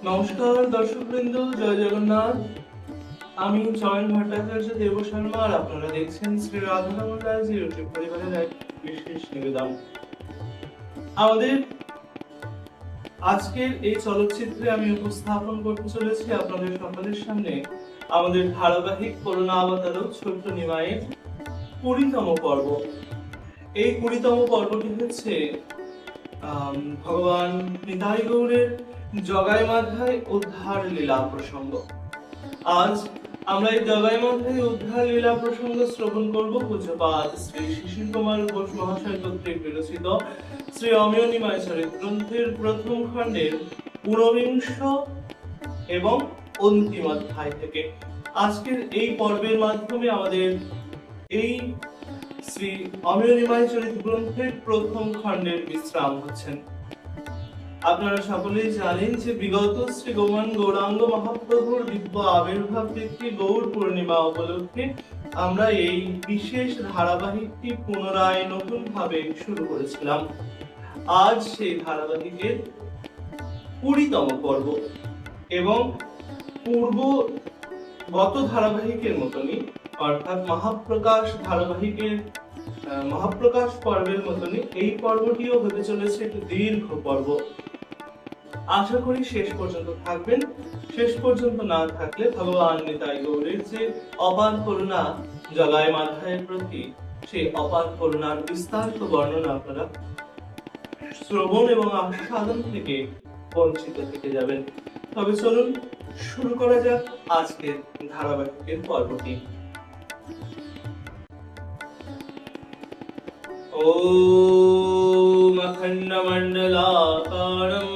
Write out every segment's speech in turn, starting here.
নমস্কার দর্শকবৃন্দ, জয় জগন্নাথ। আমি চয়ন ভট্টাচার্য দেব শর্মা, আর আপনারা দেখছেন শ্রী রাধারমণ রাজ ইউটিউব পরিবারের এক বিশেষ নিবেদন। আমাদের আজকের এই চলচ্চিত্রে আমি উপস্থাপন করতে চলেছি আপনাদের সকলের সামনে আমাদের ধারাবাহিক করুণাবতারক ছোট্ট নিমাইয়ের 20তম পর্ব। এই 20তম পর্বটি হচ্ছে ভগবান নিতাই গৌড়ের জগাই মাধায় উদ্ধার লীলা প্রসঙ্গ। আজ আমরা এই জগাই মাধায় উদ্ধার লীলা প্রসঙ্গ শ্রবণ করব পূজ্যপাদ শ্রী শিশির কুমার ঘোষ মহাশয় কর্তৃক বিরচিত শ্রী অমিয় নিমাই চরিত গ্রন্থের প্রথম খণ্ডের 19 এবং অন্তিম অধ্যায় থেকে। আজকের এই পর্বের মাধ্যমে আমাদের এই শ্রী অমিয় নিমাই চরিত গ্রন্থের প্রথম খণ্ডের বিশ্রাম হচ্ছেন। আপনারা সকলেই জানেন যে বিগত শ্রী গৌমান গৌরাঙ্গ মহাপ্রভুর দিব্য আবির্ভাব তিথি গৌর পূর্ণিমা উপলক্ষে আমরা এই বিশেষ ধারাবাহিকটি পুনরায় নতুন ভাবে শুরু করেছিলাম। আজ সেই ধারাবাহিকের 20তম পর্ব এবং গত ধারাবাহিকের মতনই, অর্থাৎ মহাপ্রকাশ ধারাবাহিকের মহাপ্রকাশ পর্বের মতনই এই পর্বটিও হতে চলেছে একটি দীর্ঘ পর্ব। আশা করি শেষ পর্যন্ত থাকবেন। শেষ পর্যন্ত না থাকলে ভগবান নিতাই গৌড়ের যে অপার করুণা জগাই মাধায়ের প্রতি, সেই অপার করুণার বিস্তারিত বর্ণনা আপনারা শ্রবণ এবং আস্বাদন থেকে বঞ্চিত থেকে যাবেন। তবে চলুন শুরু করা যাক আজকের ধারাবাহিকের পর্বটি। ওম অখণ্ডমণ্ডলাকারম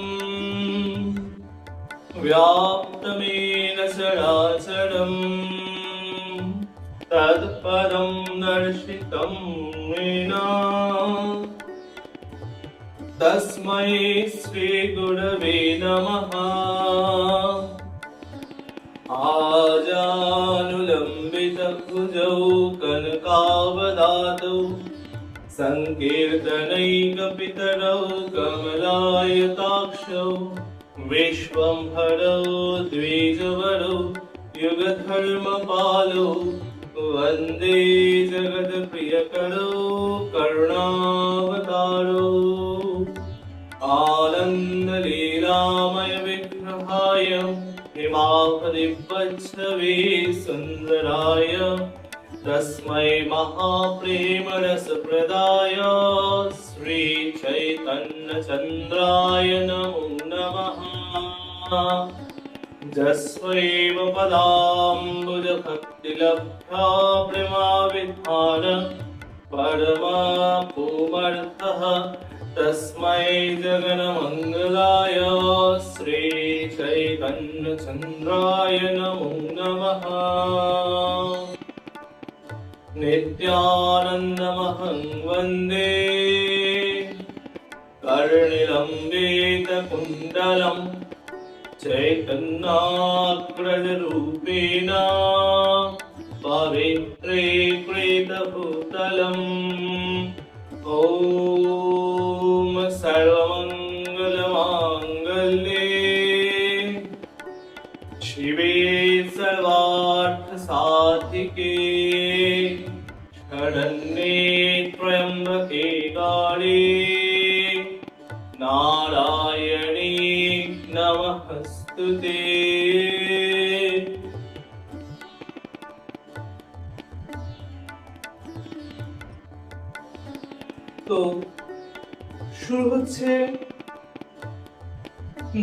व्याप्तमेन चराचरं तत्पदं दर्शितं येन तस्मै श्रीगुरवे नमः। आजानुलम्बितभुजौ कनकावदातौ संकीर्तनैकपितरौ कमलायताक्षौ विश्वंभरौ द्विजवरौ युगधर्मपालौ वन्दे जगत्प्रियकरौ करुणावतारौ। आनन्दलीलामय विग्रहाय हिमापदिवच्छवे सुन्दराय तस्मै महाप्रेमरसप्रदाय श्री चैतन्य चन्द्राय नमो नमः। जस्वैव पदाम्बुजभक्तिलब्धा प्रेमाविधान परमापुमर्थः तस्मै जगन्मङ्गलाय श्री चैतन्य चन्द्राय नमो नमः। नित्यानन्दमहं वन्दे कर्णिलम्बितकुण्डलं चैतन्याग्रजरूपेण पवित्रीकृतभूतलम्। ॐ सर्वमङ्गलमाङ्गल्ये शिवे सर्वार्थसाधिके शरण्ये त्र्यम्बके गौरी नारायणी नमस्तुते। তো শুরু হচ্ছে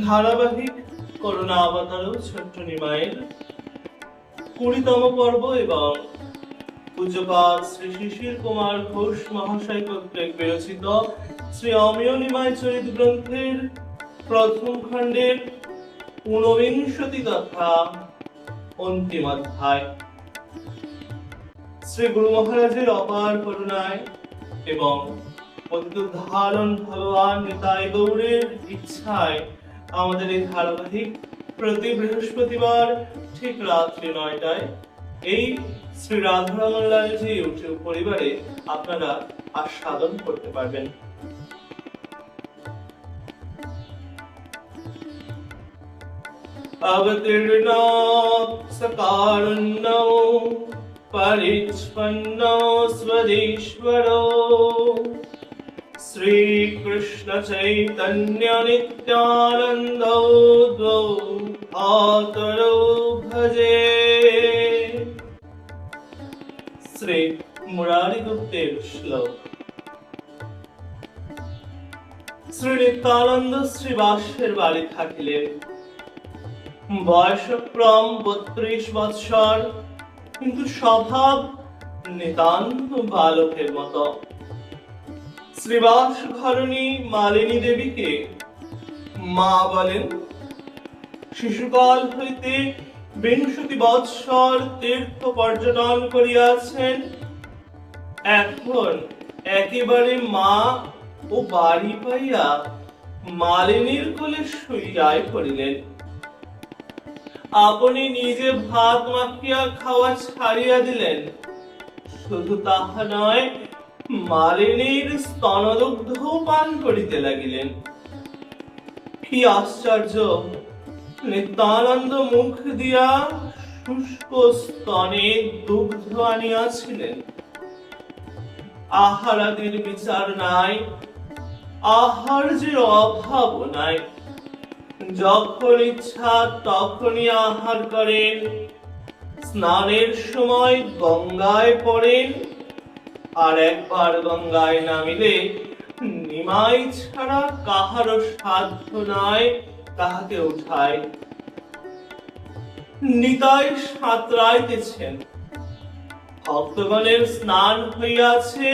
ধারাবাহিক করুণাবতারক ছোট্ট নিমাইয়ের 20তম পর্ব এবং পূজ্যপাদ শ্রী শিশির কুমার ঘোষ মহাশয় কর্তৃক বিরচিত শ্রী অমিয় নিমাই চরিত গ্রন্থের প্রথম খণ্ডের 49 তথা অন্তিম অধ্যায়। শ্রী গুরু মহারাজের অপার করুণায় এবং পতিতোদ্ধারণ ভগবান নিতাই গৌড়ের ইচ্ছায় আমাদের এই ধারাবাহিক প্রতি বৃহস্পতিবার ঠিক রাত্রি 9টায় এই শ্রী রাধারমণ লালজি ইউটিউব পরিবারে আপনারা আস্বাদন করতে পারবেন। अवतीर्णो सकारुण्यो परिच्छन्नो स्वदेश्वरो श्री कृष्ण चैतन्य नित्यानंद द्वौ आतरो भजे। श्री मुरारी गुप्तेर श्लोक। শ্রী নিত্যানন্দ শ্রীবাসের বাড়ি থাকিলেন। বয়সক্রম 32 বৎসর, কিন্তু স্বভাব নিতান্ত বালকের মতো। শ্রীবাস ঘরণী মালিনী দেবীকে মা বলেন। শিশুকাল হইতে 62 বৎসর তীর্থ পর্যটন করিয়াছেন। এখন একেবারে মা ও বাড়ি পাইয়া মালিনীর কোলে শুইয়াই পড়িলেন। আপনি নিজে ভাত মাখিয়া খাওয়া ছাড়িয়া দিলেন। শুধু তাহা নয়, মালিনীর স্তনদুগ্ধ পান করিতে লাগিলেন। কি আশ্চর্য! নিত্যানন্দ মুখ দিয়া শুষ্ক স্তনে দুগ্ধ আনিয়াছিলেন। আহারাদির বিচার নাই, আহার্যের অভাব নাই। যখন ইচ্ছা তখনই আহার করেন। স্নানের সময় গঙ্গায় পড়েন, আর একবার গঙ্গায় নামিলে নিমাই ছাড়া কাহারও সাধ্য নাই তাহাকে উঠায়। নিতাই সাঁতরাইতেছেন। ভক্তগণের স্নান হইয়াছে,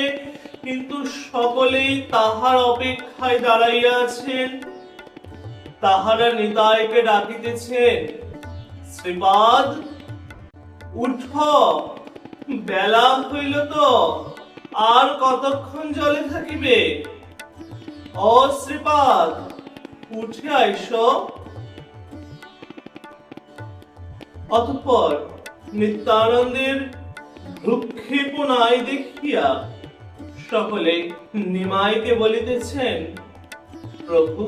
কিন্তু সকলেই তাহার অপেক্ষায় দাঁড়াইয়া আছেন। তাহারা নিতাইকে ডাকিতেছেন, শ্রীপাদ উঠ, বেলা হইল তো, আর কতক্ষণ জলে থাকিবে? ও শ্রীপাদ, উঠে আইস। অতঃপর নিত্যানন্দের ভ্রুক্ষেপ নাই দেখিয়া সকলে নিমাইকে বলিতেছেন, প্রভু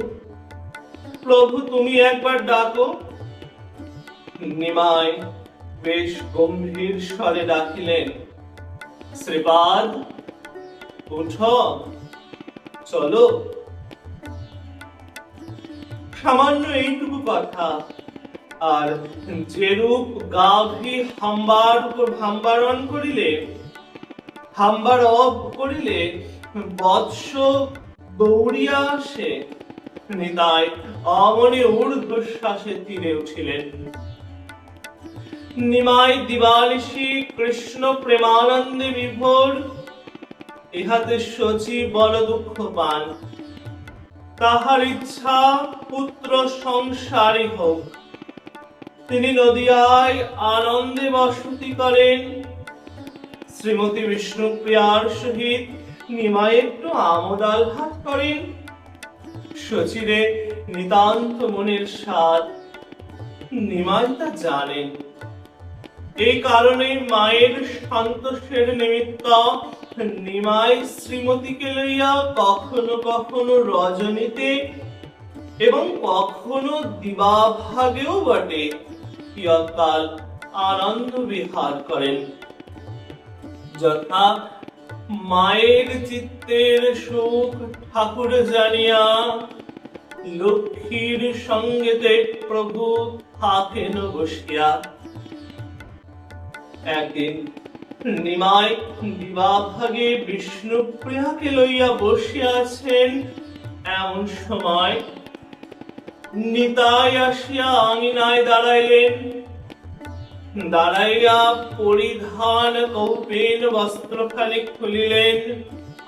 প্রভু তুমি একবার ডাকো। নিমাই বেশ গম্ভীর স্বরে ডাকিলেন, শ্রীপাদ উঠ, চলো। সামান্য এইটুকু কথা, আর যেরূপ গাভী হাম্বার উপর হাম্বারণ করিলে, হাম্বারব করিলে বৎস দৌড়িয়া আসে, নিতাই অমনি ঊর্ধ্বশ্বাসে তীরে উঠিলেন। নিমাই দিবানিশি কৃষ্ণ প্রেমানন্দে বিভোর। ইহাতে শচী বড় দুঃখ পান। তাহার ইচ্ছা পুত্র সংসারী হোক। তিনি নদিয়ায় আনন্দে বসতি করেন। শ্রীমতী বিষ্ণুপ্রিয়ার সহিত নিমাই একটু আমোদ আহ্লাদ করেন। শচীরে নিতান্ত মনের স্বাদ। নিমাই তা জানেন। এই কারণে মায়ের সন্তোষের নিমিত্ত নিমাই শ্রীমতীকে লইয়া কখনো কখনো রজনীতে এবং কখনো দিবাভাগেও বটে কিয়ৎকাল আনন্দ বিহার করেন। যথা মায়ের চিত্তের সুখ ঠাকুর জানিয়া লক্ষ্মীর সঙ্গেতে প্রভু থাকেন বসিয়া। একদিন নিমাই দিবাভাগে বিষ্ণুপ্রিয়াকে লইয়া বসিয়া আছেন। এমন সময় নিতাই আসিয়া আঙিনায় দাঁড়াইলেন। দাঁড়াইয়া পরিধান কৌপীন বস্ত্রখানি খুলিলেন।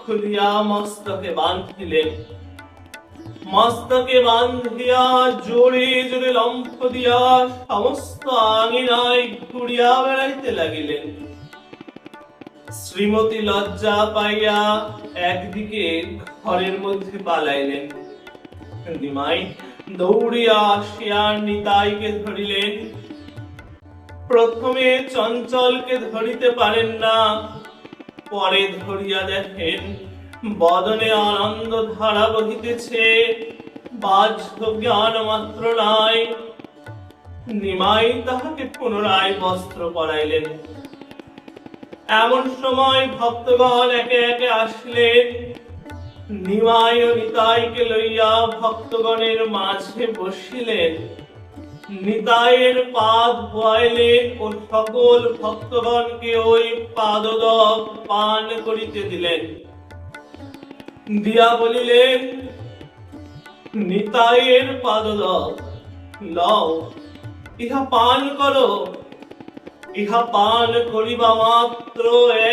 খুলিয়া মস্তকে বাঁধিলেন। মস্তকে বাঁধিয়া জোরে জোরে লম্ফ দিয়া সমস্ত আঙিনায় ঘুরিয়া বেড়াইতে লাগিলেন। শ্রীমতী লজ্জা পাইয়া একদিকে ঘরের মধ্যে পালাইলেন। নিমাই দৌড়িয়া আসিয়া নিতাইকে ধরিলেন। প্রথমে চঞ্চলকে ধরিতে পারেন না, পরে ধরিয়া দেখেন বদনে আনন্দ ধারা বহিতেছে, বাহ্য জ্ঞান মাত্র নাই। নিমাই তাহাকে পুনরায় বস্ত্র পরাইলেন। এমন সময় ভক্তগণ একে একে আসলেন। নিমাই ও নিতাইকে লইয়া ভক্তগণের মাঝে বসিলেন। নিতাইয়ের পাদ ধোয়াইলেন ও সকল ভক্তগণকে ওই পাদদক পান করিতে দিলেন। দিয়া বলিলেন, নিতাইয়ের পাদদক লও, ইহা পান করো। ইহা পান করিবা মাত্র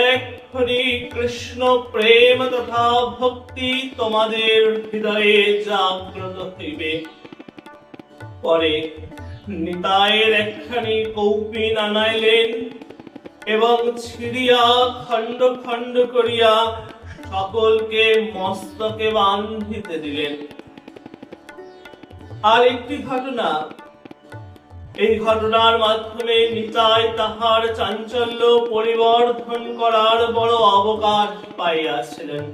এক্ষুনি কৃষ্ণ প্রেম তথা ভক্তি তোমাদের হৃদয়ে জাগ্রত হইবে। পরে নিতাইয়ের একখানি কৌপিন আনাইলেন এবং ছিড়িয়া খণ্ড খণ্ড করিয়া সকলকে মস্তকে বান্ধিতে দিলেন। আর একটি ঘটনা, এই ঘটনার মাধ্যমে নিতাই তাহার চাঞ্চল্য পরিবর্ধন করার বড় অবকাশ পাইয়াছিলেন।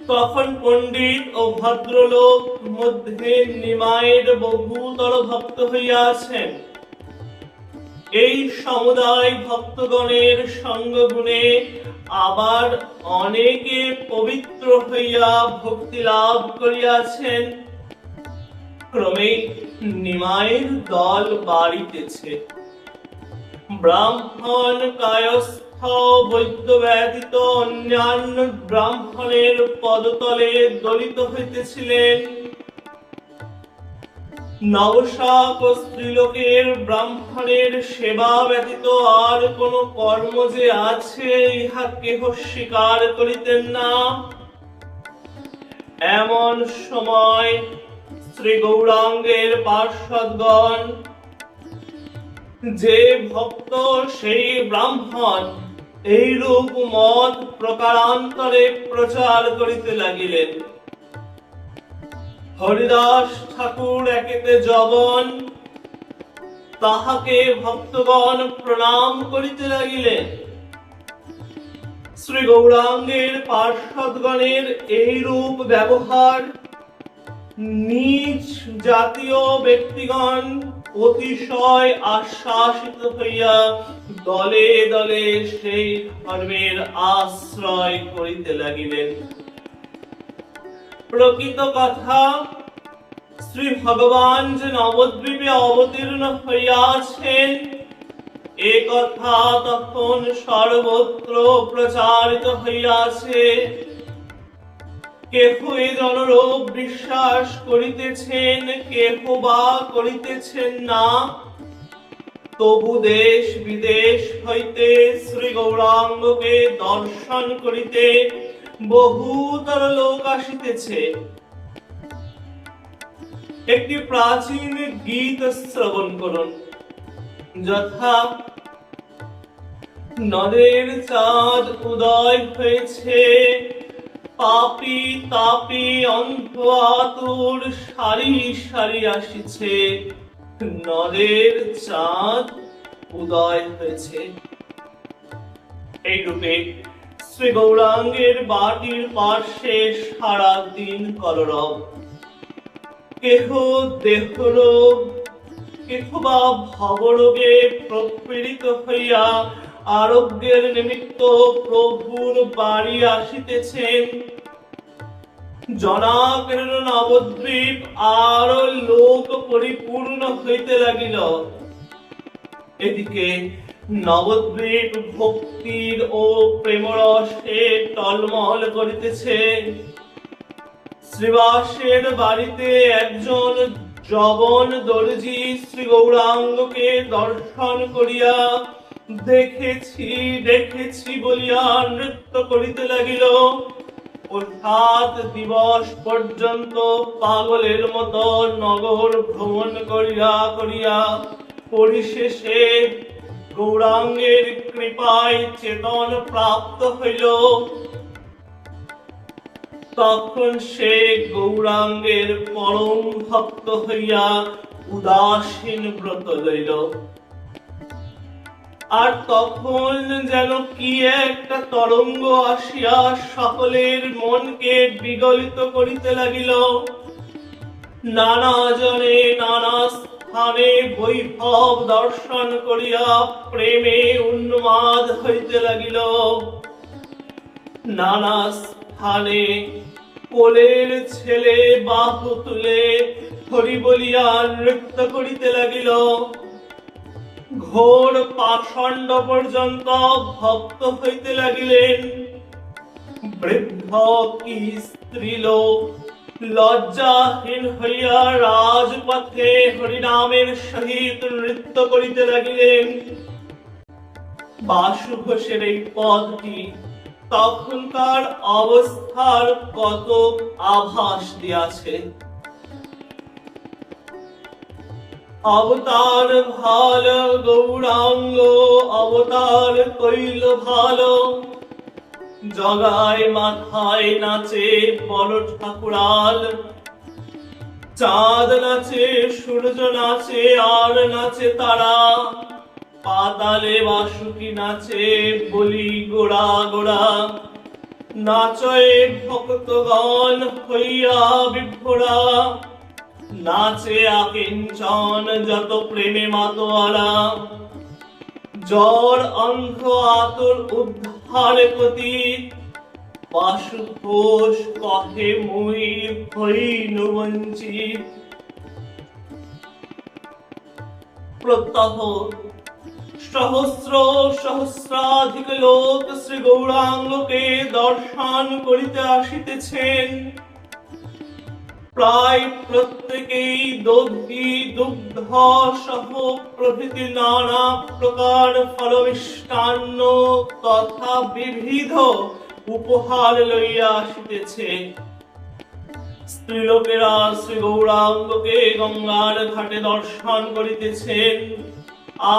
তখন পণ্ডিত ও ভদ্রলোক মধ্যে নিমাইয়ের বহুতর ভক্ত হইয়াছেন। এই সমুদায় ভক্তগণের সঙ্গ গুণে আবার অনেকে পবিত্র হইয়া ভক্তি লাভ করিয়াছেন। ক্রমে নিমাইয়ের দল বাড়িতেছে। ব্রাহ্মণ কায়স্থ বৈদ্য ব্যতীত অন্যান্য ব্রাহ্মণের পদতলে দলিত হইতেছিলেন। নবশাক ও স্ত্রীলোকের ব্রাহ্মণের সেবা ব্যতীত আর কোন কর্ম যে আছে ইহা কেহ স্বীকার করিতেন না। এমন সময় শ্রী গৌরাঙ্গের পার্ষদগণ, যে ভক্ত সেই ব্রাহ্মণ, এইরূপ মত প্রকারান্তরে প্রচার করিতে লাগিলেন। হরিদাস ঠাকুর একেতে যবন, তাহাকে ভক্তগণ প্রণাম করিতে লাগিলেন। শ্রী গৌরাঙ্গের পার্ষদগণের এইরূপ ব্যবহার নীচ জাতীয় ব্যক্তিগণ অতিশয় আশ্বাসিত হইয়া দলে দলে সেই ধর্মের আশ্রয় করিতে লাগিলেন। প্রকৃত কথা, শ্রী ভগবান যে নবদ্বীপে অবতীর্ণ হইয়াছেন এ কথা তখন সর্বত্র প্রচারিত হইয়াছে। কেহ এ জনরূপ বিশ্বাস করিতেছেন, কেহ বা করিতেছেন না। তবু দেশ বিদেশ হইতে শ্রী গৌরাঙ্গকে দর্শন করিতে বহুতর লোক আসিতেছে। একটি প্রাচীন গীত শ্রবণ করুন, যথা নদের চাঁদ উদয় হয়েছে, পাপি তাপি অন্ধ আতুর সারি সারি আসিছে। নদের চাঁদ উদয় হয়েছে। এইরূপে শ্রী গৌরাঙ্গের বাটির পার্শ্বে সারা দিন কলরব। কেহ দেহরোগ, কেহ বা ভবরোগে প্রপীড়িত হইয়া আরোগ্যের নিমিত্ত প্রভুর বাড়ি আসিতেছেন। জনাকের নবদ্বীপ আরো লোক পরিপূর্ণ হইতে লাগিল। এদিকে নবদ্বীপ ভক্তির ও প্রেমরসে টলমল করিতেছে। শ্রীবাসের বাড়িতে একজন যবন দর্জি শ্রী গৌরাঙ্গকে দর্শন করিয়া দেখেছি দেখেছি বলিয়া নৃত্য করিতে লাগিল ও 7 দিবস পর্যন্ত পাগলের মতো নগর ভ্রমণ করিয়া করিয়া পরিশেষে গৌরাঙ্গের কৃপায় চেতন প্রাপ্ত হইল। তখন সে গৌরাঙ্গের পরম ভক্ত হইয়া উদাসীন ব্রত লইল। আর তখন যেন কি একটা তরঙ্গ আসিয়া সকলের মনকে বিগলিত করিতে লাগিল। নানা জনে নানা স্থানে বৈভব দর্শন করিয়া প্রেমে উন্মাদ হইতে লাগিল। নানা স্থানে কোলের ছেলে বাহু তুলে হরি বলিয়া নৃত্য করিতে লাগিল। ঘোর পাষণ্ড পর্যন্ত ভক্ত হইতে লাগিলেন। বৃদ্ধ কি স্ত্রীলোক লজ্জাহীন হইয়া রাজপথে হরিনামের সহিত নৃত্য করিতে লাগিলেন। বাসু ঘোষের এই পদটি তখনকার অবস্থার কত আভাস দিয়াছে। অবতার ভালো গৌরাঙ্গ অবতার কইল ভালো, জগায় মাথায় নাচে বল ঠাকুরাল। চাঁদ নাচে, সূর্য নাচে, আর নাচে তারা। পাতালে বাসুকি নাচে, বলি গোড়া গোড়া। নাচয়ে ভক্তগণ হইয়া বিভোরা, নাচে আকিঞ্চন যত প্রেমে মাতোয়ারা। জ্বর অন্ধ আতুর উদ্ধারে পতি, বাসু ঘোষ কহে মুই হইনু বঞ্চিত। প্রত্যহ সহস্র সহস্রাধিক লোক শ্রী গৌরাঙ্গকে দর্শন করিতে আসিতেছেন। প্রায় প্রত্যেকেই দধি দুগ্ধ সহ প্রভৃতি নানা প্রকার ফলমিষ্টান্ন তথা বিবিধ উপহার লইয়া আসিতেছে। স্ত্রীলোকেরা শ্রী গৌরাঙ্গকে গঙ্গার ঘাটে দর্শন করিতেছেন,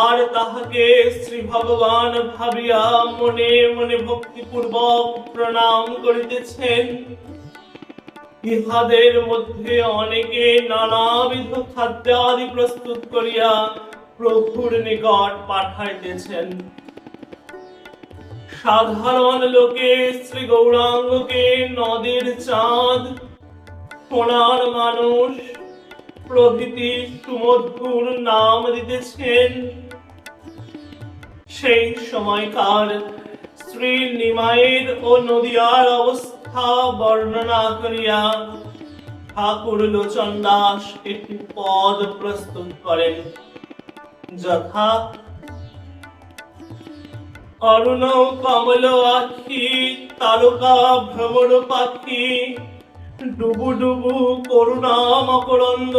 আর তাহাকে শ্রী ভগবান ভাবিয়া মনে মনে ভক্তিপূর্বক প্রণাম করিতেছেন। ইহাদের মধ্যে অনেকে নানাবিধ খাদ্যাদি প্রস্তুত করিয়া প্রভুর নিকট পাঠাইতেছেন। সাধারণ লোকে শ্রী গৌরাঙ্গকে নদীর চাঁদ, সোনার মানুষ প্রভৃতি সুমধুর নাম দিতেছেন। সেই সময়কার শ্রী নিমাইয়ের ও নদিয়ার অবস্থা বর্ণনা করিয়া ঠাকুর লোচন দাস একটি পদ প্রস্তুত করেন, যথা অরুণ কমল আখি তারকা ভ্রমর পাখি, ডুবু ডুবু করুণা মকরন্দ,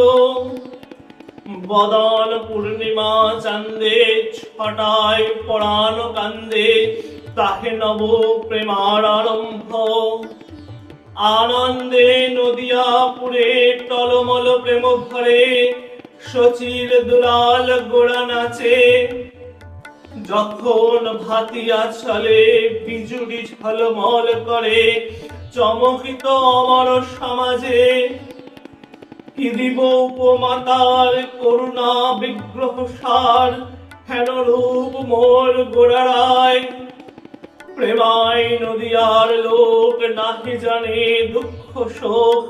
বদন পূর্ণিমা চান্দে ছটায় পরাণ কান্দে, তাহে নব প্রেমার আরম্ভ। আনন্দে নদিয়াপুরে টলমল প্রেম ভরে, শচীর দুলাল গোড়া নাচে। যখন ভাতিয়া চলে বিজুড়ি ঝলমল করে, চমকিত অমর সমাজে। কি দিব উপমাতার করুণা বিগ্রহ সার, হেন রূপ মোর গোড়ারায়। প্রেমায় নদিয়ার লোক নাহি জানে দুঃখ শোক,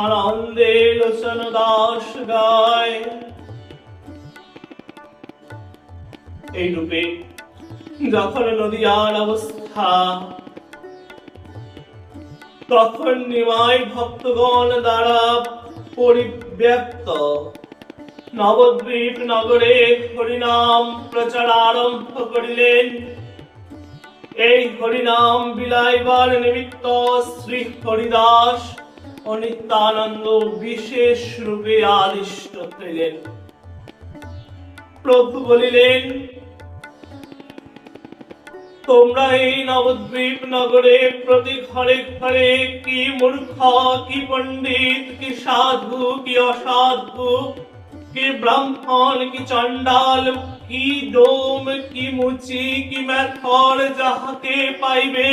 আনন্দে লোচন দাস গায়। এই রূপে যখন নদিয়ার অবস্থা, তখন নিমাই ভক্তগণ দ্বারা পরিব্যাপ্ত নবদ্বীপ নগরে হরিনাম প্রচার আরম্ভ করিলেন। এই হরিনাম বিলাইবার নিমিত্ত শ্রী হরিদাস ও নিত্যানন্দ বিশেষ রূপে আদিষ্ট হইলেন। প্রভু বলিলেন, তোমরা এই নবদ্বীপ নগরে প্রতি ঘরে ঘরে কি মূর্খ, কি পণ্ডিত, কি সাধু, কি অসাধু, কি ব্রাহ্মণ, কি চণ্ডাল, কি ডোম, কি মুচি, কি মেথর, যাহাকে পাইবে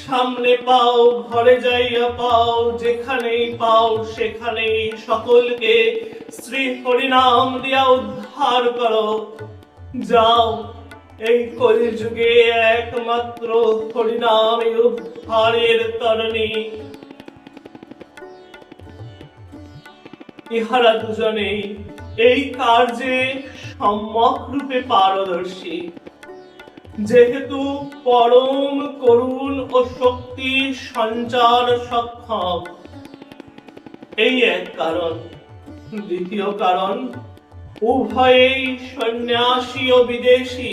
সামনে পাও, ঘরে যাইয়া পাও, যেখানেই পাও সেখানেই সকলকে শ্রী হরিনাম দিয়া উদ্ধার করো। যাও, এই কলিযুগে একমাত্র হরিনামই উদ্ধারের তরণী। ইহারা দুজনেই এই কার্যে সম্যক রূপে পারদর্শী। যেহেতু পরম করুণ ও শক্তি সঞ্চার সক্ষম, এই এক কারণ। দ্বিতীয় কারণ, উভয়েই সন্ন্যাসী ও বিদেশী।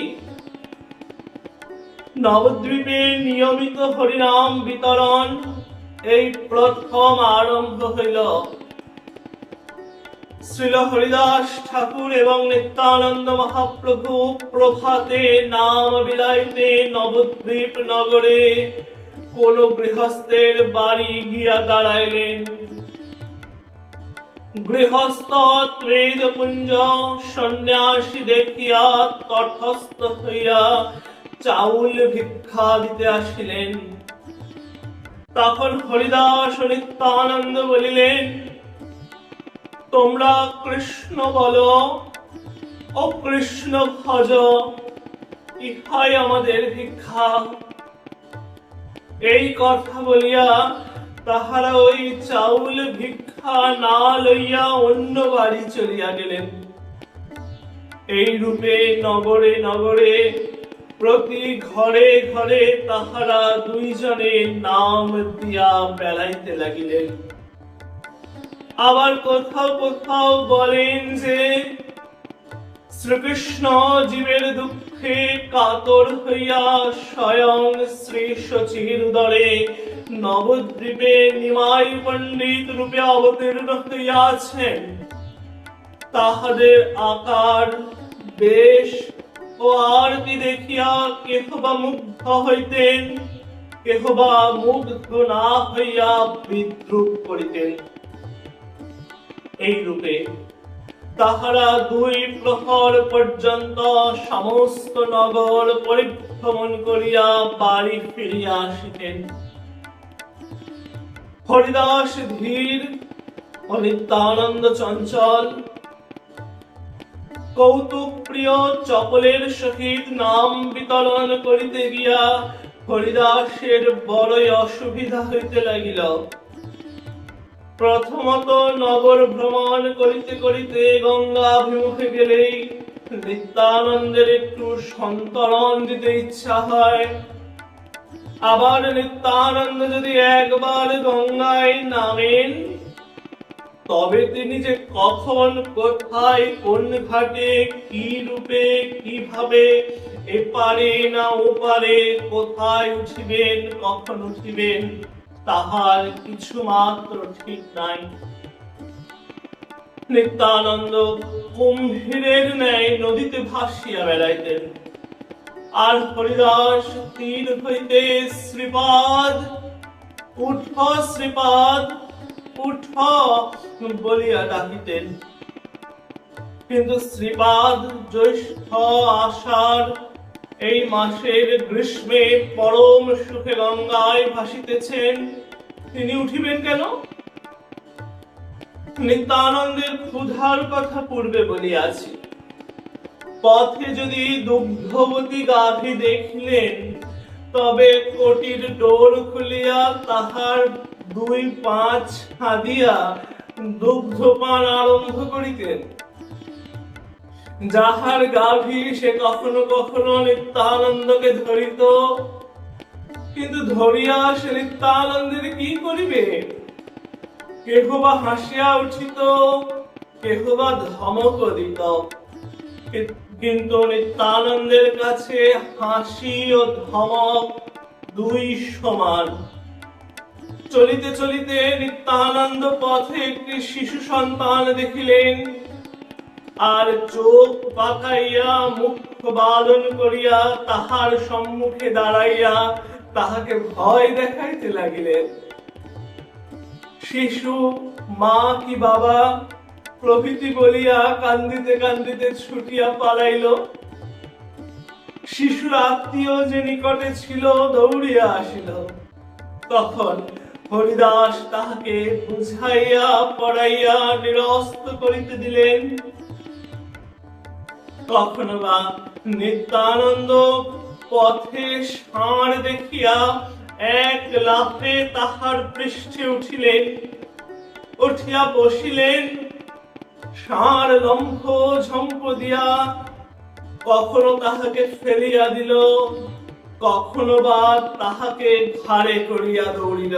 নবদ্বীপে নিয়মিত হরিনাম বিতরণ এই প্রথম আরম্ভ হইল। শ্রীল হরিদাস ঠাকুর এবং নিত্যানন্দ মহাপ্রভু প্রভাতে নাম বিলাইতে নবদ্বীপ নগরে কোন গৃহস্থের বাড়ি গিয়া দাঁড়াইলেন। গৃহস্থ ত্রেদপুঞ্জ সন্ন্যাসী দেখিয়া তটস্থ হইয়া চাউল ভিক্ষা দিতে আসিলেন। তখন হরিদাস ও নিত্যানন্দ বলিলেন, তোমরা কৃষ্ণ বলো ও কৃষ্ণ ভজ, ইহাই আমাদের ভিক্ষা। এই কথা বলিয়া তাহারা ওই চাউল ভিক্ষা না লইয়া অন্য বাড়ি চলিয়া গেলেন। এই রূপে নগরে নগরে প্রতি ঘরে ঘরে তাহারা দুইজনে নাম দিয়া বেড়াইতে লাগিলেন। আবার কোথাও কোথাও বলেন যে শ্রীকৃষ্ণ জীবের দুঃখে কাতর হইয়া স্বয়ং শ্রী শচীর উদরে নবদ্বীপে নিমাই পণ্ডিত রূপে অবতীর্ণ হইয়াছেন। তাহাদের আকার বেশ ও আরতি দেখিয়া কেহ বা মুগ্ধ হইতেন, কেহ বা মুগ্ধ না হইয়া বিদ্রুপ করিতেন। এই রূপে তাহারা 2 প্রহর পর্যন্ত সমস্ত নগর পরিভ্রমণ করিয়া বাড়ি ফিরিয়া আসিতেন। হরিদাস ধীর ও নিত্যানন্দ চঞ্চল কৌতুক প্রিয় চপলের সহিত নাম বিতরণ করিতে গিয়া হরিদাসের বড়ই অসুবিধা হইতে লাগিল। প্রথমত নগর ভ্রমণ করিতে করিতে গঙ্গাভিমুখে গেলেই নিত্যানন্দের একটু সন্তরণ দিতে ইচ্ছা হয়। আবার নিত্যানন্দ যদি একবার গঙ্গায় নামেন, তবে তিনি যে কখন কোথায় কোন ঘাটে কি রূপে কিভাবে এপারে না ওপারে কোথায় উঠিবেন কখন উঠিবেন তাহার কিছু মাত্র ঠিক নাই। নিত্যানন্দ কুম্ভীরের ন্যায় নদীতে ভাসিয়া বেড়াইতেন, আর হরিদাস তীর হইতে শ্রীপাদ উঠ শ্রীপাদ উঠ বলিয়া ডাকিতেন। কিন্তু শ্রীপাদ জ্যৈষ্ঠ আষাঢ় এই মাসের গ্রীষ্মে পরম সুখে গঙ্গায় ভাসিতেছেন, তিনি উঠিবেন কেন? নিত্যানন্দের ক্ষুধার কথা পূর্বে বলিয়াছি। পথে যদি দুগ্ধবতী গাভী দেখিলেন, তবে কোটির ডোর খুলিয়া তাহার 2-5 হাদিয়া দুগ্ধপান আরম্ভ করিতেন। যাহার গাভী সে কখনো কখনো নিত্যানন্দকে ধরিত, কিন্তু ধরিয়া সে নিত্যানন্দের কি করিবে? কেহ বা হাসিয়া উঠিত, কেহ বা ধমক দিত, কিন্তু নিত্যানন্দের কাছে হাসি ও ধমক 2 সমান। চলিতে চলিতে নিত্যানন্দ পথে একটি শিশু সন্তান দেখিলেন, আর চোখ পাকাইয়া মুখ বাদন করিয়া তাহার সম্মুখে দাঁড়াইয়া তাহাকে ভয় দেখাইতে লাগিলেন। শিশু মা কি বাবা প্রভৃতি বলিয়া কান্দিতে কান্দিতে ছুটিয়া পালাইল। শিশুর আত্মীয় যে নিকটে ছিল দৌড়িয়া আসিল। তখন হরিদাস তাহাকে বুঝাইয়া পড়াইয়া নিরস্ত করিতে দিলেন। কখনো বা নিত্যানন্দ পথে ষাঁড় দেখিয়া এক লাফে তাহার পৃষ্ঠে উঠিলেন, উঠিয়া বসিলেন ষাঁড় লম্ফ ঝম্প দিয়া কখনো তাহাকে ফেলিয়া দিল, কখনো বা তাহাকে ঘাড়ে করিয়া দৌড়িল।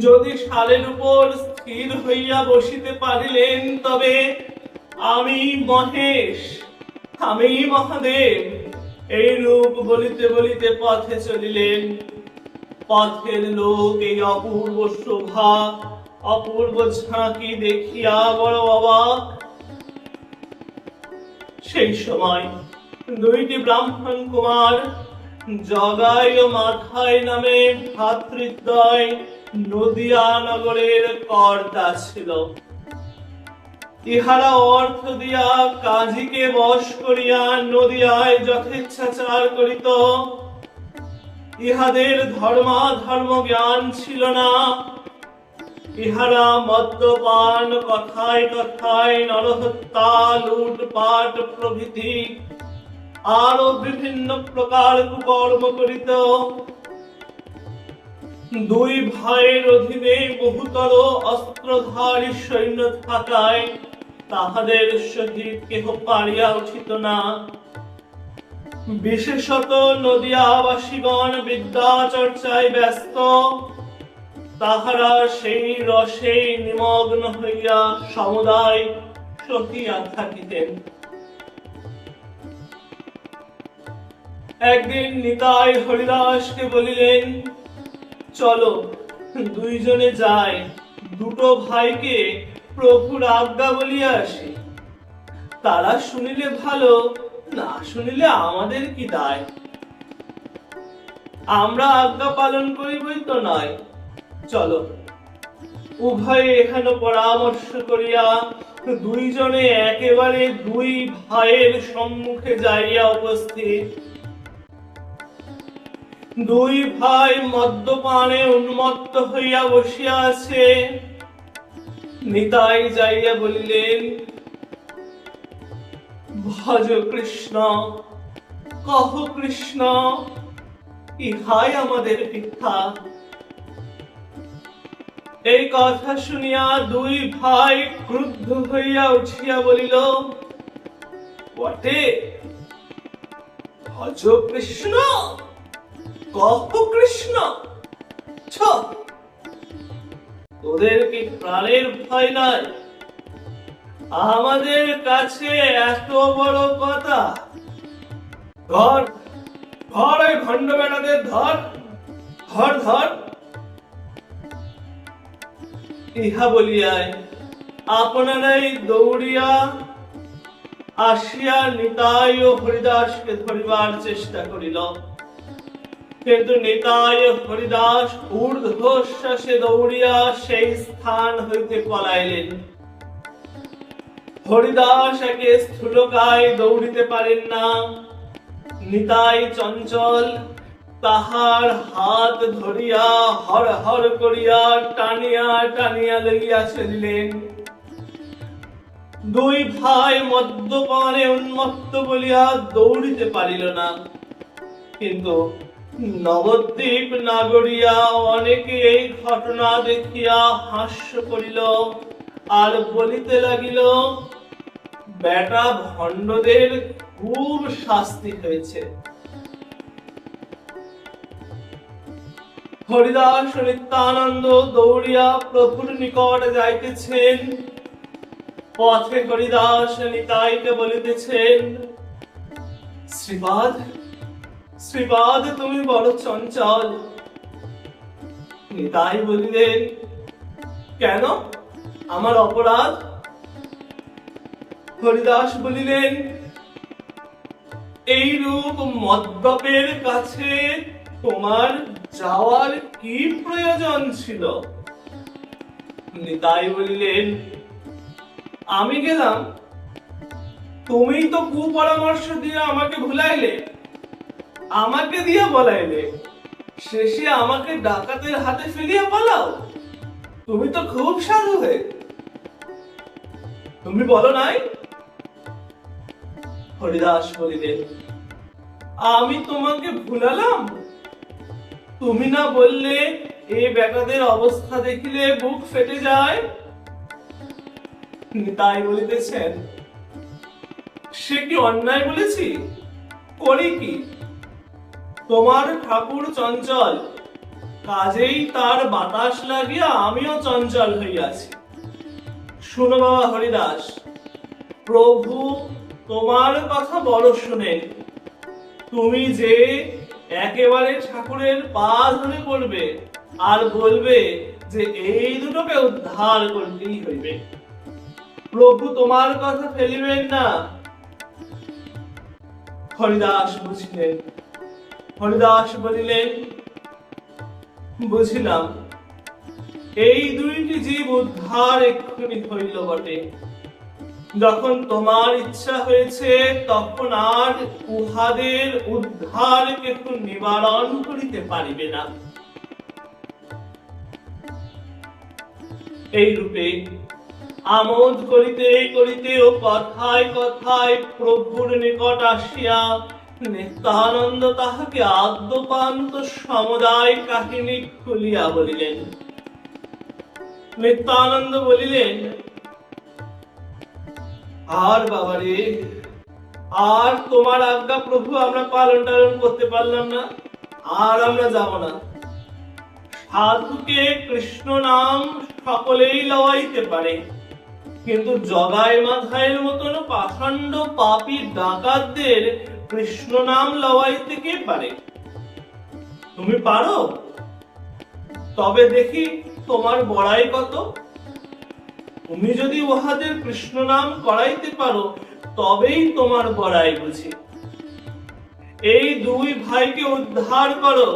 যদি ষাঁড়ের উপর স্থির হইয়া বসিতে পারিলেন, তবে আমি মহেশ, আমি মহাদেব, এই রূপ বলিতে বলিতে পথে চলিলেন। পথের লোক এই অপূর্ব শোভা, অপূর্ব ঝাঁকি দেখিয়া বড় অবাক। সেই সময় দুইটি ব্রাহ্মণ কুমার জগাই ও মাথায় নামে ভ্রাতৃদ্বয় নদিয়া নগরের কর্তা ছিল। ইহারা অর্থ দিয়া কাজীকে বশ করিয়া নদিয়ায় যথেচ্ছাচার করিত। ইহাদের ধর্মাধর্ম জ্ঞান ছিল না। ইহারা মদ্যপান, কথায় কথায় নরহত্যা, লুটপাট প্রভৃতি আরো বিভিন্ন প্রকার কুকর্ম করিত। দুই ভাইয়ের অধীনে বহুতর অস্ত্রধারী সৈন্য থাকায় তাহাদের সহিত কেহ পারিয়া উঠিত না। বিশেষত নদিয়াবাসীগণ বিদ্যা চর্চায় ব্যস্ত। তাহারা সেই রসে নিমগ্ন হইয়া সমুদায় সহিয়া থাকিতেন। একদিন নিতাই হরিদাসকে বলিলেন, চলো দুইজনে যাই, দুটো ভাইকে প্রভুর আজ্ঞা বলিয়া আসি। তারা শুনিলে ভালো, না শুনিলে আমাদের কি দায়? আমরা আজ্ঞা পালন করিবই তো নয়। চলো। উভয়ে এখানে পরামর্শ করিয়া দুইজনে একেবারে দুই ভাইয়ের সম্মুখে যাইয়া উপস্থিত। দুই ভাই মদ্যপানে উন্মত্ত হইয়া বসিয়া আছে। নিতাই যাইয়া বলিলেন, ভজ কৃষ্ণ, কহ কৃষ্ণ, ইহাই আমাদের ভিক্ষা। এই কথা শুনিয়া দুই ভাই ক্রুদ্ধ হইয়া উঠিয়া বলিল, বটে, ভজ কৃষ্ণ, কহ কৃষ্ণ, তোদের কি প্রাণের ভয় নাই? আমাদের কাছে এত বড় কথা? ধর ধর, ওই ভণ্ড বেটাদের ধর, ধর ধর। ইহা বলিয়ায় আপনারাই দৌড়িয়া আসিয়া নিতাই ও হরিদাসকে ধরিবার চেষ্টা করিল। কিন্তু নিতাই ও হরিদাস ঊর্ধ্বশ্বাসে দৌড়িয়া সেই স্থান হইতে পলাইলেন। হরিদাস একে স্থূলকায় দৌড়িতে পারেন না। নিতাই চঞ্চল, তাহার হাত ধরিয়া হর হর করিয়া টানিয়া টানিয়া লইয়া চলিলেন। দুই ভাই মদ্যপানে উন্মত্ত বলিয়া দৌড়িতে পারিল না। কিন্তু নবদ্বীপ নাগরিয়া অনেকে এই ঘটনা দেখিয়া হাস্য করিল আর বলিতে লাগিল, বেটা ভণ্ডদের খুব শাস্তি হয়েছে। হরিদাস নিত্যানন্দ দৌড়িয়া প্রভুর নিকট যাইতেছেন। পথে হরিদাস নিতাইকে বলিতেছেন, শ্রীপাদ, শ্রীপাদ, তুমি বড় চঞ্চল। নিতাই বলিলেন, কেন, আমার অপরাধ? হরিদাস বলিলেন, এই রূপ মদ্যপের কাছে তোমার যাওয়ার কি প্রয়োজন ছিল? নিতাই বলিলেন, আমি গেলাম, তুমি তো কুপরামর্শ দিয়ে আমাকে ভুলাইলে, আমাকে দিয়ে বলাইলে, শেষে আমাকে ডাকাতের হাতে ফেলিয়া পালাও। তুমি তো খুব সাধু হয়ে, তুমি বলো নাই? হরিদাস বলিলেন, আমি তোমাকে ভুলালাম? তুমি না বললে এই বেটাদের অবস্থা দেখিলে বুক ফেটে যায়? নিতাই বলিতেছেন, সে কি অন্যায় বলেছি? করি কি? তোমার ঠাকুর চঞ্চল, কাজেই তার বাতাস লাগিয়া আমিও চঞ্চল হইয়াছি। শুনো বাবা হরিদাস, প্রভু তোমার কথা বড় শুনেন। তুমি যে একেবারে ঠাকুরের পা ধরে পড়বে আর বলবে যে এই দুটোকে উদ্ধার করতেই হইবে, প্রভু তোমার কথা ফেলিবেন না। হরিদাস বুঝিলেন। হরিদাস বলিলেন, বুঝিলাম, এই দুইটি জীব উদ্ধার এক্ষুনি হইল বটে। যখন তোমার ইচ্ছা হয়েছে তখন আর উহাদের উদ্ধার কেহ নিবারণ করিতে পারিবে না। এই রূপে আমোদ করিতে করিতে ও কথায় কথায় প্রভুর নিকট আসিয়া নিত্যানন্দ তাহাকে আদ্যপান্ত সমুদায় কাহিনী খুলিয়া বলিলেন। নিত্যানন্দ বলিলেন, আর বাবারে, আর তোমার আজ্ঞা প্রভু আমরা পালন টালন করতে পারলাম না, আর আমরা যাব না। সাধুকে কৃষ্ণ নাম সকলেই লওয়াইতে পারে, কিন্তু জগাই মাধাইয়ের মতন পাষণ্ড পাপী ডাকাতদের কৃষ্ণ নাম লওয়াইতে কে পারে? তুমি পারো? তবে দেখি তোমার বড়াই কত। তুমি যদি উহাদের কৃষ্ণ নাম করাইতে পারো তবেই তোমার বড়াই বুঝি। এই দুই ভাইকে উদ্ধার করো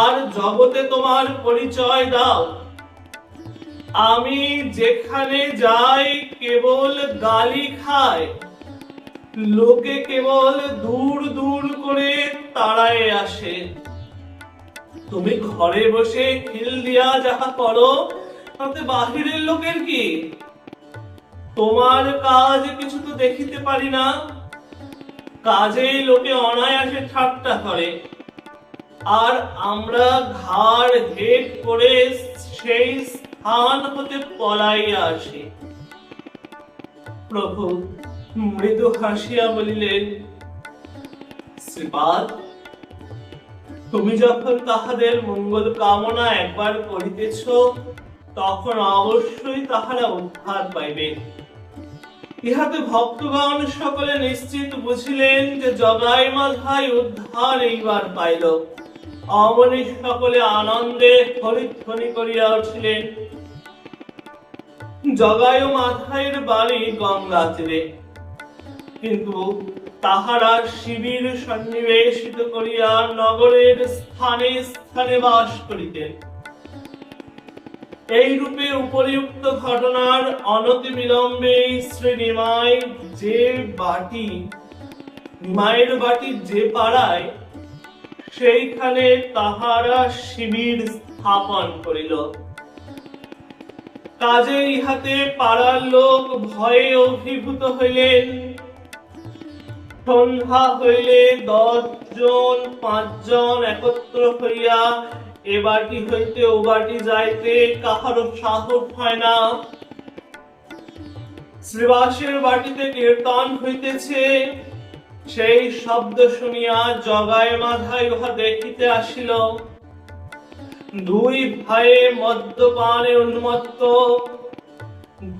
আর জগতে তোমার পরিচয় দাও। আমি যেখানে যাই কেবল গালি খায়, লোকে কেবল দূর দূর করে তাড়ায় আসে। তুমি ঘরে বসে খিল দিয়া যাহা করো তাতে বাহিরের লোকের কি? তোমার কাজ কিছু তো দেখিতে পারি না, কাজেই লোকে অনায়াসে ঠাট্টা করে, আর আমরা ঘাড় হেট করে সেই স্থান হতে পলাইয়া আসি। প্রভু মৃদু হাসিয়া বলিলেন, শ্রীপাদ, তুমি যখন তাহাদের মঙ্গল কামনা একবার করিতেছ তখন অবশ্যই তাহারা উদ্ধার পাইবে। ইহাতে ভক্তগণ সকলে নিশ্চিত বুঝিলেন যে জগাই মাধাই উদ্ধার এইবার পাইল। অমনি সকলে আনন্দে হরিধ্বনি করিয়া উঠিলেন। জগাই ও মাধাইয়ের বাড়ি গঙ্গা তীরে, কিন্তু তাহারা শিবির সন্নিবেশিত করিয়া নগরের স্থানে স্থানে বাস করিতেন। এই রূপে উপরিউক্ত ঘটনার অনতি বিলম্বে শ্রী নিমাইয়ের বাটি যে পাড়ায়, সেইখানে তাহারা শিবির স্থাপন করিল। কাজে ইহাতে পাড়ার লোক ভয়ে অভিভূত হইলেন। সন্ধ্যা হইলে 10 জন 5 জন একত্র হইয়া এ বাটি হইতে ও বাটি যাইতে কাহারও সাহস হয় না। শ্রীবাসের বাটিতে কীর্তন হইতেছে, সেই শব্দ শুনিয়া জগাই মাধাই উহা দেখিতে আসিল। দুই ভাইয়ে মদ্যপানে উন্মত্ত,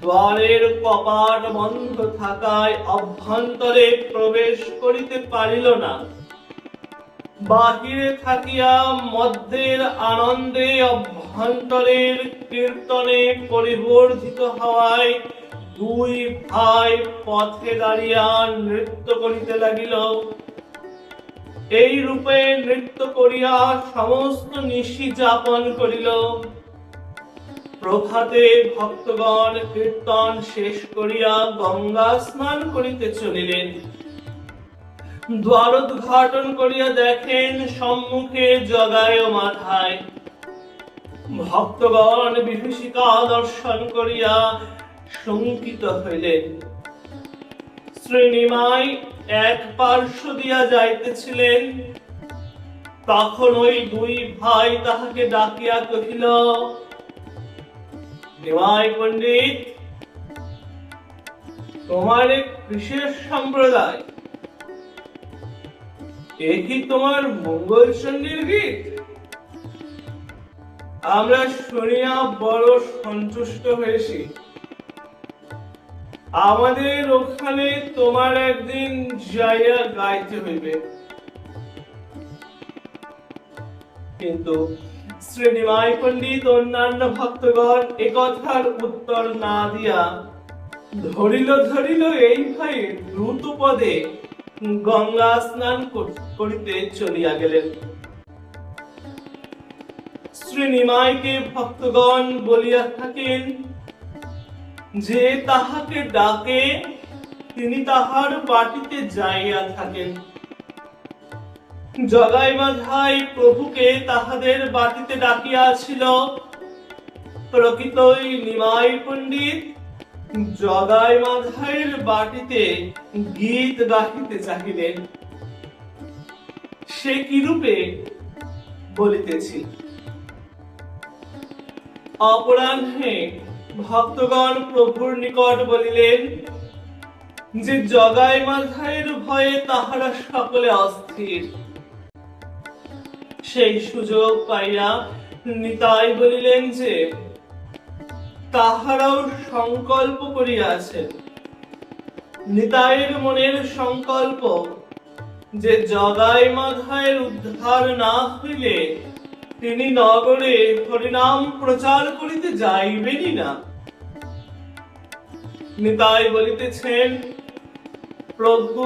দ্বারের কপাট বন্ধ থাকায় অভ্যন্তরে প্রবেশ করিতে পারিল না। বাহিরে থাকিয়া মদ্যের আনন্দে অভ্যন্তরের কীর্তনে পরিবর্ধিত হওয়ায় দুই ভাই পথে দাঁড়িয়া নৃত্য করিতে লাগিল। এই রূপে নৃত্য করিয়া সমস্ত নিশি যাপন করিল। প্রভাতে ভক্তগণ কীর্তন শেষ করিয়া গঙ্গা স্নান করিতে চলিলেন। দ্বারোদ্ঘাটন করিয়া দেখেন সম্মুখে জগাই ও মাধাই। ভক্তগণ বিভীষিকা দর্শন করিয়া শঙ্কিত হইলেন। শ্রী নিমাই এক পার্শ্ব দিয়া যাইতেছিলেন, তখন ওই দুই ভাই তাহাকে ডাকিয়া কহিল, নিমাই পণ্ডিত, তোমার এক বিশেষ সম্প্রদায়, এ কি তোমার মঙ্গল চণ্ডীর গীত? আমরা শুনিয়া বড় সন্তুষ্ট হয়েছি। আমাদের ওখানে তোমার একদিন যাইয়া গাইতে হইবে। কিন্তু শ্রী নিমাই পণ্ডিত অন্যান্য ভক্তগণ একথার উত্তর না দিয়া ধরিল এই ভাই দ্রুত পদে গঙ্গা স্নান করিতে চলিয়া গেলেন। শ্রী নিমাইকে ভক্তগণ বলিয়া থাকেন যে তাহাকে ডাকে তিনি তাহার বাটিতে যাইয়া থাকেন। জগাই মাধাই প্রভুকে তাহাদের বাটিতে ডাকিয়াছিল। প্রকৃতই নিমাই পণ্ডিত জগাই মাধাইয়ের বাটিতে গীত গাহিতে চাহিলেন। সে কিরূপে বলিতেছি। অপরাহ্নে ভক্তগণ প্রভুর নিকট বলিলেন যে জগাই মাধাইয়ের ভয়ে তাহারা সকলে অস্থির। সেই সুযোগ পাইয়া নিতাই বলিলেন যে তাহারাও সংকল্প করিয়াছেন। নিতাইয়ের মনের সংকল্প যে জগাই মাধাইয়ের উদ্ধার না হইলে তিনি নগরে হরিনাম প্রচার করিতে যাইবেনই না। নিতাই বলিতেছেন, প্রভু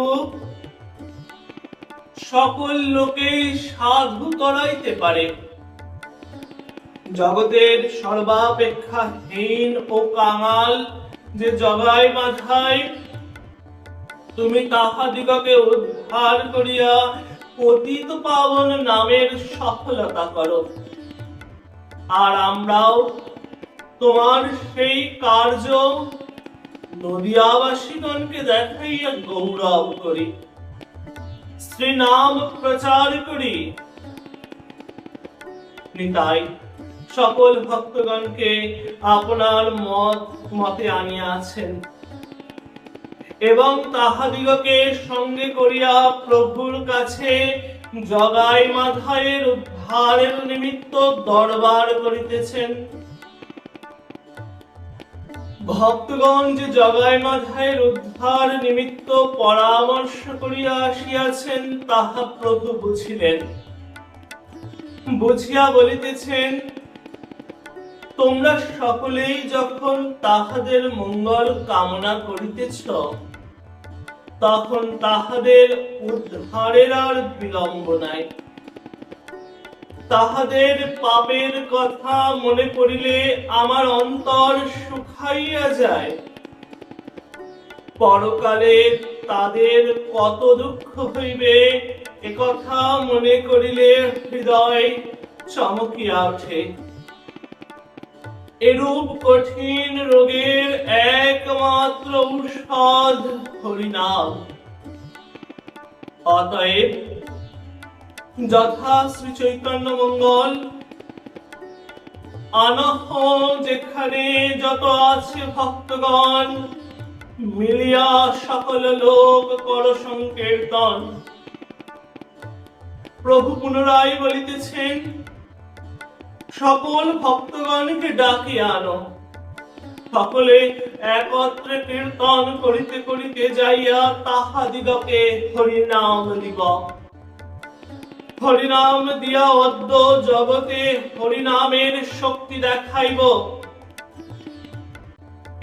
সকল লোকেই সাধু করাইতে পারে, জগতের সর্বাপেক্ষা হীন ও কাঙাল যে জগাই মাধাই, তুমি তাহাদিগকে উদ্ধার করিয়া পতিত পাবন নামের সফলতা করো। আর আমরাও তোমার সেই কার্য নদিয়াবাসীগণকে দেখাইয়া গৌরব করি, শ্রী নাম প্রচার করি। নিতাই সকল ভক্তগণকে আপনার মতে আনিয়াছেন এবং তাহাদিগকে সঙ্গে করিয়া প্রভুর কাছে জগাই মাধাইয়ের উদ্ধারের নিমিত্ত দরবার করিতেছেন। ভক্তগণ যে জগাই মাধাইয়ের উদ্ধার নিমিত্ত পরামর্শ করিয়া আসিয়াছেন তাহা প্রভু বুঝিলেন। বুঝিয়া বলিতেছেন, তোমরা সকলেই যখন তাহাদের মঙ্গল কামনা করিতেছ তখন তাহাদের উদ্ধারের আর বিলম্ব নাই। তাহাদের পাপের কথা মনে পড়িলে আমার অন্তর শুকাইয়া যায়। পরকালে তাদের কত দুঃখ হইবে একথা মনে করিলে হৃদয় চমকিয়া ওঠে। এরূপ কঠিন রোগের একমাত্র ঔষধ হরিনাম। অতএব যথা শ্রী চৈতন্য মঙ্গল আনহ যেখানে যত আছে ভক্তগণ মিলিয়া সকল লোক কর সংকীর্তন। প্রভু পুনরায় বলিতেছেন, সকল ভক্তগণকে ডাকিয়া আনো। সকলে একত্রে কীর্তন করিতে করিতে যাইয়া তাহাদিগকে হরিনাম দিব। হরিনাম দিয়া অদ্য জগতে হরিনামের শক্তি দেখাইব।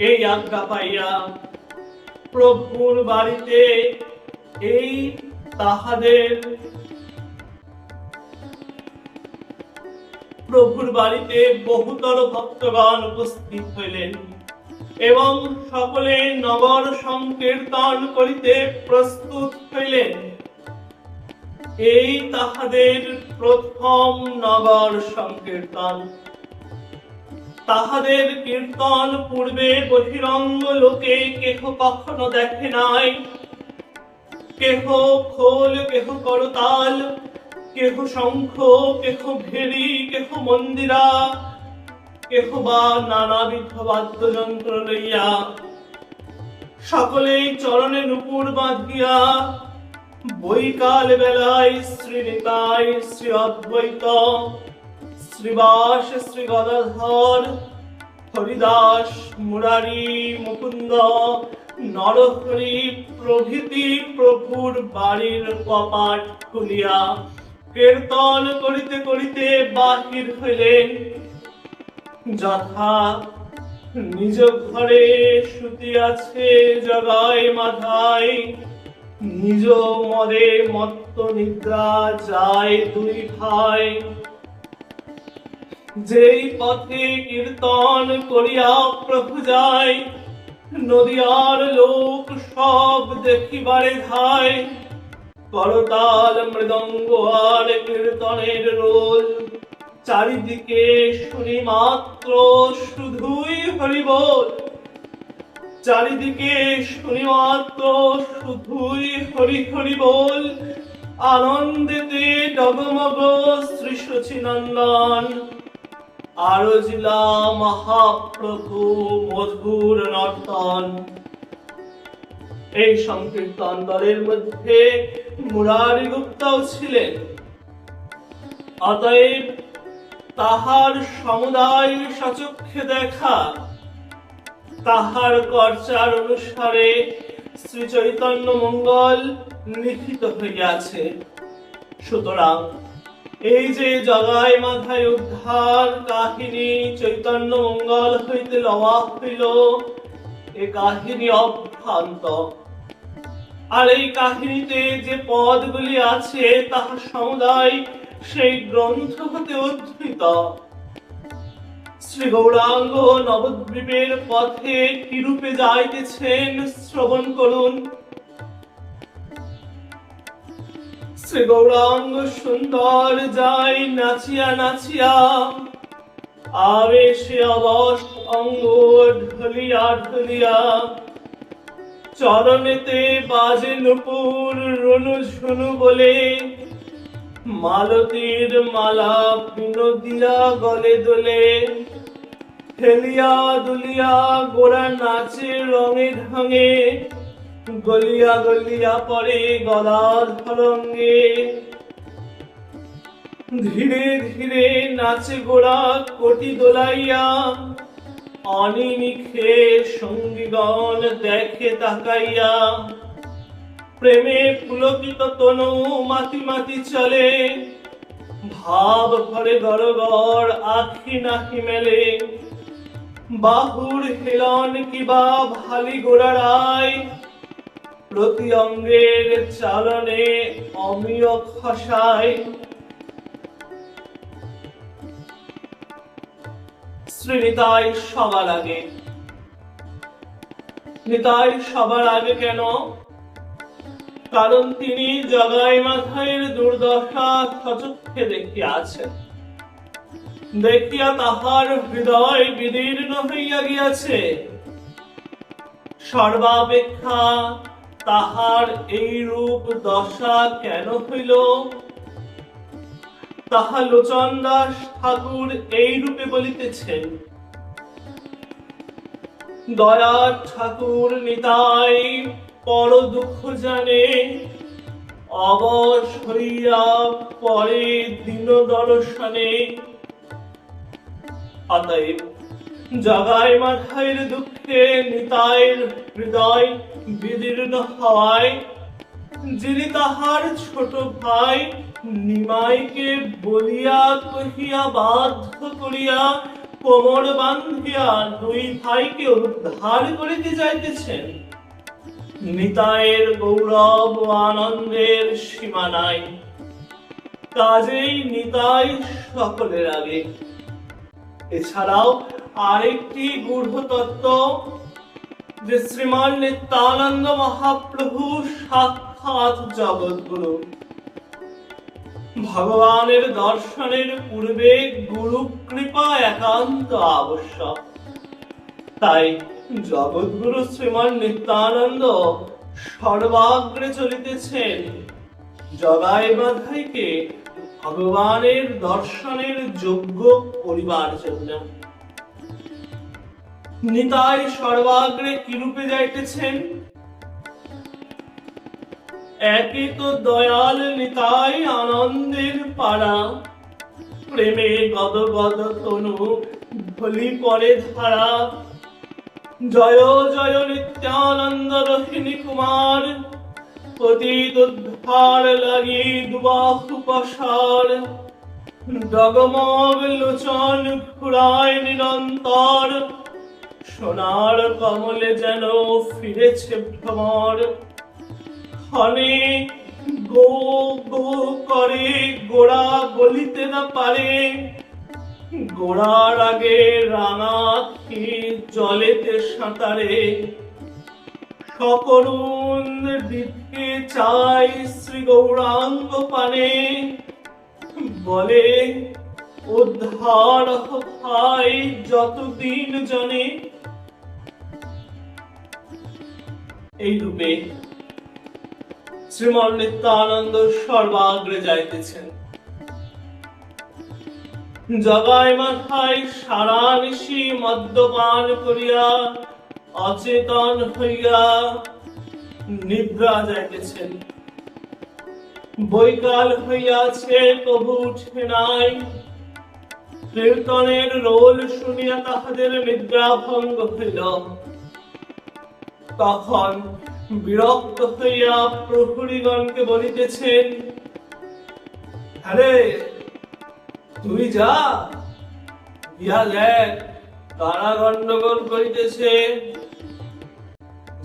এই আজ্ঞা পাইয়া প্রভুর বাড়িতে এই তাহাদের প্রভুর বাড়িতে বহুতর ভক্তগণ উপস্থিত হইলেন এবং সকলে নগর সংকীর্তন করিতে প্রস্তুত হইলেন। এই তাহাদের প্রথম নগর সংকীর্তন। তাহাদের কীর্তন পূর্বে বহিরঙ্গ লোকে কেহ কখনো দেখে নাই। কেহ খোল, কেহ করতাল, কেহ শঙ্খ, কেহ ভেড়ি, কেহ মন্দিরা, কেহ বা নানাবিধ বাদ্যযন্ত্র লইয়া সকলেই চরণে নূপুর বাঁধিয়া বৈকাল বেলায় শ্রীনিতাই, শ্রী অদ্বৈত, শ্রীবাস, শ্রী গদাধর, হরিদাস, মুরারি, মুকুন্দ, নরহরি প্রভৃতি প্রভুর বাড়ির কপাট খুলিয়া কীর্তন করিতে করিতে বাহির হইলেন। যথা নিজ ঘরে শুতিয়াছে জগাই মাধাই, নিজ মদে মত্ত নিদ্রা যায় দুই ভাই। যেই পথে কীর্তন করিয়া প্রভু যায়, নদিয়ার লোক সব দেখিবারে ধায়। করতাল মৃদঙ্গ আর কীর্তনের রোল, চারিদিকে শুনি মাত্র শুধুই হরিবোল। চারিদিকে শুনি মাত্র শুধুই হরি হরি বল। আনন্দেতে ডগমগ শ্রী শচীনন্দন, আরজিলা মহাপ্রভু মধুর নর্তন। এই সংকীর্তন দলের মধ্যে মুরারি গুপ্তাও ছিলেন। অতএব তাহার সমুদায় সচক্ষে দেখা, তাহার কর্চার অনুসারে শ্রী চৈতন্য মঙ্গল লিখিত হইয়াছে। সুতরাং এই যে জগাই মাথায় উদ্ধার কাহিনী চৈতন্য মঙ্গল হইতে লওয়া হইল, এ কাহিনী অভ্রান্ত। আর এই কাহিনীতে যে পদগুলি আছে তাহা সমুদায় সেই গ্রন্থ হতে উদ্ধৃত। শ্রী গৌরাঙ্গ নবদ্বীপের পথে কিরূপে যাইতেছেন শ্রবণ করুন। শ্রী গৌরাঙ্গ সুন্দর যাই নাচিয়া নাচিয়া, আবেশে অবশ অঙ্গ ঢলিয়া ঢলিয়া। চরণেতে বাজে নূপুর রনু ঝুনু বলে, মালতীর মালা বিনোদিয়া গলে দোলে। হেলিয়া দুলিয়া গোড়া নাচে রঙে ঢঙে, গলিয়া গলিয়া পরে গদাধর অঙ্গে। ধীরে ধীরে নাচে গোড়া কোটি দোলাইয়া, অনিমিখে সঙ্গীগণ দেখে তাকাইয়া। প্রেমে পুলকিত তনু মাতি মাতি চলে, ভাব ভরে গড়গড় আখি নাহি মেলে। বাহুর হেলন কিবা ভালি গোড়ারায়, প্রতি অঙ্গের চালনে অমিয় খসায়। শ্রী নিতাই সবার আগে। নিতাই সবার আগে কেন? কারণ তিনি জগাই মাথায়ের দুর্দশা সচক্ষে দেখিয়াছেন। দেখিয়া তাহার হৃদয় বিদীর্ণ হইয়া গিয়াছে। সর্বাপেক্ষা তাহার এই রূপ দশা কেন হইল, তাহা লোচন দাস ঠাকুর এই রূপে বলিতেছেন। দয়ার ঠাকুর নিতাই পর দুঃখ জানে, অবশ হইয়া পরে দীন দর্শনে। অতএব জগাই মাথায়ের দুঃখে নিতাইয়ের হৃদয় বিদীর্ণ হওয়ায় যিনি তাহার ছোট ভাই নিমাইকে বলিয়া কহিয়া বাধ্য করিয়া কোমর বান্ধিয়া দুই ভাইকে উদ্ধার করিতে যাইতেছেন, নিতাইয়ের গৌরব ও আনন্দের সীমা নাই। কাজেই নিতাই সকলের আগে। এছাড়াও আরেকটি গূঢ় তত্ত্ব, যে শ্রীমান নিত্যানন্দ মহাপ্রভু সাক্ষাৎ জগৎগুরু। ভগবানের দর্শনের পূর্বে গুরু কৃপা একান্ত আবশ্যক। তাই জগৎগুরু শ্রীমান নিত্যানন্দ সর্বাগ্রে চলিতেছেন জগাই মাথাইকে ভগবানের দর্শনের যোগ্য করিবার জন্য। নিতাই সর্বাগ্রে কিরূপে যাইতেছেন? একই তো দয়াল নিতাই আনন্দের পাড়া, প্রেমে গদ গদ তনু ভলি পরে ধারা। জয় জয় নিত্যানন্দ রোহিণী কুমার, পতিত উদ্ধার লাগি দুবাহু প্রসার। ডগমগ লোচন ঘুরায় নিরন্তর, সোনার কমলে যেন ফিরেছে ভ্রমর। ক্ষণে গো গো করে গোড়া বলিতে না পারে, গোড়ার আগে রাঙা জলেতে সাঁতারে। সকরুণ দিকে চাই শ্রী গৌরাঙ্গ পানে, বলে উদ্ধার ভাই যতদিন জনে। এই রূপে শ্রীমন নিত্যানন্দ সর্বাগ্রে যাইতেছেন। জগায় মাথায় সারা নিশি মদ্যপান করিয়া অচেতন হইয়া নিদ্রা যাইতেছেন। বৈকাল হইয়াছে, কবু উঠে নাই। কীর্তনের রোল শুনিয়া তাহাদের নিদ্রা ভঙ্গ হইল। তখন বিরক্ত হইয়া প্রহরীগণকে বলিতেছেন, আরে তুই যা, গিয়া দেখ কারা গন্ডগোল করিতেছে।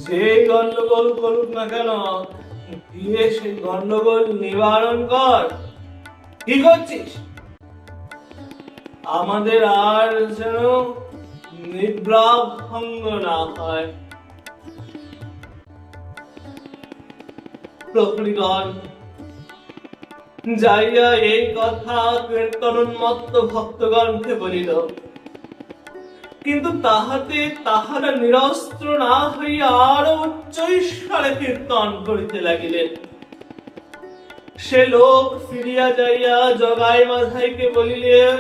যে গন্ডগোল করুক না কেন, দিয়ে সেই গন্ডগোল নিবারণ কর। কি করছিস? আমাদের আর যেন নিদ্রা ভঙ্গ না হয়। প্রহরীগণ যাইয়া এই কথা কীর্তনোন্মত্ত ভক্তগণকে বলিল, কিন্তু তাহাতে তাহারা নিরস্ত্র না হইয়া আরো উচ্চৈঃস্বরে কীর্তন করিতে লাগিলেন। সে লোক ফিরিয়া যাইয়া জগাই মাধাইকে বলিলেন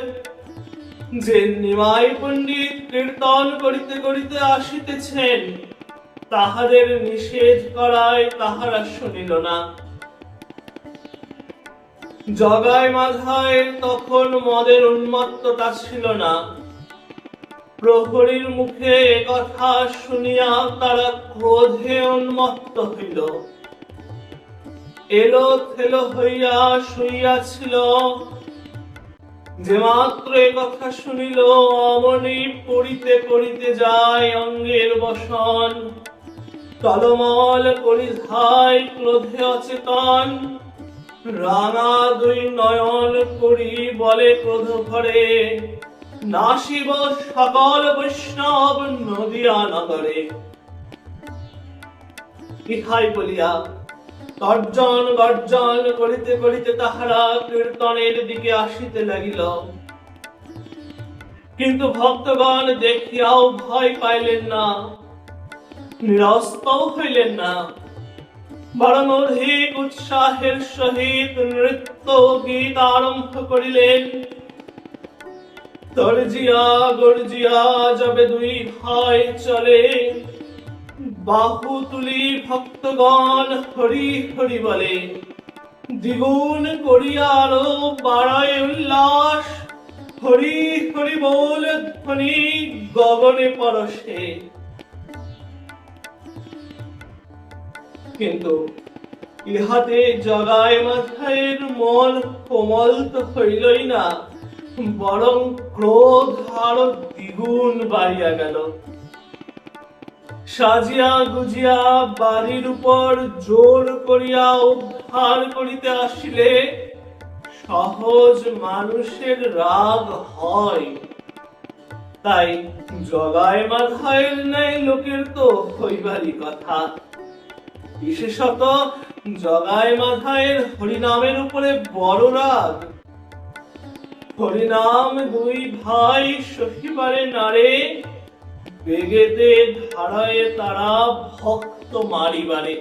যে নিমাই পণ্ডিত কীর্তন করিতে করিতে আসিতেছেন, তাহাদের নিষেধ করায় তাহারা শুনিল না। জগাই মাধায়ের তখন মদের উন্মত্ততা ছিল না। প্রহরীর মুখে একথা শুনিয়া তারা ক্রোধে উন্মত্ত হইল। এলো থেলো হইয়া শুইয়াছিল, যে মাত্র একথা শুনিল অমনি পড়িতে পড়িতে যায় অঙ্গের বসন। টলমল পরিধায় ক্রোধে অচেতন, রাঙা দুই নয়ন করি বলে ক্রোধ ভরে, নাসিব সকল বৈষ্ণব নদিয়া নগরে। ইহাই বলিয়া তর্জন গর্জন করিতে করিতে তাহারা কীর্তনের দিকে আসিতে লাগিল। কিন্তু ভক্তগণ দেখিয়াও ভয় পাইলেন না, নিরস্ত হইলেন না, বরং অধিক উৎসাহের সহিত নৃত্য গীত আরম্ভ করিলেন। তর্জিয়া গর্জিয়া যাবে দুই ভাই চলে, বাহু তুলি ভক্তগণ হরি হরি বলে। দ্বিগুণ করিয়া আরো বাড়ায় উল্লাস, হরি হরি বল ধ্বনি গগনে পরশে। কিন্তু ইহাতে জগাই মাথায়ের মন কোমল তো হইলই না, বরং ক্রোধ আরো দ্বিগুণ বাড়িয়া গেল। সাজিয়া গুজিয়া বাড়ির উপর জোর করিয়া উদ্ধার করিতে আসিলে সহজ মানুষের রাগ হয়। তাই জগাই মাধায়ের ন্যায় লোকের তো হইবারই কথা। বিশেষত জগাই মাধায়ের হরিনামের উপরে বড় রাগ। হরিনাম দুই ভাই সহিবারে নারে, বেগেতে ধারায় তারা ভক্ত মারিবারে।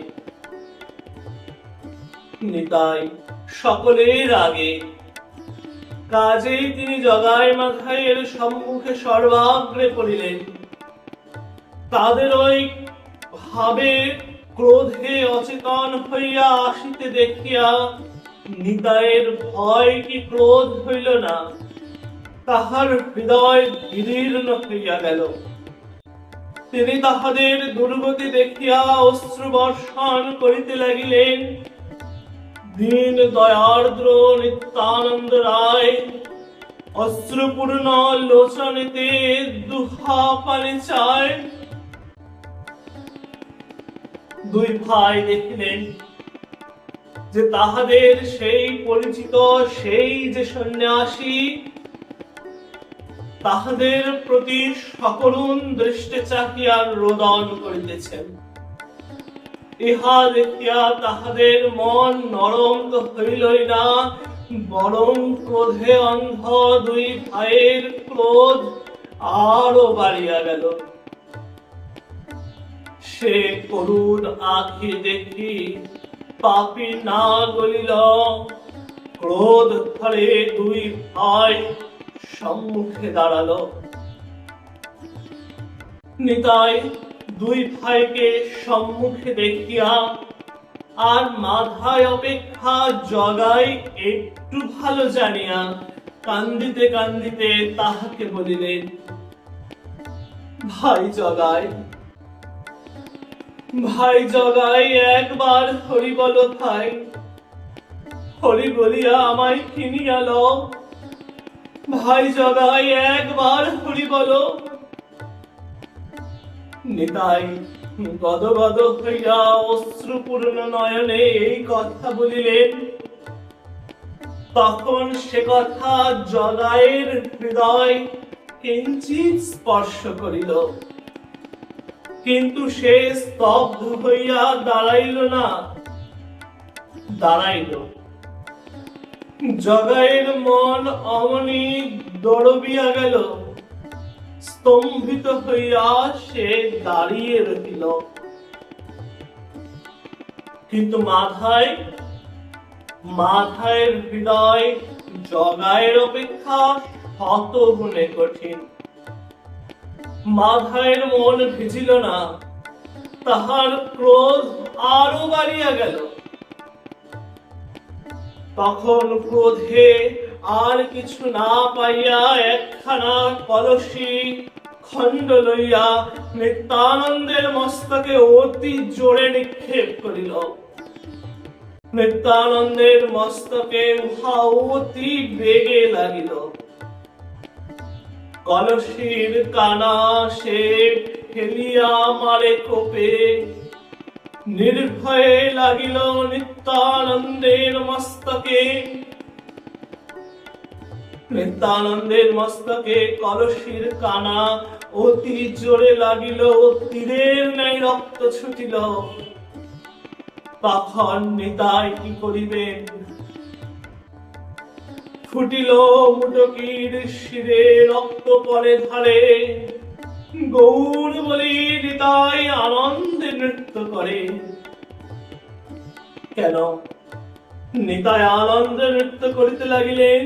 নিতাই সকলের আগে, কাজেই তিনি জগাই মাথায়ের সম্মুখে সর্বাগ্রে পড়িলেন। তাদের ওই ভাবে ক্রোধে অচেতন হইয়া আসিতে দেখিয়া নিতাইয়ের ভয় কি ক্রোধ হইল না, তাহার হৃদয় বিদীর্ণ হইয়া গেল। তিনি তাহাদের দুর্গতি দেখিয়া অশ্রু বর্ষণ করিতে লাগিলেন। দীন দয়ার্দ্র নিত্যানন্দ রায় অশ্রুপূর্ণ লোচনেতে দুহা পানি চায়। দুই ভাই দেখিলেন যে তাহাদের সেই পরিচিত সেই যে সন্ন্যাসী তাহাদের প্রতি সকরুণ দৃষ্টি চাহিয়া রোদন করিতেছেন। ইহা দেখিয়া তাহাদের মন নরম তো হইলই না, বরং ক্রোধে অন্ধ দুই ভাইয়ের ক্রোধ আরো বাড়িয়া গেল। সে করুণ আঁখি দেখি পাপী না গলিল। ক্রোধ ধরে দুই ভাই সম্মুখে দাঁড়ালো। নিতাই দুই ভাইকে সম্মুখে দেখিয়া আর মাথায় অপেক্ষা জগাই একটু ভালো জানিয়া কান্দিতে কান্দিতে তাহাকে বলিলেন, ভাই জগাই, ভাই জগাই, একবার হরি বলো ভাই, হরি বলিয়া আমায় কিনিয়া লও। ভাই জগাই, একবার হরি বলো। নিতাই গদগদ হইয়া অশ্রুপূর্ণ নয়নে এই কথা বলিলেন। তখন সে কথা জগাইয়ের হৃদয় কিঞ্চিৎ স্পর্শ করিল, কিন্তু সে স্তব্ধ হইয়া দাঁড়াইল না, দাঁড়াইল। জগাইয়ের মন অমনি দড়বিয়া গেল। স্তম্ভিত হইয়া সে দাঁড়িয়ে রহিল, কিন্তু মাথায় হৃদয় জগাইয়ের অপেক্ষা শত গুণে কঠিন। মাথায়ের মন ভিজিল না, তাহার ক্রোধ আরো বাড়িয়া গেল। তখন ক্রোধে আর কিছু না পাইয়া একখানা কলসি খণ্ড লইয়া নিত্যানন্দের মস্তকে অতি জোরে নিক্ষেপ করিল। নিত্যানন্দের মস্তকে উহা অতি বেগে লাগিল। কলসির কানা সে ফেলিয়া মারে কোপে। নির্ভয়ে লাগিল নিত্যানন্দের মস্তকে। নিত্যানন্দের মস্তকে কলসির কানা অতি জোরে লাগিল, তীরের ন্যায় রক্ত ছুটিল। তখন নিতাই কি করিবেন? ফুটিল মুটকির শিরে রক্ত পরে ধারে। গৌর বলি নিতাই আনন্দে নৃত্য করে। কেন নিতাই আনন্দে নৃত্য করিতে লাগিলেন?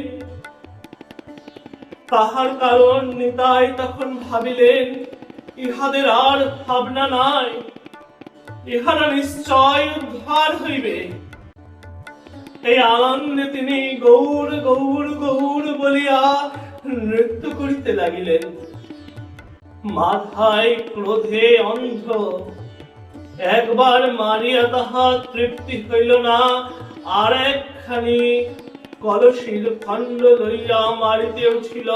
তাহার কারণ নিতাই তখন ভাবিলেন, ইহাদের আর ভাবনা নাই, ইহারা নিশ্চয় উদ্ধার হইবে। এই আনন্দে তিনি গৌর গৌর গৌর বলিয়া নৃত্য করিতে লাগিলেন। মাথায় ক্রোধে অন্ধ। একবার মারিয়া তাহা তৃপ্তি হইল না, আর একখানি কলসির খণ্ড লইয়া মারিতে উঠিল।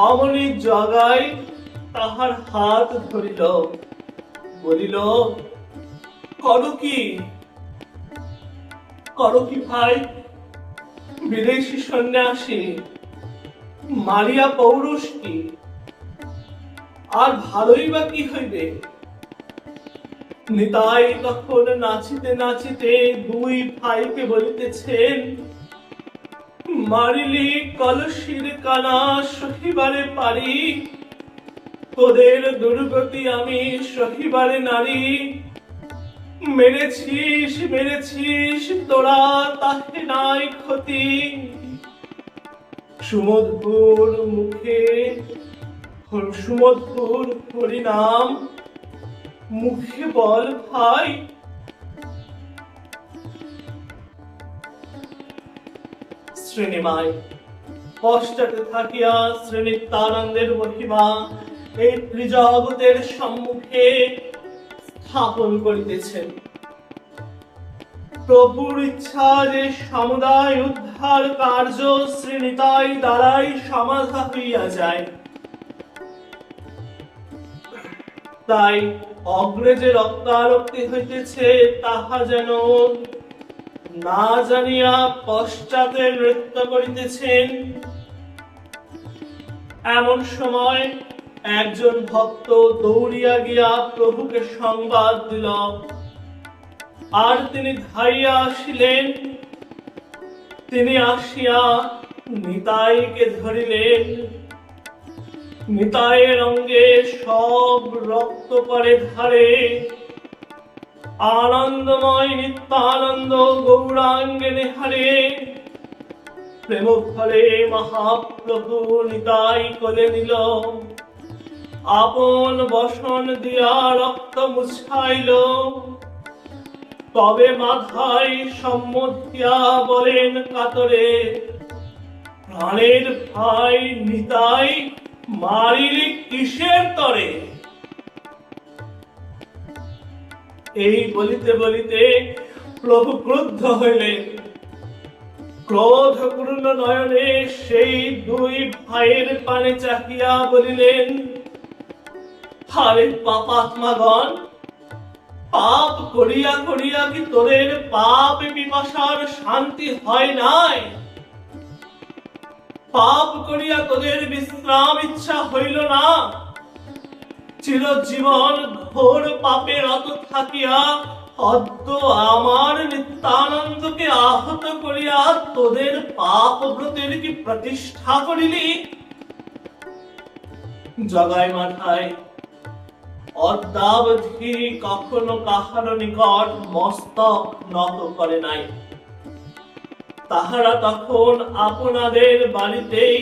অমনি জগাই তাহার হাত ধরিল, বলিল, করো কি ভাই? বিদেশি সন্ন্যাসী মারিয়া পৌরুষ কি? আর ভালোই বা কি হইবে? নিতাই তখন নাচিতে নাচিতে দুই ভাইকে বলিতেছেন, মারিলি কলসির কানা সহিবারে পারি, তোদের দুর্গতি আমি সহিবারে নারী। মেরেছিস তোরা, তাহে নাই ক্ষতি। সুমধুর মুখে সুমধুর হরিনাম মুখে বল ভাই। শ্রেণীমায় পশ্চাতে থাকিয়া শ্রেণীত্বানন্দের মহিমা এই ত্রিজগতের সম্মুখে স্থাপন করিতেছেন। প্রভুর ইচ্ছা যে সমুদায় উদ্ধার কার্য শ্রীনিতাই দ্বারাই সমাধা হইয়া যায়, তাই অগ্রে যে রক্তারক্তি হইতেছে তাহা যেন না জানিয়া পশ্চাতে নৃত্য করিতেছেন। এমন সময় একজন ভক্ত দৌড়িয়া গিয়া প্রভুকে সংবাদ দিল, আর তিনি ধাইয়া আসিলেন। তিনি আসিয়া নিতাইকে ধরিলেন। নিতাইয়ের অঙ্গে সব রক্ত পরে ধারে। আনন্দময় নিত্যানন্দ গৌরাঙ্গে নিহারে। প্রেম ফলে মহাপ্রভু নিতাই কোলে নিল। আপন বসন দিয়া রক্ত মুছাইল। তবে মাথায় সম্মতিয়া বলেন কাতরে, প্রাণের ভাই নিতাই মারিলি কিসের তরে? এই বলিতে বলিতে প্রভু ক্রুদ্ধ হইলেন। ক্রোধপূর্ণ নয়নে সেই দুই ভাইয়ের পানে চাহিয়া বলিলেন, আরে পাপাত্মাগণ, পাপ করিয়া করিয়া কি তোদের পাপ পিপাসার শান্তি হয় নাই? পাপ করিয়া তোদের বিশ্রাম ইচ্ছা হইল না? চিরজীবন ঘোর পাপে রত থাকিয়া অদ্য আমার নিত্যানন্দকে আহত করিয়া তোদের পাপ ব্রতের কি প্রতিষ্ঠা করিলি? জগাই মাথায় অদ্যাবধি কখনো কাহার নিকট মস্তক নত করে নাই। তাহারা তখন আপনাদের বাড়িতেই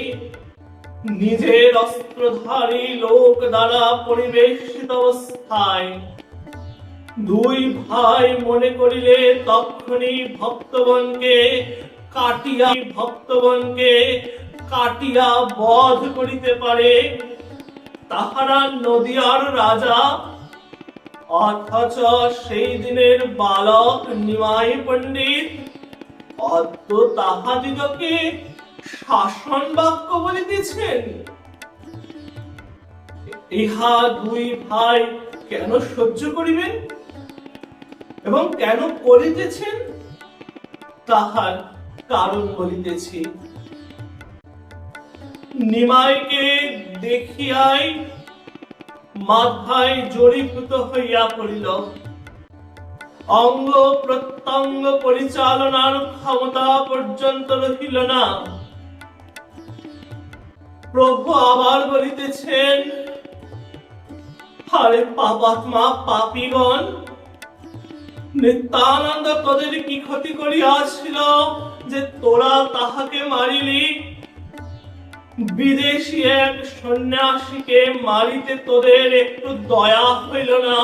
নিজের অস্ত্রধারী লোক দ্বারা পরিবেশিত অবস্থায় দুই ভাই মনে করিলে তখনই ভক্তগণকে কাটিয়া বধ করিতে পারে। তাহারা নদিয়ার রাজা, অথচ সেই দিনের বালক নিমাই পণ্ডিত অদ্য তাহাদিগকে শাসন বাক্য বলিতেছেন। ইহা দুই ভাই কেন সহ্য করিবেন এবং কেন করিতেছেন তাহার কারণ বলিতেছি। নিমাইকে দেখিয়াই মাথায় জড়ীভূত হইয়া পড়িল। অঙ্গ প্রত্যঙ্গ পরিচালনার ক্ষমতা পর্যন্ত রহিল না। প্রভু আবার বলিতেছেন, আরে পাপাত্মা পাপীগণ, নিত্যানন্দ তোদের কি ক্ষতি করিয়াছিল যে তোরা তাহাকে মারিলি? বিদেশী এক সন্ন্যাসীকে মারিতে তোদের একটু দয়া হইল না?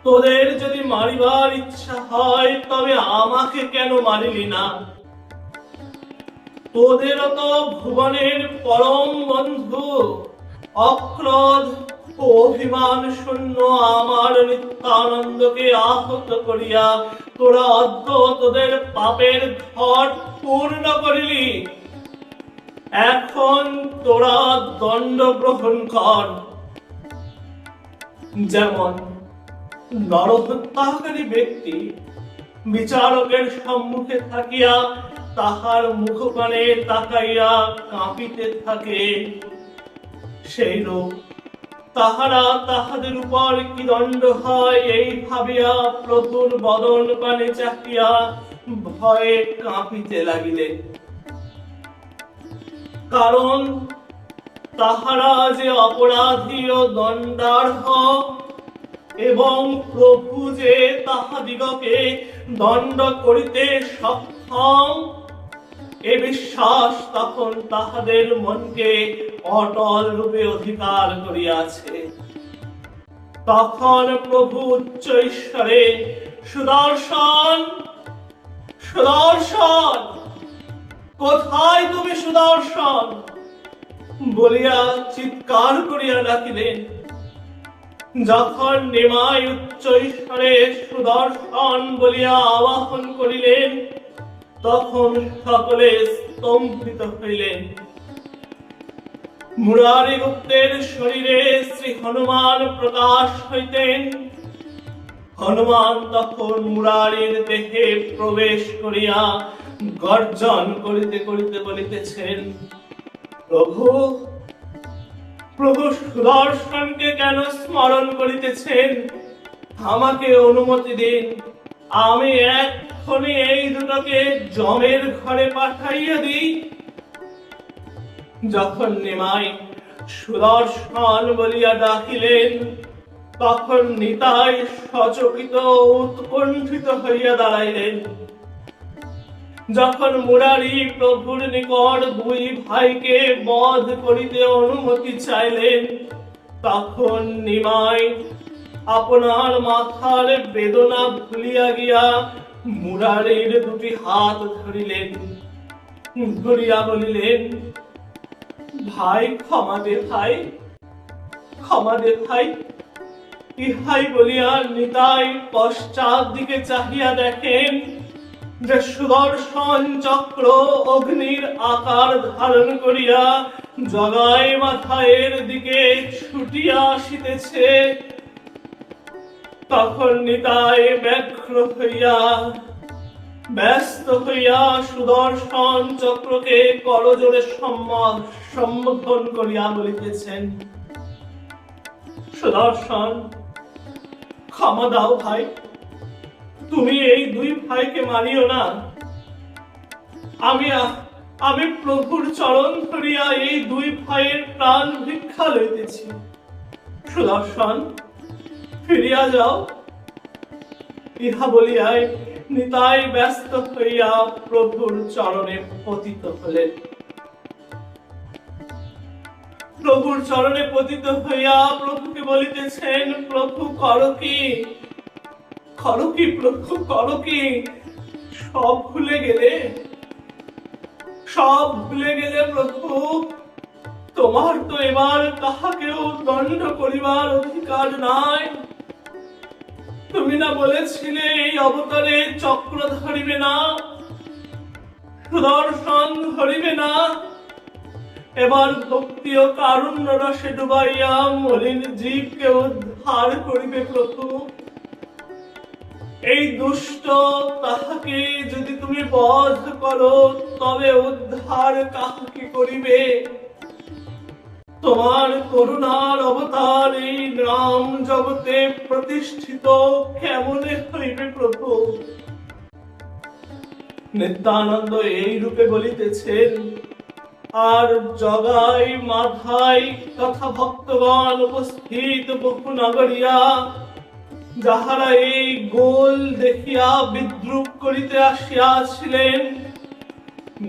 তোদের যদি মারিবার ইচ্ছা হয় তবে আমাকে কেন মারিলি না? তোদেরও তো ভুবনের পরম বন্ধু অক্রোধ ও অভিমান শূন্য আমার নিত্যানন্দকে আহত করিয়া তোরা অদ্য তোদের পাপের ঘট পূর্ণ করিলি। এখন তোরা দণ্ড গ্রহণ কর। যেমন নরহত্যাকারী ব্যক্তি বিচারকের সম্মুখে থাকিয়া তাহার মুখপানে তাকাইয়া কাঁপিতে থাকে, সেইরূপ তাহারা তাহাদের উপর কি দণ্ড হয় এই ভাবিয়া প্রভুর বদন পানে চাহিয়া ভয়ে কাঁপিতে লাগিলেন। কারণ তাহারা যে অপরাধী ও দণ্ডার্হ এবং প্রভু যে তাহাদিগকে দণ্ড করিতে সক্ষম, এ বিশ্বাস তখন তাহাদের মনকে অটল রূপে অধিকার করিয়াছে। তখন প্রভু উচ্চ ঈশ্বরে সুদর্শন, সুদর্শন, কোথায় তুমি সুদর্শন বলিয়া চিৎকার করিয়া ডাকিলেন। যখন নিমাই উচ্চ ঈশ্বরে সুদর্শন বলিয়া আবাহন করিলেন, তখন সকলে স্তম্ভিত হইলেন। মুরারি গুপ্তের শরীরে শ্রী হনুমান প্রকাশ হইতেন। হনুমান তখন মুরারির দেহে প্রবেশ করিয়া গর্জন করিতে করিতে বলিতেছেন, প্রভু, প্রভু সুদর্শনকে কেন স্মরণ করিতেছেন? আমাকে অনুমতি দিন, আমি এক্ষণে এই দুটোকে যমের ঘরে পাঠাইয়া দিই। যখন নিমাই সুদর্শন বলিয়া ডাকিলেন, তখন নিতাই সচকিত উৎকণ্ঠিত হইয়া দাঁড়াইলেন। যখন মুরারি প্রভুর নিকট দুই ভাইকে বধ করিতে অনুমতি চাইলেন, তখন নিমাই আপনার মাথার বেদনা ভুলিয়া গিয়া মুরারির দুটি হাত ধরিলেন, ধরিয়া বলিলেন, ভাই ক্ষমা দে ভাই, ক্ষমা দে ভাই। ইহাই বলিয়া নিতাই পশ্চাৎ দিকে চাহিয়া দেখেন যে সুদর্শন চক্র অগ্নির আকার ধারণ করিয়া জগাই মাথায়ের দিকে ছুটিয়া আসিতেছে। তখন নিতাই ব্যগ্র হইয়া, ব্যস্ত হইয়া সুদর্শন চক্রকে করজোড়ে সম্বোধন করিয়া বলিতেছেন, সুদর্শন, ক্ষমা দাও ভাই, তুমি এই দুই ভাইকে মারিও না। আমি প্রভুর চরণ ধরিয়া এই দুই ভাইয়ের প্রাণ ভিক্ষা লইতেছি। সুদর্শন, ফিরিয়া যাও। ইহা বলিয়াই নিতাই ব্যস্ত হইয়া প্রভুর চরণে পতিত হলেন। প্রভুর চরণে পতিত হইয়া প্রভুকে বলিতেছেন, প্রভু করো কি, করো কি প্রভু, করো কি? সব ভুলে গেলে, সব ভুলে গেলে প্রভু? তোমার তো এবার কাহাকেও দণ্ড করিবার অধিকার নাই। তুমি না বলেছিলে এই অবতারে চক্র ধরিবে না, সুদর্শন ধরিবে না? এবার ভক্তি ও কারুণ্য রসে ডুবাইয়া মলিন জীবকে উদ্ধার করিবে প্রভু। এই দুষ্ট তাহাকে যদি তুমি বধ করো, তবে উদ্ধার কাহাকে করিবে? তোমার করুণার অবতার এই রাম জগতে প্রতিষ্ঠিত কেমনে হইবে প্রভু? নিত্যানন্দ এই রূপে বলিতেছেন, আর জগাই মাথাই তথা ভক্তগণ উপস্থিত বহু নগরিয়া, যাহারা এই গোল দেখিয়া বিদ্রুপ করিতে আসিয়াছিলেন,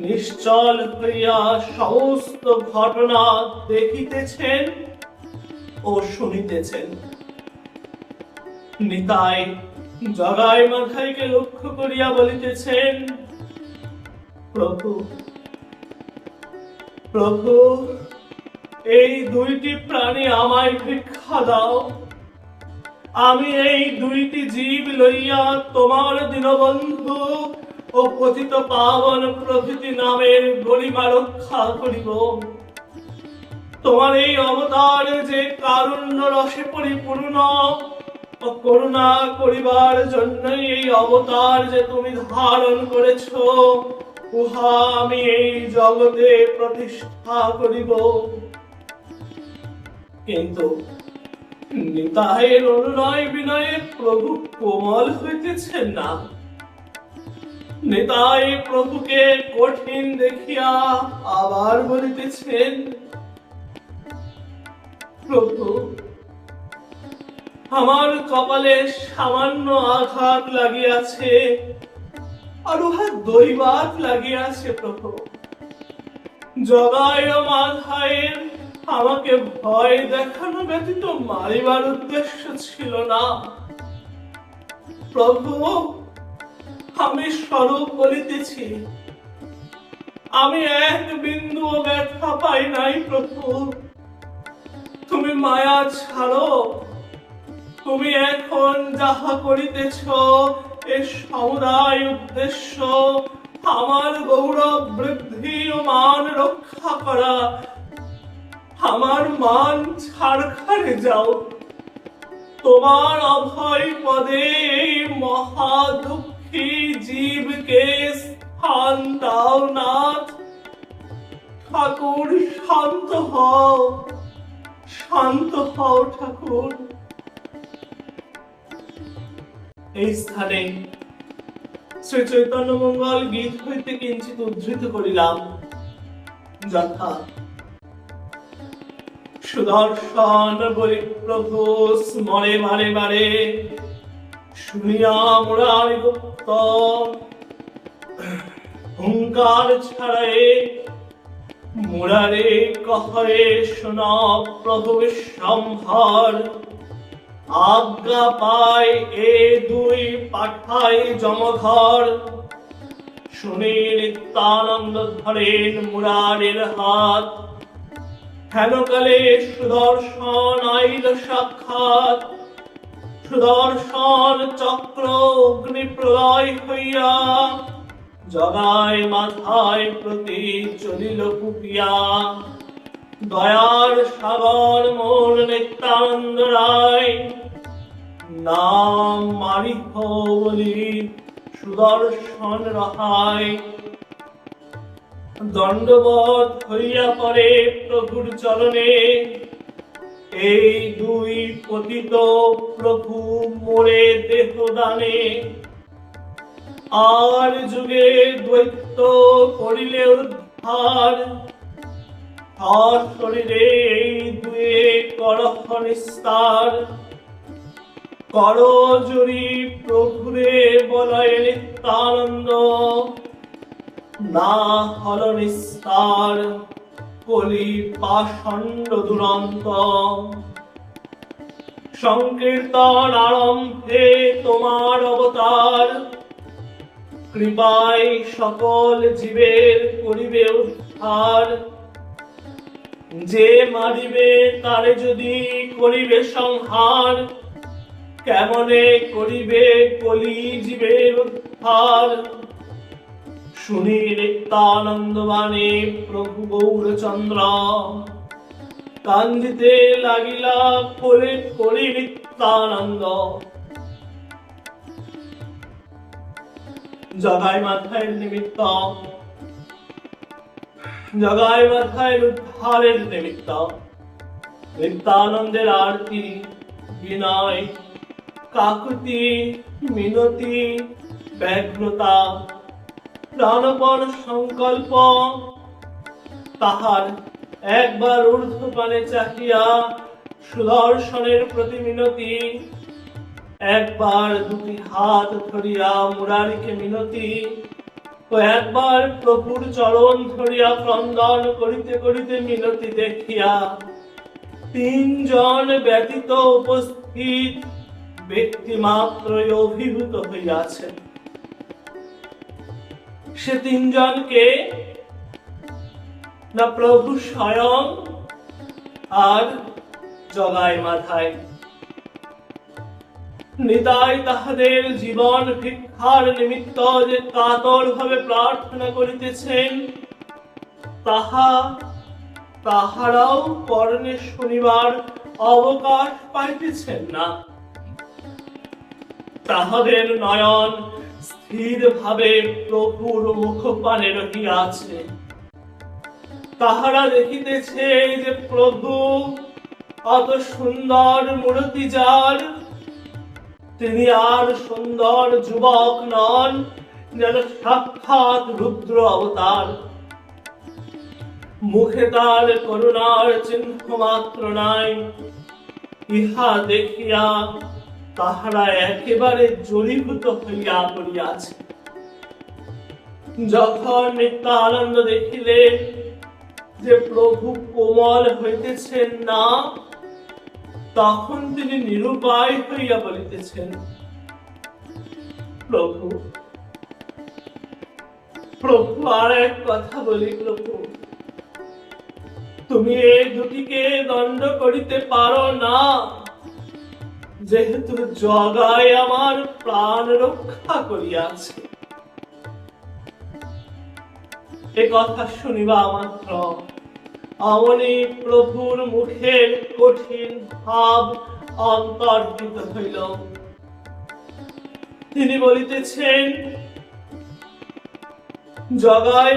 নিশ্চল হইয়া সমস্ত ঘটনা দেখিতেছেন ও শুনিতেছেন। নিতাই জগাই মাথাইকে লক্ষ্য করিয়া বলিতেছেন, প্রভু, প্রভু, এই দুইটি প্রাণী আমায় ভিক্ষা দাও। আমি এই দুইটি জীব লইয়া তোমার দীনবন্ধু ও পতিত পাবন প্রভৃতি নামের গরিমা রক্ষা করিব। তোমার এই অবতার যে কারুণ্য রসে পরিপূর্ণ ও করুণা করিবার জন্যই এই অবতার যে তুমি ধারণ করেছ, উহা আমি এই জগতে প্রতিষ্ঠা করিব। কিন্তু নিতাইয়ের অনুনয় বিনয়ে প্রভু কোমল হইতেছেন না। নিতাই প্রভুকে কঠিন দেখিয়া আবার বলিতেছেন, প্রভু, আমার কপালে সামান্য আঘাত লাগিয়াছে, আর উহা দৈবাত লাগিয়াছে প্রভু। জগাই ও মাথায়ের আমাকে ভয় দেখানো ব্যতীত মারিবার উদ্দেশ্য ছিল না। প্রভু, আমি স্বরূপ বলিতেছি, আমি এক বিন্দু ব্যথা পাই নাই। প্রভু, তুমি মায়া ছাড়ো। তুমি এখন যাহা করিতেছ এ সমুদায় উদ্দেশ্য আমার গৌরব বৃদ্ধি ও মান রক্ষা করা। আমার মান ছাড়খানে যাও। তোমার অভয় পদে এই মহা দুঃখী জীবকে স্থান দাও নাথ। ঠাকুর, শান্ত হও, শান্ত হও ঠাকুর। এই স্থানে শ্রী চৈতন্য মঙ্গল গীত হইতে কিঞ্চিত উদ্ধৃত করিলাম, যথা: সুদর্শন বলি প্রভু স্মরে বারে বারে, শুনিয়া মুরারি গুপ্ত হুঙ্কার ছাড়ায়ে, মুরারে কহে শোনা প্রভু সম্ভার। আজ্ঞা পায় এ দুই পাঠাই জমঘর, শুনি নিত্যানন্দ ধরেন মুরারের হাত। হেনকালে সুদর্শন আইল সাক্ষাৎ, সুদর্শন চক্র অগ্নি প্রলয় হইয়া, জগায় মাথায় প্রতি চলিল কুপিয়া। দয়ার সাগর মোর নিত্যানন্দ রায়, নাম মারিহ বলি সুদর্শন রহায়। দণ্ডবত হইয়া পড়ে প্রভুর চরণে, এই দুই পতিত প্রভু মোরে দেহদানে। আর যুগে দৈত্য করিলে উদ্ধার, আর শরীরে এই দুয়ে করহ নিস্তার। করজুরি প্রভুরে বলয় নিত্যানন্দ, না হল নিস্তার কলি পাষণ্ড দুরন্ত। সংকীর্তন আরম্ভে তোমার অবতার, কৃপায় সকল জীবের করিবে উদ্ধার। যে মারিবে তারে যদি করিবে সংহার, কেমনে করিবে কলি জীবের উদ্ধার। শুনি নিত্যানন্দ বাণী প্রভু গৌরচন্দ্র, কান্দিতে লাগিলা বলে করি নিত্যানন্দ। জগাই মাথায় নিমিত্ত, জগাই মাথায় উদ্ধারের নিমিত্ত নিত্যানন্দের আরতি, বিনয়, কাকুতি, মিনতি, ব্যগ্রতা, প্রাণপণ সংকল্প। তাহার একবার ঊর্ধ্বপানে চাহিয়া সুদর্শনের প্রতি মিনতি, একবার দুটি হাত ধরিয়া মুরারিকে মিনতি, ও একবার প্রভুর চরণ ধরিয়া ক্রন্দন করিতে করিতে মিনতি দেখিয়া তিনজন ব্যতীত উপস্থিত ব্যক্তি মাত্রই অভিভূত হইয়াছে। সে তিনজনকে না প্রভু স্বয়ং আর জগাই মাথায়। নিতাই তাহাদের জীবন ভিক্ষার নিমিত্ত যে কাতর ভাবে প্রার্থনা করিতেছেন, তাহারাও কর্ণে শুনিবার অবকাশ পাইতেছেন না। তাহাদের নয়ন স্থির ভাবে প্রভুর মুখপানে রহিয়াছে। তাহারা দেখিতেছে যে প্রভু অত সুন্দর মূর্তি যার, তিনি আর সুন্দর যুবক নন, যেন সাক্ষাৎ রুদ্র অবতার। মুখে তার করুণার চিহ্ন মাত্র নাই। ইহা দেখিয়া তাহারা একেবারে জড়ীভূত হইয়া পড়িয়াছে। যখন নিত্যানন্দ দেখিলেন যে প্রভু কোমল হইতেছেন না, তখন তিনি নিরুপায় হইয়া বলিতেছেন, প্রভু প্রভু আর এক কথা বলি, প্রভু তুমি এই দুটিকে দণ্ড করিতে পারো না, যেহেতু জগাই আমার প্রাণ রক্ষা করিয়াছে। এ কথা শুনিবা মাত্র অমনি প্রভুর মুখের কঠিন ভাব অন্তর্হিত হইল। তিনি বলিতেছেন, জগাই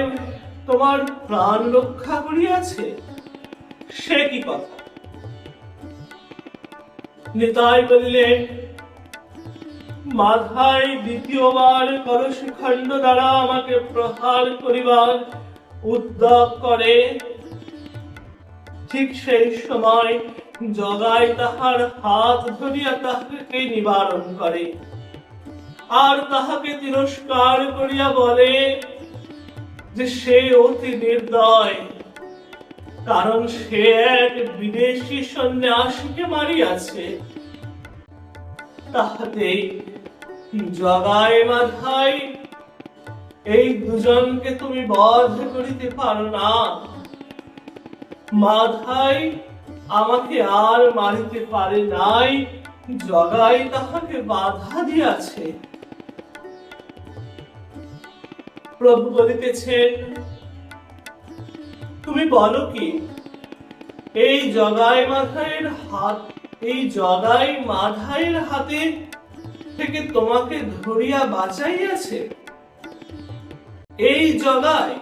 তোমার প্রাণ রক্ষা করিয়াছে? সে কি কথা? নিতাই বলিলেন, মাথায় দ্বিতীয়বার কলশিখণ্ড দ্বারা আমাকে প্রহার করিবার উদ্যোগ করে, ঠিক সেই সময় জগাই তাহার হাত ধরিয়া তাহাকে নিবারণ করে, আর তাহাকে তিরস্কার করিয়া বলে যে সে অতি নির্দয়, কারণ সে এক বিদেশি সন্ন্যাসীকে মারিয়াছে। তাহাতেই জগাই মাথায় এই দুজনকে তুমি বধ করিতে পারো না। মাথায় আমাকে আর মারিতে পারে নাই, জগাই তাহাকে বাধা দিয়াছে। প্রভু বলিতেছেন, তুমি বলো কি, এই জগাই মাথায়ের হাতে থেকে তোমাকে ধরিয়া বাঁচাইয়াছে? এই জগাই?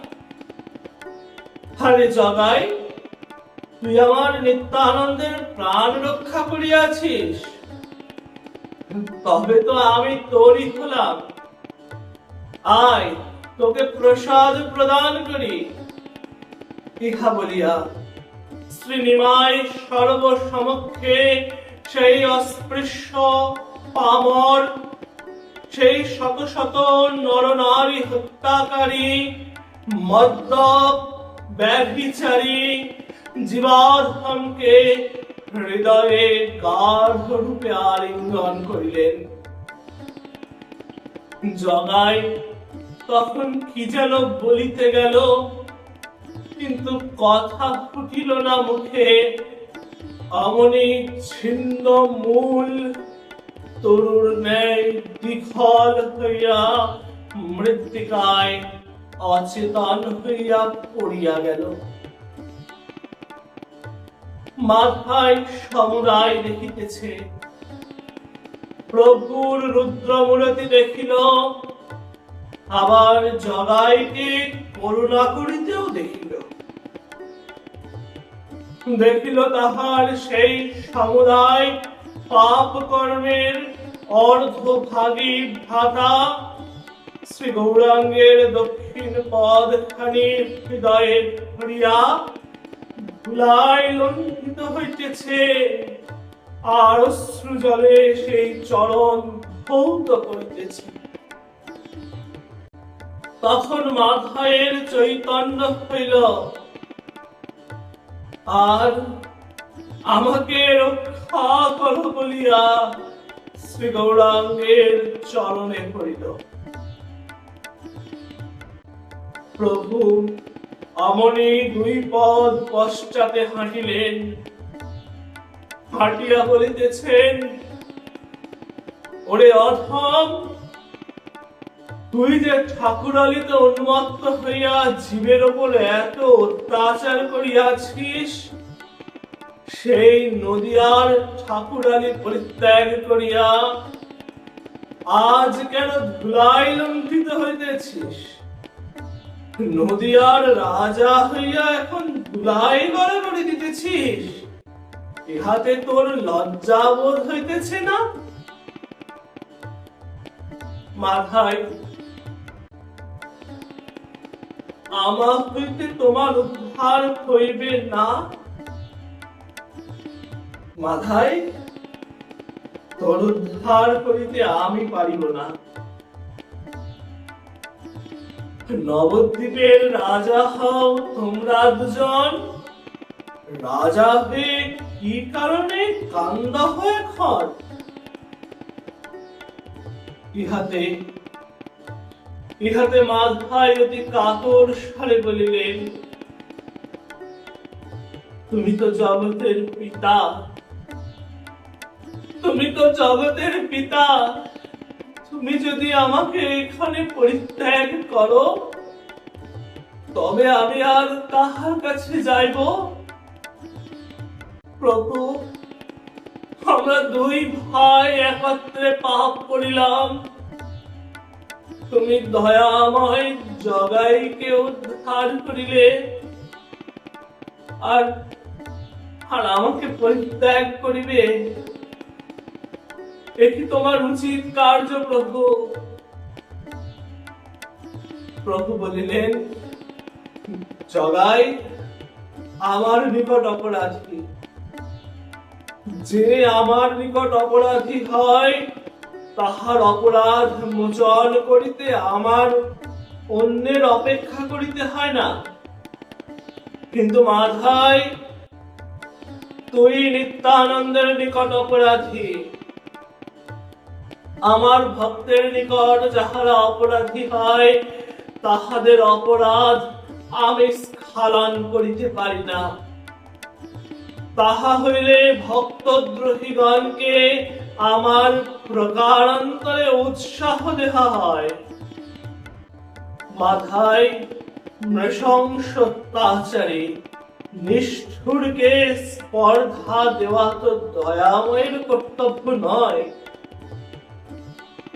আরে জগাই, তুই আমার নিত্যানন্দের প্রাণ রক্ষা করিয়াছিস, তবে তো আমি তোরই হলাম। আয়, তোকে প্রসাদ প্রদান করি। ইহা বলিয়া শ্রীনিমাই সর্বসমক্ষে সেই অস্পৃশ্য পামর, সেই শত শত নরনারী হত্যাকারী, মদ্যপ ব্যভিচারী জীবাধমকে হৃদয়ে গাঢ় রূপে আলিঙ্গন করিলেন। জগাই তখন কি যেন বলিতে গেল, কিন্তু কথা ফুটিল না মুখে। অমনি ছিন্ন মূল তরুর ন্যায় বিফল হইয়া মৃত্তিকায় অচেতন হইয়া পড়িয়া গেল। মাথায় সমুদায় দেখিতেছে, প্রভুর রুদ্রমূরতি দেখিল, আবার জগাইকে করুণা করিতেও দেখিল। দেখিল তাহার সেই সমুদায় পাপ কর্মের অর্ধভাগী ভ্রাতা শ্রী গৌরাঙ্গের দক্ষিণ পদখানি হৃদয়ে ধরিয়া ধুলায় লণ্ঠিত হইতেছে, আর অশ্রু জলে সেই চরণ ধৌত করিতেছে। তখন মাথায়ের চৈতন্য হইল, আর আমাকে রক্ষা করো বলিয়া শ্রী গৌরাঙ্গের চরণে পড়িল। প্রভু অমনি দুই পদ পশ্চাতে হাঁটিলেন, হাঁটিয়া বলিতেছেন, ওরে অধম, তুই যে ঠাকুরালিতে উন্মত্ত হইয়া জীবের উপর এত অত্যাচার করিয়াছিস, সেই নদিয়ার ঠাকুরালি পরিত্যাগ করিয়া আজ কেন ধুলায় লণ্ঠিত হইতেছিস? নদিয়ার রাজা হইয়া এখন ধুলায় গড়াগড়ি দিতেছিস? ইহাতে তোর লজ্জা বোধ হইতেছে না? মাথায় আমার হইতে তোমার উদ্ধার হইবে না? মাথায় তোর উদ্ধার করিতে আমি পারিব না। নবদ্বীপের রাজা হও তোমরা দুজন। রাজা হয়ে কি কারণে কান্দা হয়ে খন? ইহাতে মাধাই অতি কাতর স্বরে বলিলেন, তুমি তো জগতের পিতা, তুমি তো জগতের পিতা। তুমি যদি আমাকে এখানে পরিত্যাগ করো, তবে আমি আর কাহার কাছে যাইব? প্রভু, আমরা দুই ভাই একত্রে পাপ করিলাম। তুমি দয়াময় জগাইকে উদ্ধার করিলে, আর আমাকে পরিত্যাগ করিবে? এটি তোমার উচিত কার্য প্রভু। প্রভু বলিলেন, জগাই আমার নিকট অপরাধী। যে আমার নিকট অপরাধী হয়, তাহার অপরাধ মোচন করিতে আমার অন্যের অপেক্ষা করিতে হয় না। কিন্তু মাধাই, তুই নিত্যানন্দের নিকট অপরাধী। আমার ভক্তের নিকট যাহারা অপরাধী হয়, তাহাদের অপরাধ আমি স্খলন করিতে পারি না। তাহা হইলে ভক্তদ্রোহীগণকে আমার প্রকারান্তরে উৎসাহ দেওয়া হয়। মাধাই নৃশংসতাচারী নিষ্ঠুরকে স্পর্ধা দেওয়া তো দয়াময়ের কর্তব্য নয়।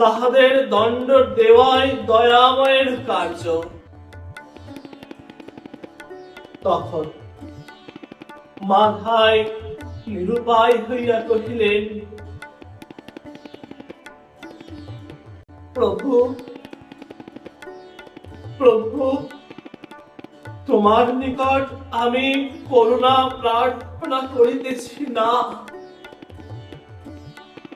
তাহাদের দণ্ড দেওয়াই দয়াময়ের কার্য। তখন মাধাই নিরুপায় হইয়া কহিলেন, প্রভু, প্রভু, তোমার নিকট আমি করুণা প্রার্থনা করিতেছি না।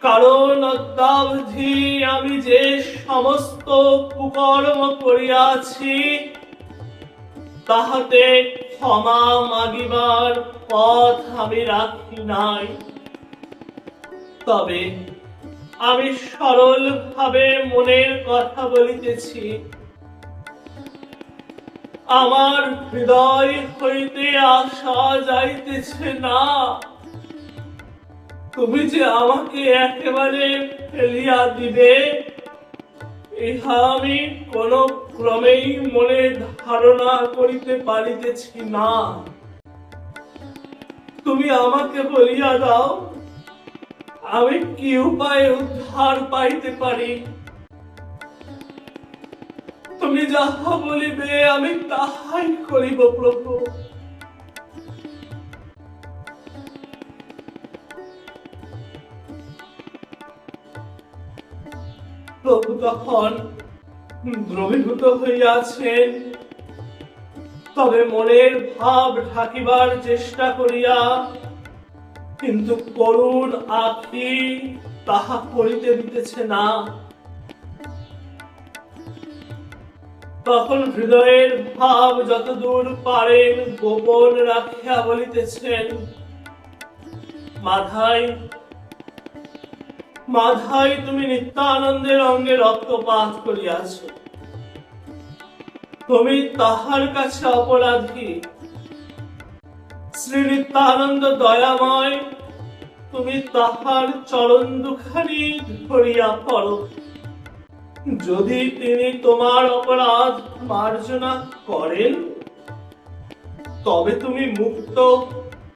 কারণ অদ্যাবধি আমি যে সমস্ত কুকর্ম করিয়াছি, তাহাতে ক্ষমা মাগিবার পথ আমি রাখি নাই। তবে আমি সরল ভাবে মনের কথা বলিতেছি। আমার হৃদয় হইতে আসা যাইতেছে না, তুমি যে আমাকে একেবারে ফেলিয়া দিবে, ইহা আমি কোন ক্রমেই মনে ধারণা করিতে পারিতেছি না। তুমি আমাকে বলিয়া দাও, আমি কি উপায়ে উদ্ধার পাইতে পারি? তুমি যাহা বলিবে আমি তাহাই করিব প্রভু। প্রভু তখন দ্রবীভূত হইয়াছেন, তবে মনের ভাব ঢাকিবার চেষ্টা করিয়া কিন্তু করুণ আখি তাহা করিতে দিতেছে না। তখন হৃদয়ের ভাব যতদূর পারেন গোপন রাখিয়া বলিতেছেন, মাধাই, মাধাই, তুমি নিত্যানন্দের অঙ্গে রক্তপাত করিয়াছ। তুমি তাহার কাছে অপরাধী। শ্রী নিত্যানন্দ দয়াময়, তুমি তাহার চরণ দুখানি ধরিয়া পড়ো। যদি তিনি তোমার অপরাধ মার্জনা করেন, তবে তুমি মুক্ত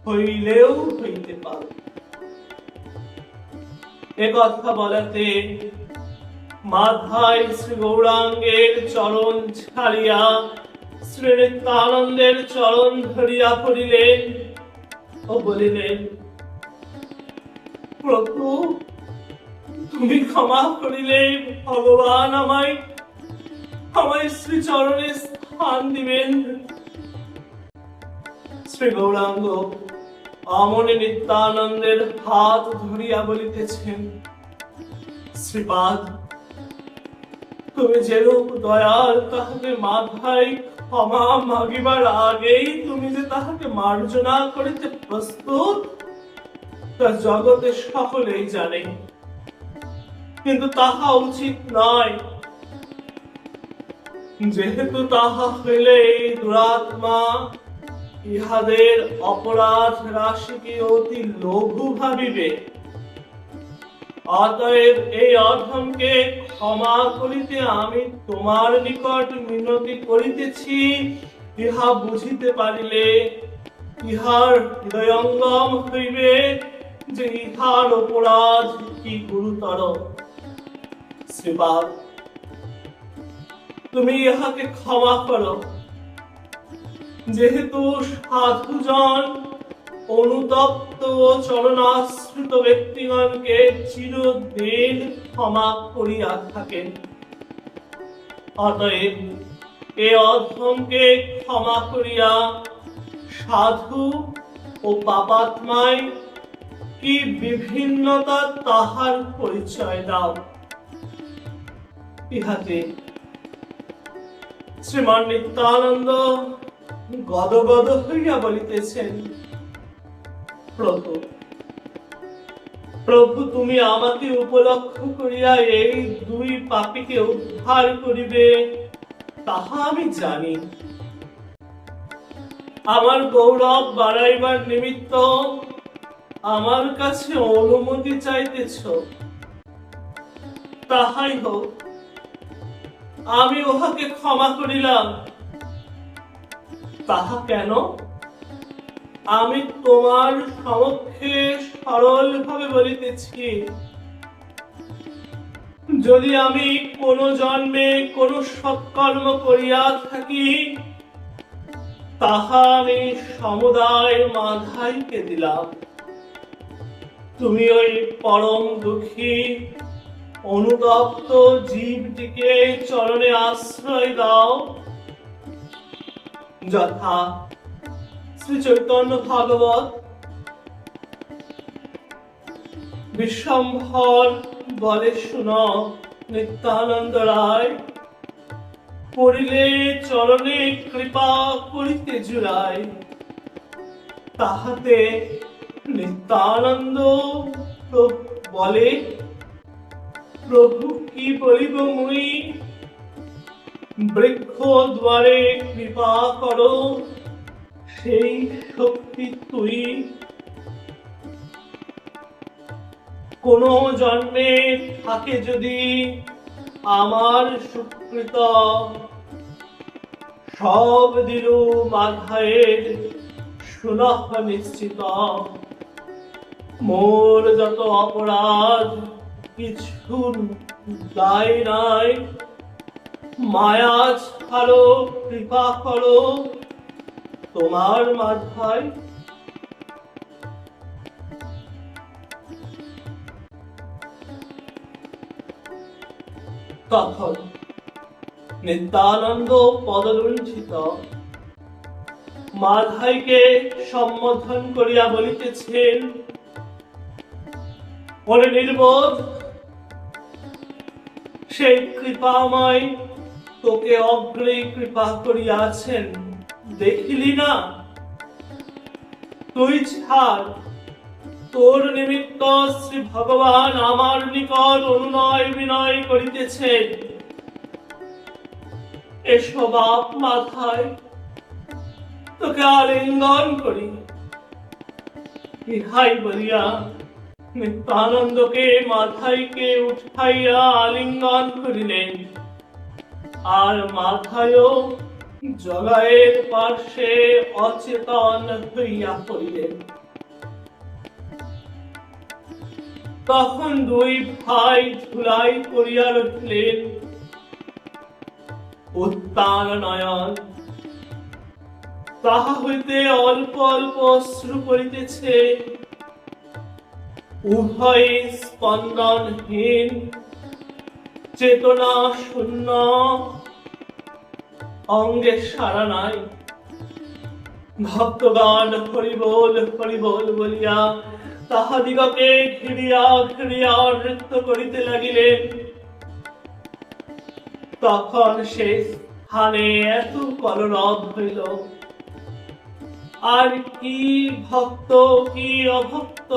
হইলেও হইতে পারো। একথা বলাতে মাধাই শ্রী গৌরাঙ্গের চরণ ছাড়িয়া শ্রী নিত্যানন্দের চরণ ধরিয়া পড়িলেন ও বলিলেন, প্রভু, তুমি ক্ষমা করিলে ভগবান আমায় শ্রী চরণে স্থান দিবেন। শ্রী গৌরাঙ্গ আমনে নিত্যানন্দের হাত ধরিয়া বলিতেছেন, শ্রীপাদ, তুমি যেরূপ দয়াল তাহাকে মাথায় ক্ষমা মাগিবার আগেই তুমি যে তাহাকে মার্জনা করিতে প্রস্তুত তা জগতে সকলেই জানে, কিন্তু তাহা উচিত নয়। যেহেতু তাহা হইলে এই দুরাত্মা ইহাদের অপরাধ রাশিকে অতি লঘু ভাবিবে। অতএব এই অধমকে ক্ষমা করিতে আমি তোমার নিকট মিনতি করিতেছি। ইহা বুঝিতে পারিলে ইহার হৃদয়ঙ্গম হইবে যে ইহার অপরাধ কি গুরুতর। শ্রীপাদ, তুমি ইহাকে ক্ষমা করো। যেহেতু সাধুজন অনুতপ্ত ও চরণাশ্রিত ব্যক্তিগণকে চিরদিন ক্ষমা করিয়া থাকেন, অতএব এ অধমকে ক্ষমা করিয়া সাধু ও পাপাত্মায় কি বিভিন্নতা তাহার পরিচয় দাও। ইহাতে শ্রীমান নিত্যানন্দ গদগদ হইয়া বলিতেছেন, প্রভু তুমি আমাকে উপলক্ষ করিয়া এই দুই পাপীকে উদ্ধার করিবে তাহা আমি জানি। আমার গৌরব বাড়াইবার নিমিত্ত আমার কাছে অনুমতি চাইতেছ, তাহাই হোক, আমি উহাকে ক্ষমা করিলাম। তাহা কেন? আমি তোমার সমক্ষে সরল ভাবে বলিতেছি, যদি আমি কোন জন্মে কোন সৎকর্ম করিয়া থাকি তাহা আমি সমুদায় মাধাইকে দিলাম। তুমি ওই পরম দুঃখী অনুতপ্ত জীবটিকে চরণে আশ্রয় দাও, যথা শ্রী চৈতন্য ভাগবত বিশ্বম্ভর বলে শুন, নিত্যানন্দ রায় পড়িলে চরণে কৃপা করিতে জুড়ায়। তাহাতে নিত্যানন্দ বলে, প্রভু কি বলিব মুই, বৃক্ষ দ্বারে কৃপা করো, সেই শক্তি তুই। কোন জন্মে থাকে যদি আমার সুকৃত, সব দিলু মাধায়ের সুনহ নিশ্চিত। মোর যত অপরাধ কিছু দায় নাই, মায়া ছাড়ো, কৃপা করো তোমার মাথায়। তখন নিত্যানন্দ পদলুণ্ঠিত মাধাইকে সম্বোধন করিয়া বলিতেছেন, ওরে নির্বোধ, সেই কৃপাময় তোকে অগ্রে কৃপা করিয়াছেন, দেখিলি না? তুই ছাড়, তোর নিমিত্ত শ্রী ভগবান আমার নিকট অনুনয় বিনয় করিতেছেন। এসো বাপ মাথায়, তোকে আলিঙ্গন করি। ইহাই বলিয়া নিত্যানন্দকে মাথাইকে উঠাইয়া আলিঙ্গন করিলেন, আর মাথায়ও জগায়ের পার্শ্বে অচেতন হইয়া পড়িলেন। তখন দুই ভাই ধুলাই করিয়া রহিলেন, উত্তাল নয়ন, তাহা হইতে অল্প অল্প অশ্রু পড়িতেছে। উভয় স্পন্দনহীন, চেতনা শূন্য, অঙ্গে সারা নাই। ভক্তগণ হরিবোল হরিবোল বলিয়া তাহাদিগকে ঘিরিয়া ঘিরিয়া নৃত্য করিতে লাগিলেন। তখন সে স্থানে এত কলরব হইল, আর কি ভক্ত কি অভক্ত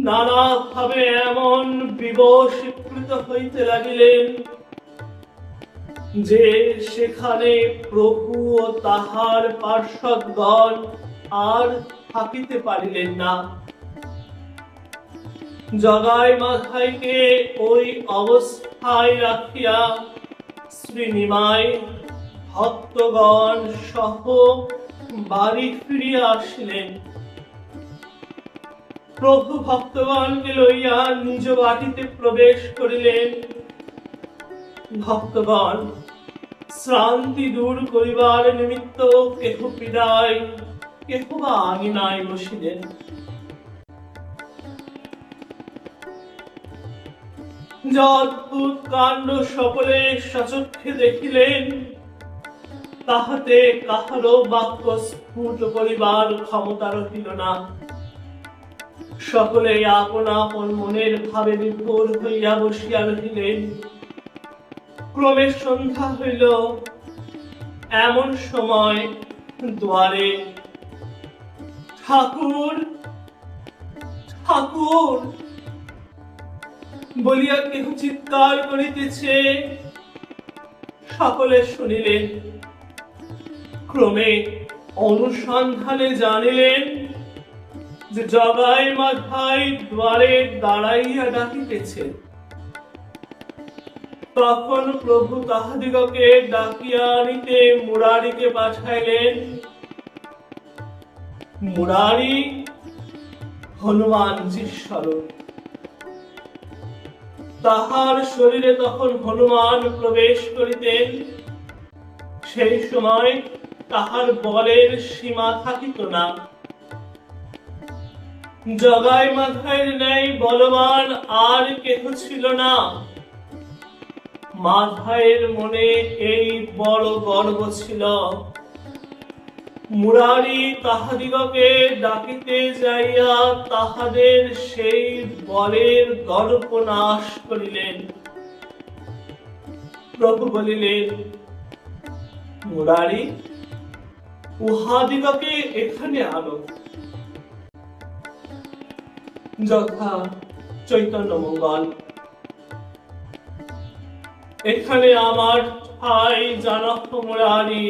নানা ভাবে এমন বিবশীকৃত হইতে লাগিলেন যে সেখানে প্রভু ও তাহার পার্শ্বদগণ আর থাকিতে পারিলেন না। জগাই মাথাইকে ওই অবস্থায় রাখিয়া শ্রী নিমাই ভক্তগণ সহ বাড়ি ফিরিয়া আসিলেন। প্রভু ভক্তগণকে লইয়া নিজ বাটিতে প্রবেশ করিলেন। ভক্তগণ শ্রান্তি দূর করিবার নিমিত্ত কেহ পীড়ায়, কেহ বা আঙিনায় বসিলেন। অদ্ভুত কাণ্ড সকলে সচক্ষে দেখিলেন, তাহাতে কাহারও বাক্য স্ফুট করিবার ক্ষমতা রহিল না। সকলে আপন আপন মনের ভাবে বিভোর হইয়া বসিয়া রহিলেন। ক্রমে সন্ধ্যা হইল। এমন সময় দুয়ারে ঠাকুর ঠাকুর বলিয়া কেহ চিৎকার করিতেছে। সকলে শুনিলেন। ক্রমে অনুসন্ধানে জানিলেন যে জগাই মাথায় দ্বারে দাঁড়াইয়া ডাকিতেছে। তখন প্রভু তাহাদিগকে ডাকিয়া আনিতে মুরারিকে পাঠাইলেন। মুরারি হনুমানজির স্বরূপ। তাহার শরীরে তখন হনুমান প্রবেশ করিতেন। সেই সময় তাহার বলের সীমা থাকিত না। জগাই মাথায় ন্যায় বলবান আর কেহ ছিল না। মাথায়ের মনে এই বড় গর্ব ছিল। মুরারি তাহাদিগকে ডাকিতে যাইয়া তাহাদের সেই বলের দর্প নাশ করিলেন। প্রভু বলিলেন, মুরারি, উহাদিগকে এখানে আনো। যথা চৈতন্য মঙ্গল। এখানে আমার ঠাই জানক মুরারি।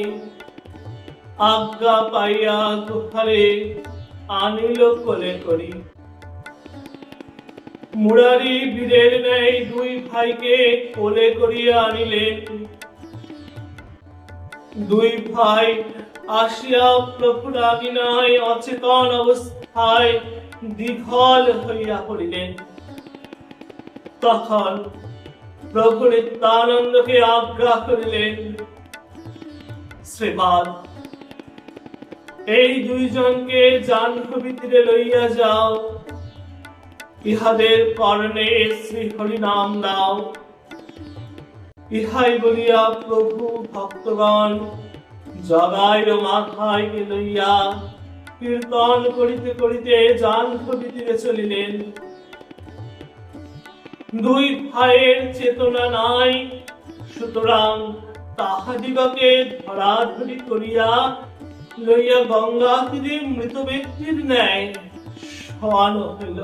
আজ্ঞা পাইয়া দুহারে আনিল কোলে করি। মুরারি বীরের ন্যায় দুই ভাইকে কোলে করিয়া আনিলেন। দুই ভাই আসিয়া প্রভুর আজ্ঞায় অচেতন অবস্থায় বিঘল হইয়া পড়িলেন। তখন প্রভু নিত্যানন্দকে আজ্ঞা করিলেন, শ্রীপাদ, এই দুইজনকে জাহ্নবী তীরে লইয়া যাও। ইহাদের কর্ণে শ্রী হরি নাম দাও। ইহাই বলিয়া প্রভু ভক্তগণ জগাইর মাথায় লইয়া কীর্তন করিতে করিতে জাহ্নবী তীরে চলিলেন। দুই ভাইয়ের চেতনা নাই, সুতরাং তাহাদিগকে ধরাধরি করিয়া লইয়া গঙ্গা তীরে মৃত ব্যক্তির ন্যায় শোয়ানো হইল।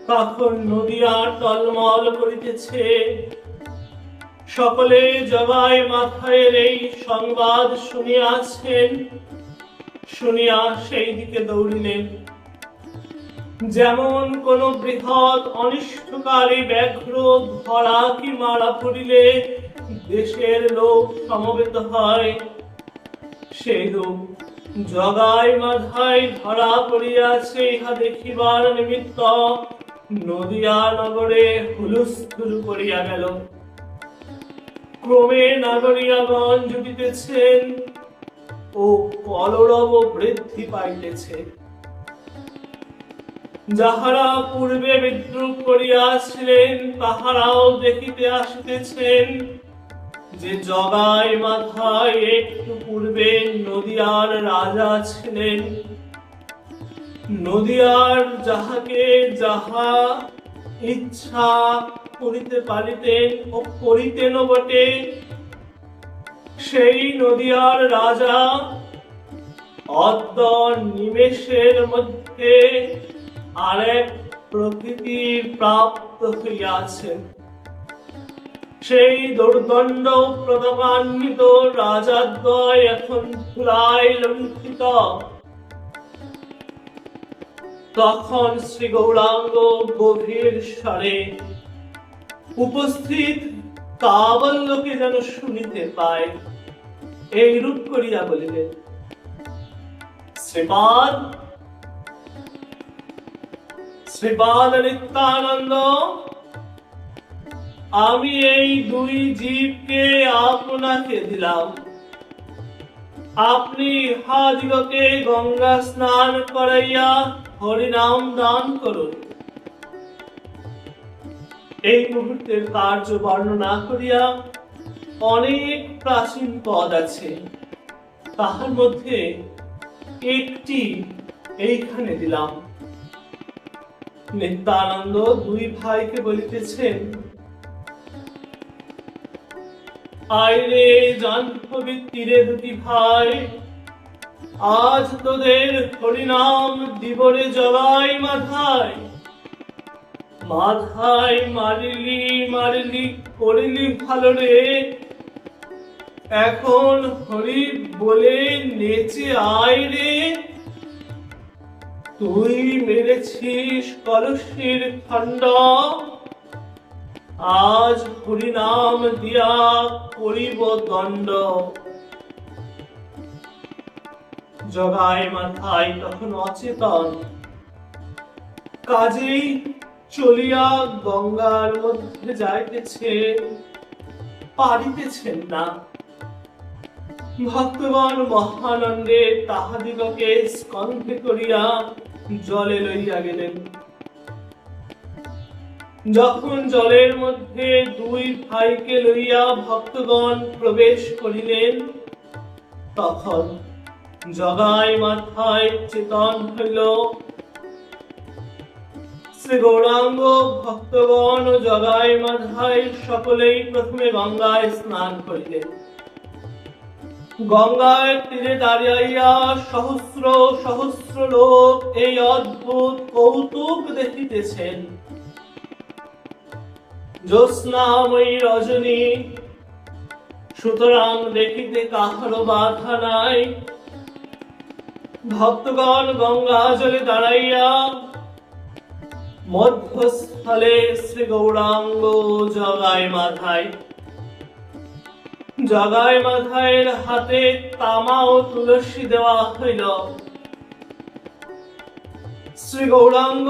তখন নদিয়া টলমল করিতেছে। সকলে জগাই মাথায়ের এই সংবাদ শুনিয়াছেন। শুনিয়া সেই দিকে দৌড়িলেন। যেমন কোন বৃহৎ অনিষ্টকারী ব্যাঘ্র ধরা কি মারা পড়িলে দেশের লোক সমবেত হয়, সেইরূপ জগাই মাথায় ধরা পড়িয়াছে। ইহা দেখিবার নিমিত্ত নদিয়া নগরে হুলস্থুল করিয়া গেল। ক্রমে নাগরিয়াগণ জুটিতেছেন ও কলরব বৃদ্ধি পাইতেছে। যাহারা পূর্বে বিদ্রুপ করিয়াছিলেন তাহারাও দেখিতে আসিতেছেন যে জগাই মাথায় একটু পূর্বে নদিয়ার রাজা ছিলেন। নদিয়ার যাহাকে যাহা ইচ্ছা করিতে পারিতেন ও করিতেনও বটে, সেই নদিয়ার রাজা অদ্য নিমেষের মধ্যে আরেক প্রকৃতির প্রাপ্ত হইয়াছেন। সেই দুর্দণ্ড প্রতাপান্বিত রাজাদ্বয় এখন ধুলায় লুণ্ঠিত। তখন শ্রী গৌরাঙ্গ গভীর স্বরে উপস্থিত কাবল্যকে যেন শুনিতে পায়, এইরূপ করিয়া বলিলেন, শ্রীপাদ শ্রীপাদ নিত্যানন্দ, আমি এই দুই জীবকে আপনাকে দিলাম। আপনি ইহাদিগকে গঙ্গা স্নান করাইয়া হরিনাম দান করুন। এই মুহূর্তের কার্য বর্ণনা করিয়া অনেক প্রাচীন পদ আছে, তাহার মধ্যে একটি এইখানে দিলাম। নিত্যানন্দ দুই ভাইকে বলিতেছেন, আইরে জাহ্নবী তীরে দুটি ভাই, আজ তোদের হরিনাম দিবরে জগাই মাথায়। মাথায় মারিলি মারিলি করিলি ভালো রে, এখন হরি বলে নেচে আয় রে। তুই মেরেছিস কলসির খণ্ড, আজ হরিনাম দিয়া করিব দণ্ড। জগাই মাথায় তখন অচেতন, কাজেই চলিয়া গঙ্গার মধ্যে যাইতেছে, পারিতেছেন না। ভক্তগণ মহানন্দে তাহাদিগকে স্কন্ধে করিয়া জলে লইয়া গেলেন। যখন জলের মধ্যে দুই ভাইকে লইয়া ভক্তগণ প্রবেশ করিলেন, তখন জগাই মাথায় চেতন হইল। শ্রী গৌরাঙ্গ ভক্তগণ ও জগাই মাথায় সকলেই প্রথমে গঙ্গায় স্নান করিলেন। গঙ্গার তীরে দাঁড়াইয়া সহস্র সহস্র লোক এই অদ্ভুত কৌতুক দেখিতেছেন। জ্যোৎস্নাময়ী রজনী, সুতরাং দেখিতে কাহারও বাধা নাই। ভক্তগণ গঙ্গা জলে দাঁড়াইয়া মধ্যস্থলে শ্রী গৌরাঙ্গ জগাই মাথায়। জগাই মাথায়ের হাতে তামা ও তুলসী দেওয়া হইল। শ্রী গৌরাঙ্গ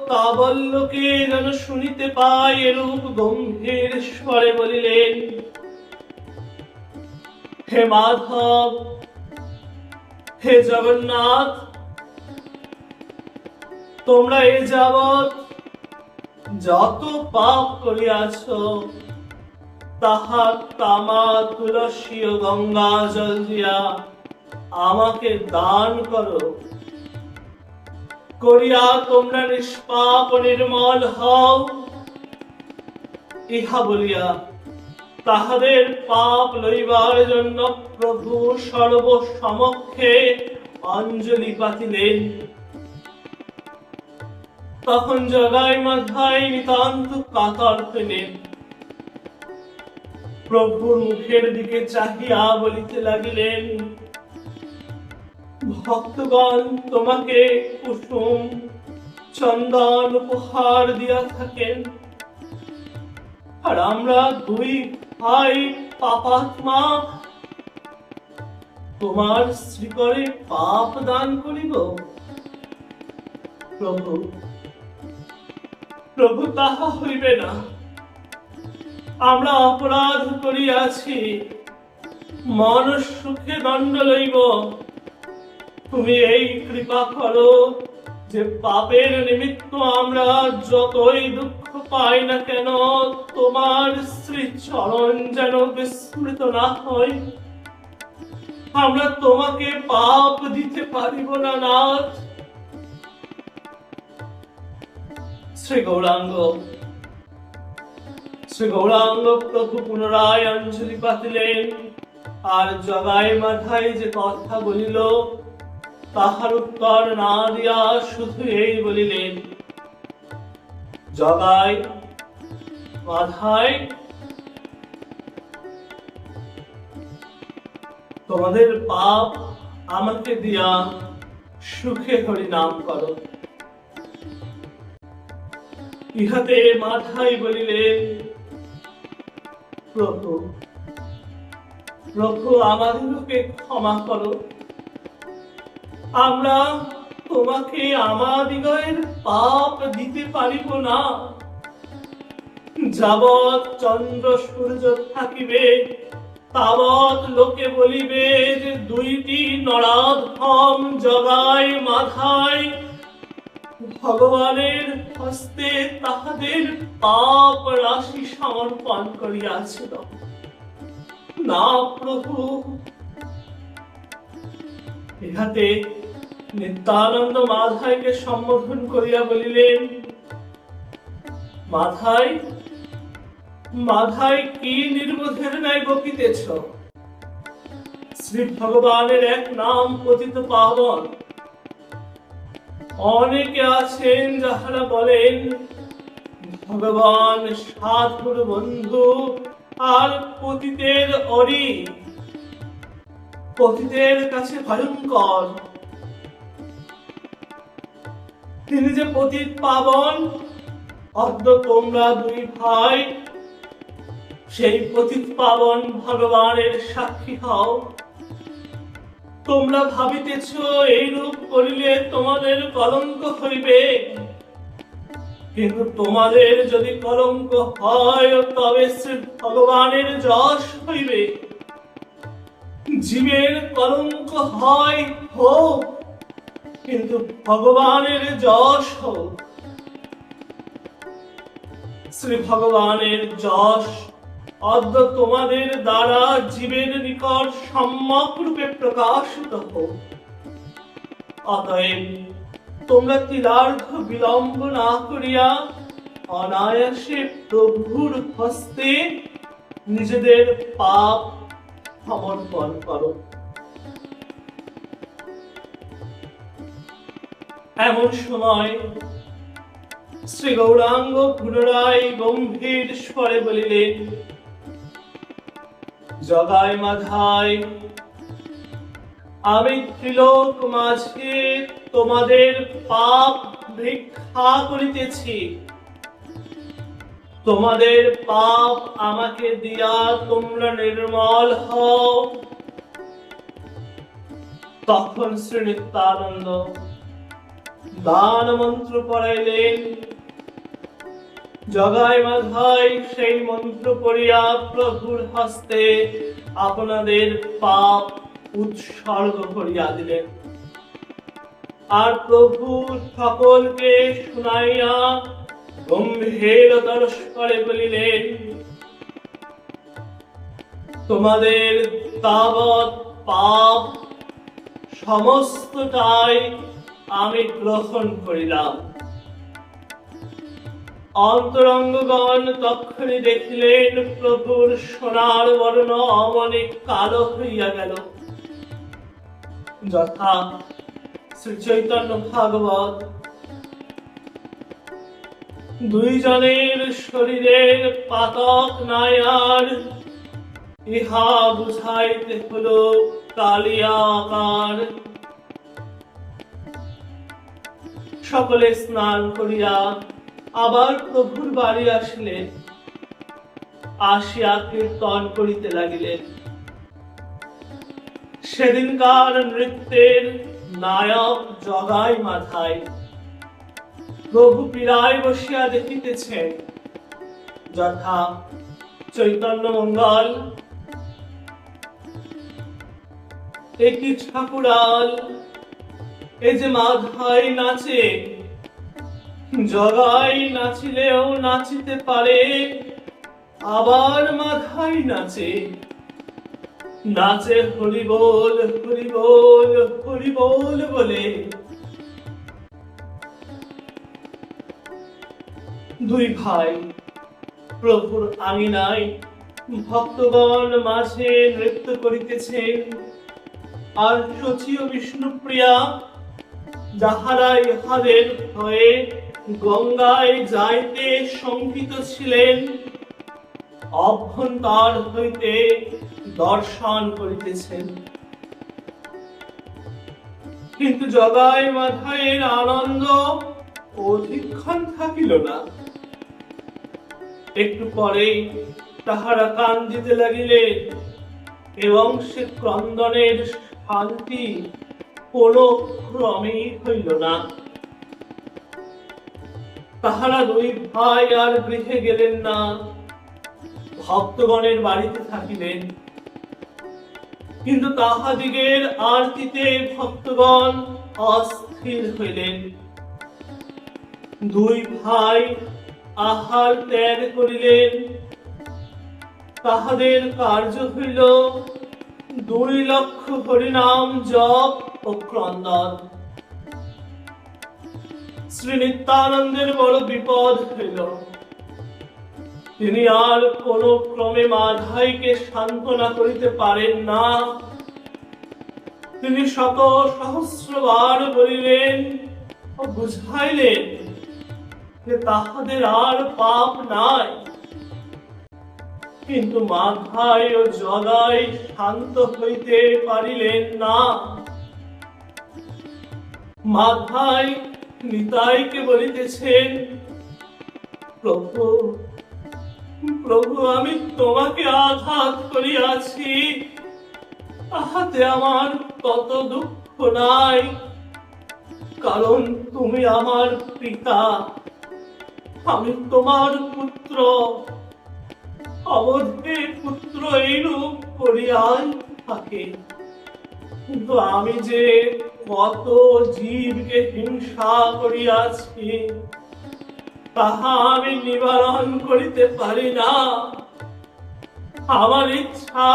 তাবল্যকে যেন শুনিতে পায় এরূপ গম্ভীর স্বরে বলিলেন, হে মাধব, হে জগন্নাথ, তোমরা এ যাবৎ যত পাপ করিয়াছ, তাহা তামা তুলসী ও গঙ্গা জল দিয়া আমাকে দান করো। করিয়া তোমরা নিষ্পাপ নির্মল হও। ইহা বলিয়া তাহাদের পাপ লইবার জন্য প্রভু সর্বসমক্ষে অঞ্জলি পাতিলেন। তখন জগাই মাথায় নিতান্ত কাতর হইলেন। প্রভুর মুখের দিকে চাহিয়া বলিতে লাগিলেন, ভক্তগণ তোমাকে কুসুম চন্দন উপহার দিয়া থাকেন, আর আমরা দুই ভাই পাপাত্মা তোমার শ্রীকরে পাপ দান করিব। প্রভু প্রভু তাহা হইবে না। আমরা অপরাধ করিয়াছি, মন সুখে দণ্ড লইব। তুমি এই কৃপা করো যে পাপের নিমিত্ত আমরা যতই দুঃখ পাই না কেন, তোমার শ্রী চরণ যেন বিস্মৃত না হয়। আমরা তোমাকে পাপ দিতে পারিব না নাথ। শ্রী গৌরাঙ্গ শ্রী গৌরাঙ্গ প্রভু পুনরায় অঞ্জলি পাতিলেন, আর জগাই মাথায় যে কথা বলিল তাহার উত্তর না দিয়া শুধু এই বলিলেন, জগাই মাথায়, তোমাদের পাপ আমাকে দিয়া সুখে হরি নাম করো। ইহাতে মাথায় বলিলেন, প্রভু প্রভু আমাদেরকে ক্ষমা করো, আমরা তোমাকে আমাদিগের পাপ দিতে পারিব না। যাবৎ চন্দ্র সূর্য থাকিবে তাবৎ লোকে বলিবে যে দুইটি নরাধম জগাই মাথায় ভগবানের হস্তে তাহাদের পাপ রাশি সমর্পণ করিয়াছিল। না প্রভু। ইহাতে নিত্যানন্দ মাথায়কে সম্বোধন করিয়া বলিলেন, মাথায় মাথায় কি নির্বোধের ন্যায় বকিতেছ? শ্রী ভগবানের এক নাম পতিত পাবন। অনেকে আছেন যাহারা বলেন ভগবান সাধুর বন্ধু আর পতিতের অরি, পতিতের কাছে ভয়ঙ্কর। তিনি যে পতিত পাবন, অদ্য তোমরা দুই ভাই সেই পতিত পাবন ভগবানের সাক্ষী হও। তোমরা ভাবিতেছ এইরূপ করিলে তোমাদের কলঙ্ক হইবে, কিন্তু তোমাদের যদি কলঙ্ক হয় তবে শ্রী ভগবানের যশ হইবে। জীবের কলঙ্ক হয় হোক, কিন্তু ভগবানের যশ হোক। শ্রী ভগবানের যশ অদ্য তোমাদের দ্বারা জীবের নিকট সম্যক রূপে প্রকাশিত হোক। অতএব তোমরা তিলার্ধ বিলম্ব না করিয়া অনায়াসে প্রভুর হস্তে নিজেদের পাপ সমর্পণ করো। এমন সময় শ্রী গৌরাঙ্গ পুনরায় গম্ভীর স্বরে বলিলেন, জগাই মাথায়, আমি ত্রিলোক মাঝে তোমাদের পাপ ভিক্ষা করিতেছি। তোমাদের পাপ আমাকে দিয়া তোমরা নির্মল হও। তখন শ্রী নিত্যানন্দ দান মন্ত্র পড়াইলেন। জগাই মাথায় সেই মন্ত্র পড়িয়া প্রভুর হস্তে আপনাদের পাপ উৎসর্গ করিয়া দিলেন, আর প্রভু সকলকে শুনাইয়া গম্ভীরতর স্বরে বলিলেন, তোমাদের তাবৎ পাপ সমস্তটাই আমি গ্রহণ করিলাম। অন্তরঙ্গগণ তক্ষণি দেখিলেন প্রভুর সোনার বর্ণ অনেক কালো হইয়া গেল। যথা শ্রী চৈতন্য ভাগবত। দুইজনের শরীরের পাতক নাই আর, ইহা বুঝাইতে হলো কালিয়া আকার। সকলে স্নান করিয়া আবার প্রভুর বাড়ি আসিলেন। আসিয়া কীর্তন করিতে লাগিলেন। সেদিনকার নৃত্যের নায়ক জগাই মাথায়। প্রভু পীড়ায় বসিয়া দেখিতেছেন, যথা চৈতন্য মঙ্গল, একই ঠাকুরাল, এ যে মাথায় নাচে। জগাই নাচিলেও নাচিতে পারে, আবার মাথায় নাচে। নাচে হরি বল হরি বল হরি বল বলে। দুই ভাই প্রভুর আঙিনায় ভক্তগণ মাঝে নৃত্য করিতেছেন, আর শচী ও বিষ্ণুপ্রিয়া যাহারা ইহাদের ভয়ে গঙ্গায় যাইতে শঙ্কিত ছিলেন, অভ্যন্তর হইতে দর্শন করিতেছেন। কিন্তু জগাই মাথায়ের আনন্দ অধিকক্ষণ থাকিল না। একটু পরেই তাহারা কান্দিতে লাগিলেন, এবং সে ক্রন্দনের শান্তি কোনো ক্রমেই হইল না। তাহারা দুই ভাই আর গৃহে গেলেন না, ভক্তগণের বাড়িতে থাকিলেন। কিন্তু তাহাদিগের আরতিতে ভক্তগণ অস্থির হইলেন। দুই ভাই আহার ত্যাগ করিলেন। তাহাদের কার্য হইল 2 লক্ষ হরিনাম জপ ও ক্রন্দন। শ্রী নিত্যানন্দের বড় বিপদ হইল। তিনি আর কোন ক্রমে মাধাইকে সান্ত্বনা করিতে পারেন না। তিনি শত সহস্রবার বলিলেন ও বুঝাইলেন যে তাহাদের আর পাপ নাই। কিন্তু মাধাই ও জগাই শান্ত হইতে পারিলেন না। মাধাই নিতাইকে বলিতেছেন, প্রভু প্রভু, আমি তোমাকে আঘাত করিয়াছি, তাহাতে আমার তত দুঃখ নাই, কারণ তুমি আমার পিতা, আমি তোমার পুত্র। অবধে পুত্র এইরূপ করিয়াই থাকে। কিন্তু আমি যে কত জীবকে হিংসা করিয়াছি, তাহা আমি নিবারণ করিতে পারি না। আমার ইচ্ছা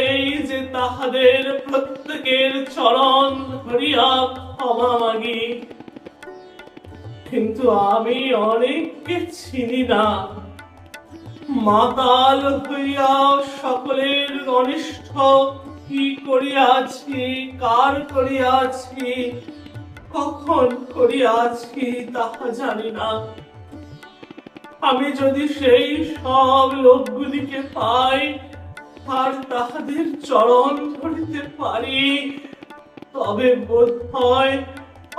এই যে তাহাদের প্রত্যেকের চরণ ধরিয়া ক্ষমা মাগি। কিন্তু আমি অনেককে চিনি না। মাতাল হইয়া সকলের অনিষ্ট কি করিয়াছি, কার করিয়াছি, কখন করিয়াছি তাহা জানি না। আমি যদি সেই সব লোকগুলিকে পাই আর তাহাদের চরণ ধরিতে পারি, তবে বোধ হয়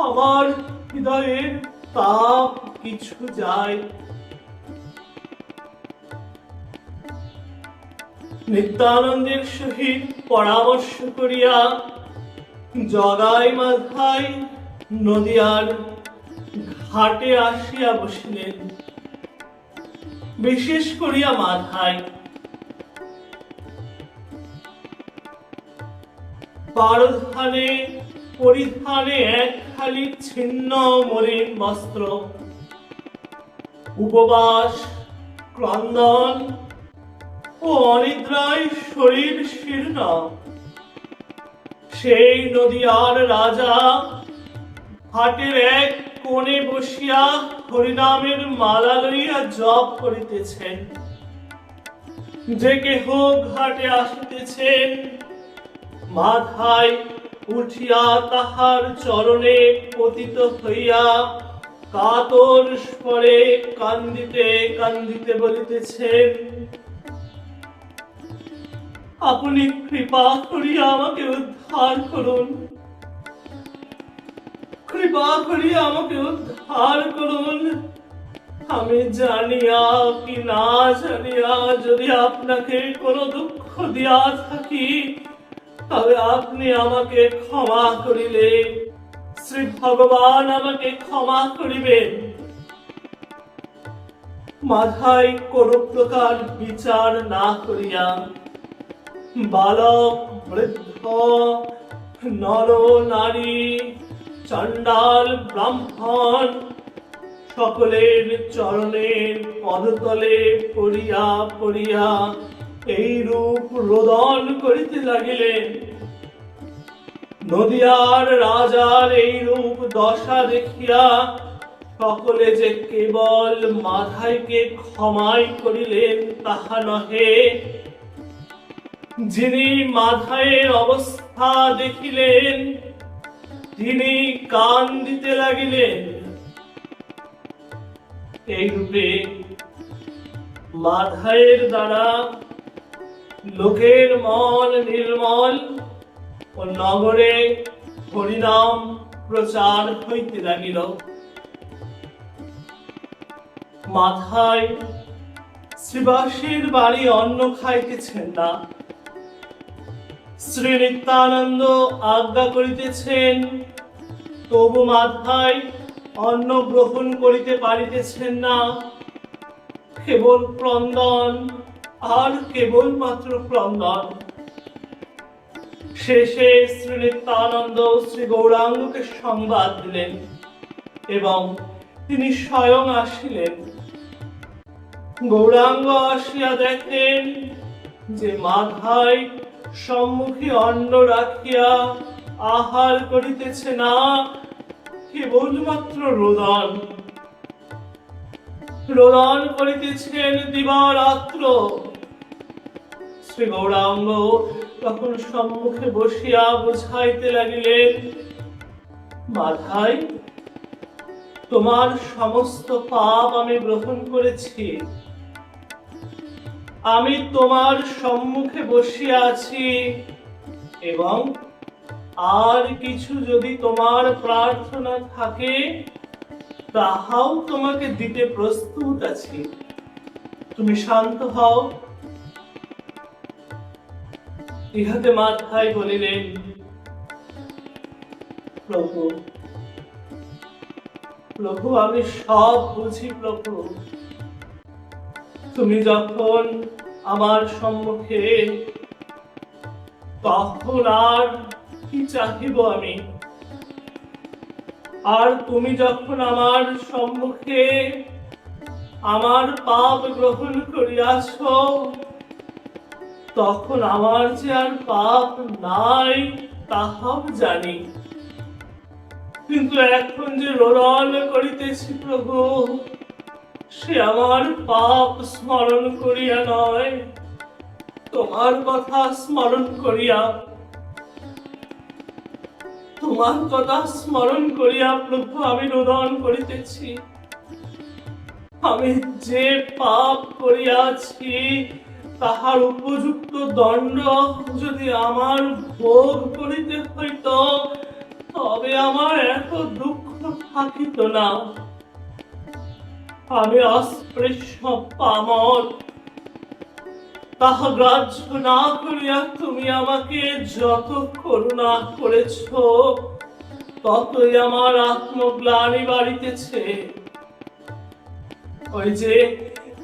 আমার হৃদয়ের তাপ কিছু যায়। নিত্যানন্দের সহিত পরামর্শ করিয়া জগাই মাথায় নদিয়ার ঘাটে আসিয়া বসিলেন। বিশেষ করিয়া মাথায় পারধানে পরিধানে একখানি ছিন্ন মলিন বস্ত্র, উপবাস, ক্রন্দন ও অনিদ্রায় শরীর শীর্ণ। সেই নদিয়ার রাজা ঘাটের এক কোণে বসিয়া হরিনামের মালা লইয়া জপ করিতেছেন। যে কেহ ঘাটে আসিতেছেন, মাথায় উঠিয়া তাহার চরণে পতিত হইয়া কাতর স্বরে কান্দিতে কান্দিতে বলিতেছেন, আপনি কৃপা করিয়া আমাকে উদ্ধার করুন, কৃপা করিয়া আমাকে উদ্ধার করুন। আমি জানিয়া কি না জানিয়া যদি আপনাকে কোনো দুঃখ দিয়া থাকি, তবে আপনি আমাকে ক্ষমা করিলে শ্রী ভগবান আমাকে ক্ষমা করিবেন। মাথায় কোন প্রকার বিচার না করিয়া বালক, বৃদ্ধ, নর নারী, চণ্ডাল, ব্রাহ্মণ সকলের চরণের পদতলে পড়িয়া পড়িয়া এইরূপ রোদন করিতে লাগিলেন। নদিয়ার রাজার এইরূপ দশা দেখিয়া সকলে যে কেবল মাধাইকে ক্ষমাই করিলেন তাহা নহে, যিনি মাধাইয়ের অবস্থা দেখিলেন তিনি কান্দিতে লাগিলেন। এইরূপে মাধাইয়ের দ্বারা লোকের মন নির্মল ও নগরে হরিনাম প্রচার হইতে লাগিল। মাধাই শ্রীবাসীর বাড়ি অন্ন খাইতেছেন না, শ্রী নিত্যানন্দ আজ্ঞা করিতেছেন, তবু মাধাই অন্ন গ্রহণ করিতে পারিতেছেন না। কেবল ক্রন্দন আর কেবলমাত্র ক্রন্দন। শেষে শ্রী নিত্যানন্দ শ্রী গৌরাঙ্গকে সংবাদ দিলেন এবং তিনি স্বয়ং আসিলেন। গৌরাঙ্গ আসিয়া দেখেন যে মাধাই সম্মুখে অন্ন রাখিয়া আহার করিতেছে না, কেবলমাত্র রোদন রোদন করিতেছেন দিবারাত্র। শ্রী গৌরাঙ্গ তখন সম্মুখে বসিয়া বুঝাইতে লাগিলেন, মাধাই, তোমার সমস্ত পাপ আমি গ্রহণ করেছি। আমি তোমার সম্মুখে বসিয়া আছি এবং আর কিছু যদি তোমার প্রার্থনা থাকে তাহাও তোমাকে দিতে প্রস্তুত আছি। তুমি শান্ত হও। ইহাতে মাধাই বলিলেন, প্রভু প্রভু আমি সব বুঝি প্রভু। তুমি যখন আমার সম্মুখে, তখন আর কি চাহিব আমি? আর তুমি যখন আমার সম্মুখে আমার পাপ গ্রহণ করিয়াছ, তখন আমার যে আর পাপ নাই তাহাও জানি। কিন্তু এখন যে রোদন করিতেছি প্রভু, সে আমার পাপ স্মরণ করিয়া নয়, তোমার কথা স্মরণ করিয়া। তোমার কথা স্মরণ করিয়া প্রভু আমি রোদন করিতেছি। আমি যে পাপ করিয়াছি তাহার উপযুক্ত দণ্ড যদি আমার ভোগ করিতে হইত, তবে আমার এত দুঃখ থাকিত না। আমি অস্পৃশ্য পামর, তাহা গ্রাহ্য না করিয়া তুমি আমাকে যত করুণা করেছ, ততই আমার আত্মগ্লানি বাড়িতেছে। ওই যে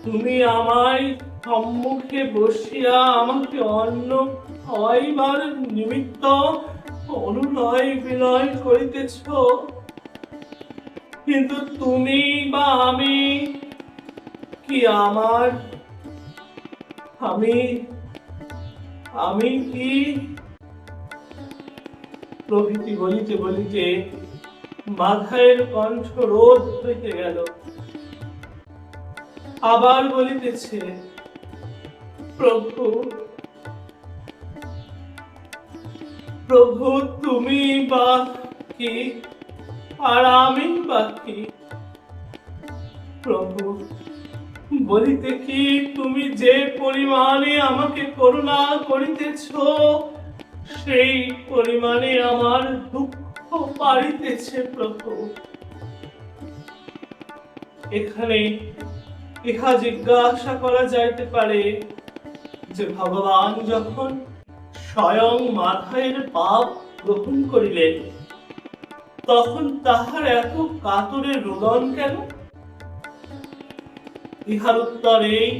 তুমি আমায় সম্মুখে বসিয়া আমাকে অন্ন খাওয়াইবার নিমিত্ত অনুনয় বিনয় করিতেছ, কিন্তু তুমি বা আমি কি আমার আমি কি প্রভৃতি বলিতে বলিতে মাধাইয়ের কণ্ঠ রোধ হইতে গেল। আবার বলিতেছে, প্রভু প্রভু তুমি বা কি আর আমি বা কি? প্রভু বলিতে কি তুমি যে পরিমাণে আমাকে করুণা করিতেছ, সেই পরিমাণে আমার দুঃখ বাড়িতেছে প্রভু। এখানে ইহা জিজ্ঞাসা করা যাইতে পারে যে ভগবান যখন স্বয়ং মাধাইয়ের পাপ গ্রহণ করিলেন, তখন তাহার এত কাতরে রোদন কেন? ইহার উত্তর এই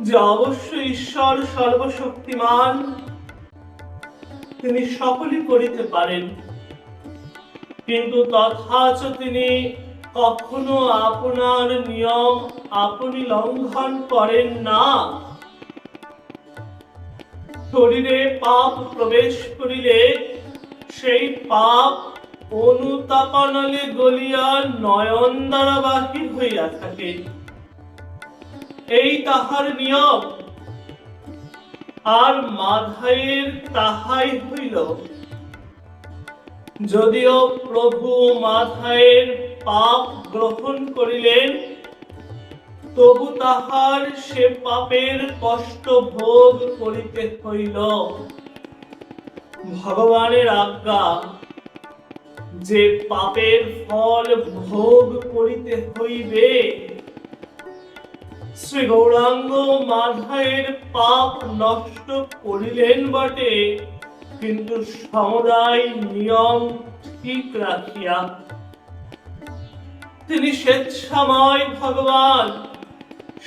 যে অবশ্যই ঈশ্বর সর্বশক্তিমান, তিনি সকলই করিতে পারেন, কিন্তু তথাচ তিনি কখনো আপনার নিয়ম আপনি লঙ্ঘন করেন না। শরীরে পাপ প্রবেশ করিলে সেই পাপ অনুতাপনালে গলিয়া নয়ন দ্বারা বাহির হইয়া থাকে। এই তাহার নিয়ম। আর মাধাইয়ের তাহাই হইল। যদিও প্রভু মাধাইয়ের পাপ গ্রহণ করিলেন, তবু তাহার সে পাপের কষ্ট ভোগ করিতে হইল। ভগবানের আজ্ঞা যে পাপের ফল ভোগ করিতে হইবে। শ্রী গৌরাঙ্গ মাধাইয়ের পাপ নষ্ট করিলেন বটে, কিন্তু সমুদায় নিয়ম ঠিক রাখিয়া। তিনি স্বেচ্ছাময় ভগবান,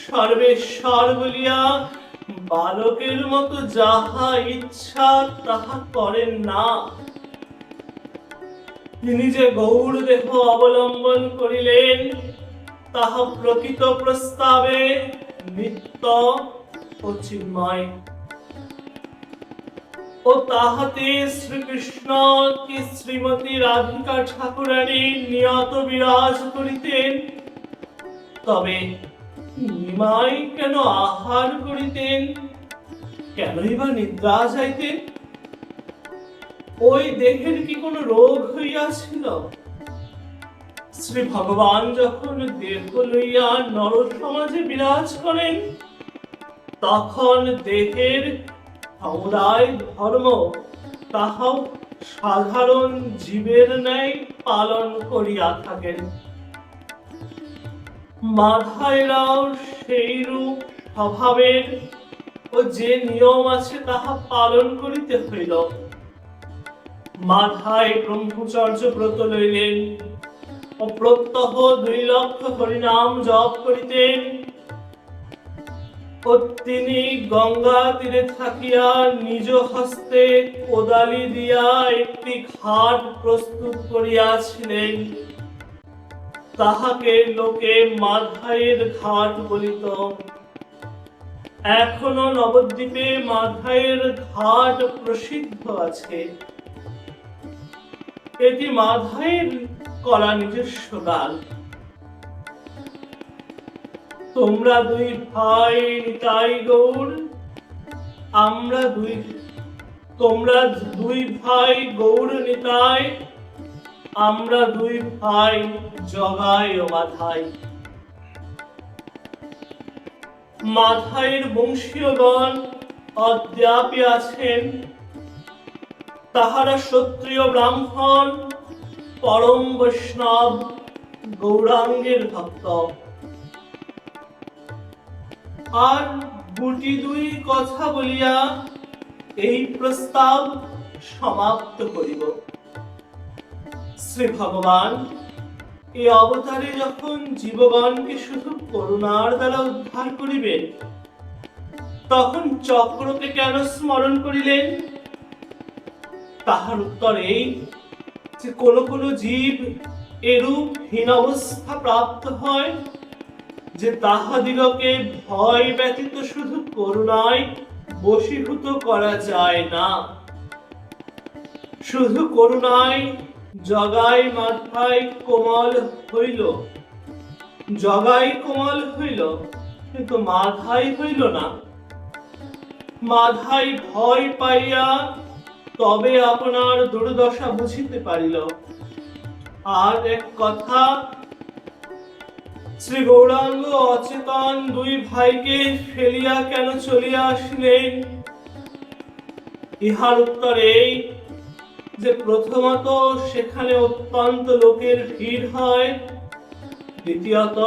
সর্বেশ্বর বলিয়া বালকের মতো যাহা ইচ্ছা তাহা করেন না। তিনি যে গৌর দেহ অবলম্বন করিলেন, তাহা প্রকৃত প্রস্তাবে নিত্য ও চিন্ময়। ও তাহাতে শ্রীকৃষ্ণ কি শ্রীমতী রাধিকা ঠাকুরানী নিয়ত বিরাজ করিতেন। তবে নিমাই কেন আহার করিতেন, কেনই বা নিদ্রা যাইতেন? ওই দেহের কি কোনো রোগ হইয়াছিল? শ্রী ভগবান যখন দেহ লইয়া নর সমাজে বিরাজ করেন, তখন দেহের সমুদায় ধর্ম তাহাও সাধারণ জীবের ন্যায় পালন করিয়া থাকেন। মাধাইরাও সেই রূপ স্বভাবের ও যে নিয়ম আছে তাহা পালন করিতে হইল। মাধাই ব্রহ্মচর্য ব্রত লইলেন ও প্রত্যহ 2 লক্ষ হরিনাম জপ করিতেন। ও তিনি গঙ্গা তীরে থাকিয়া নিজ হস্তে কোদালি দিয়া একটি ঘাট প্রস্তুত করিয়াছিলেন। তাহাকে লোকে মাধাইয়ের ঘাট বলিত। এখনো নবদ্বীপে মাধাইয়ের ঘাট প্রসিদ্ধ আছে। এটি মাধাইয়ের করা নিজস্ব গান। তোমরা 2 ভাই নিতাই গৌর, তোমরা 2 ভাই গৌর নিতাই, আমরা 2 ভাই জগাই ও মাধাই। মাধাইয়ের বংশীয়গণ অদ্যাপি আছেন। তাহারা ক্ষত্রিয় ব্রাহ্মণ, পরম বৈষ্ণব, গৌরাঙ্গের ভক্ত। আর 2 কথা বলিয়া এই প্রস্তাব সমাপ্ত করিব। শ্রী ভগবান এই অবতারে যখন জীবগণকে শুধু করুণার দ্বারা উদ্ধার করিবেন, তখন চক্রকে কেন স্মরণ করিলেন? তাহার উত্তর এই যে কোন জীব এরূপ হীন অবস্থা প্রাপ্ত হয় যে তাহাদিগকে ভয় ব্যতীত শুধু করুণায় বশীভূত করা যায় না। শুধু করুণায় জগাই মাধাই কোমল হইল, জগাই কোমল হইল, কিন্তু মাধাই হইল না। মাধাই ভয় পাইয়া তবে আপনার দুর্দশা বুঝিতে পারিল। আর এক কথা, শ্রী গৌরাঙ্গ অচেতন 2 ভাইকে ফেলিয়া কেন চলিয়া আসিলেন? ইহার উত্তর এই যে প্রথমত সেখানে অত্যন্ত লোকের ভিড় হয়, দ্বিতীয়ত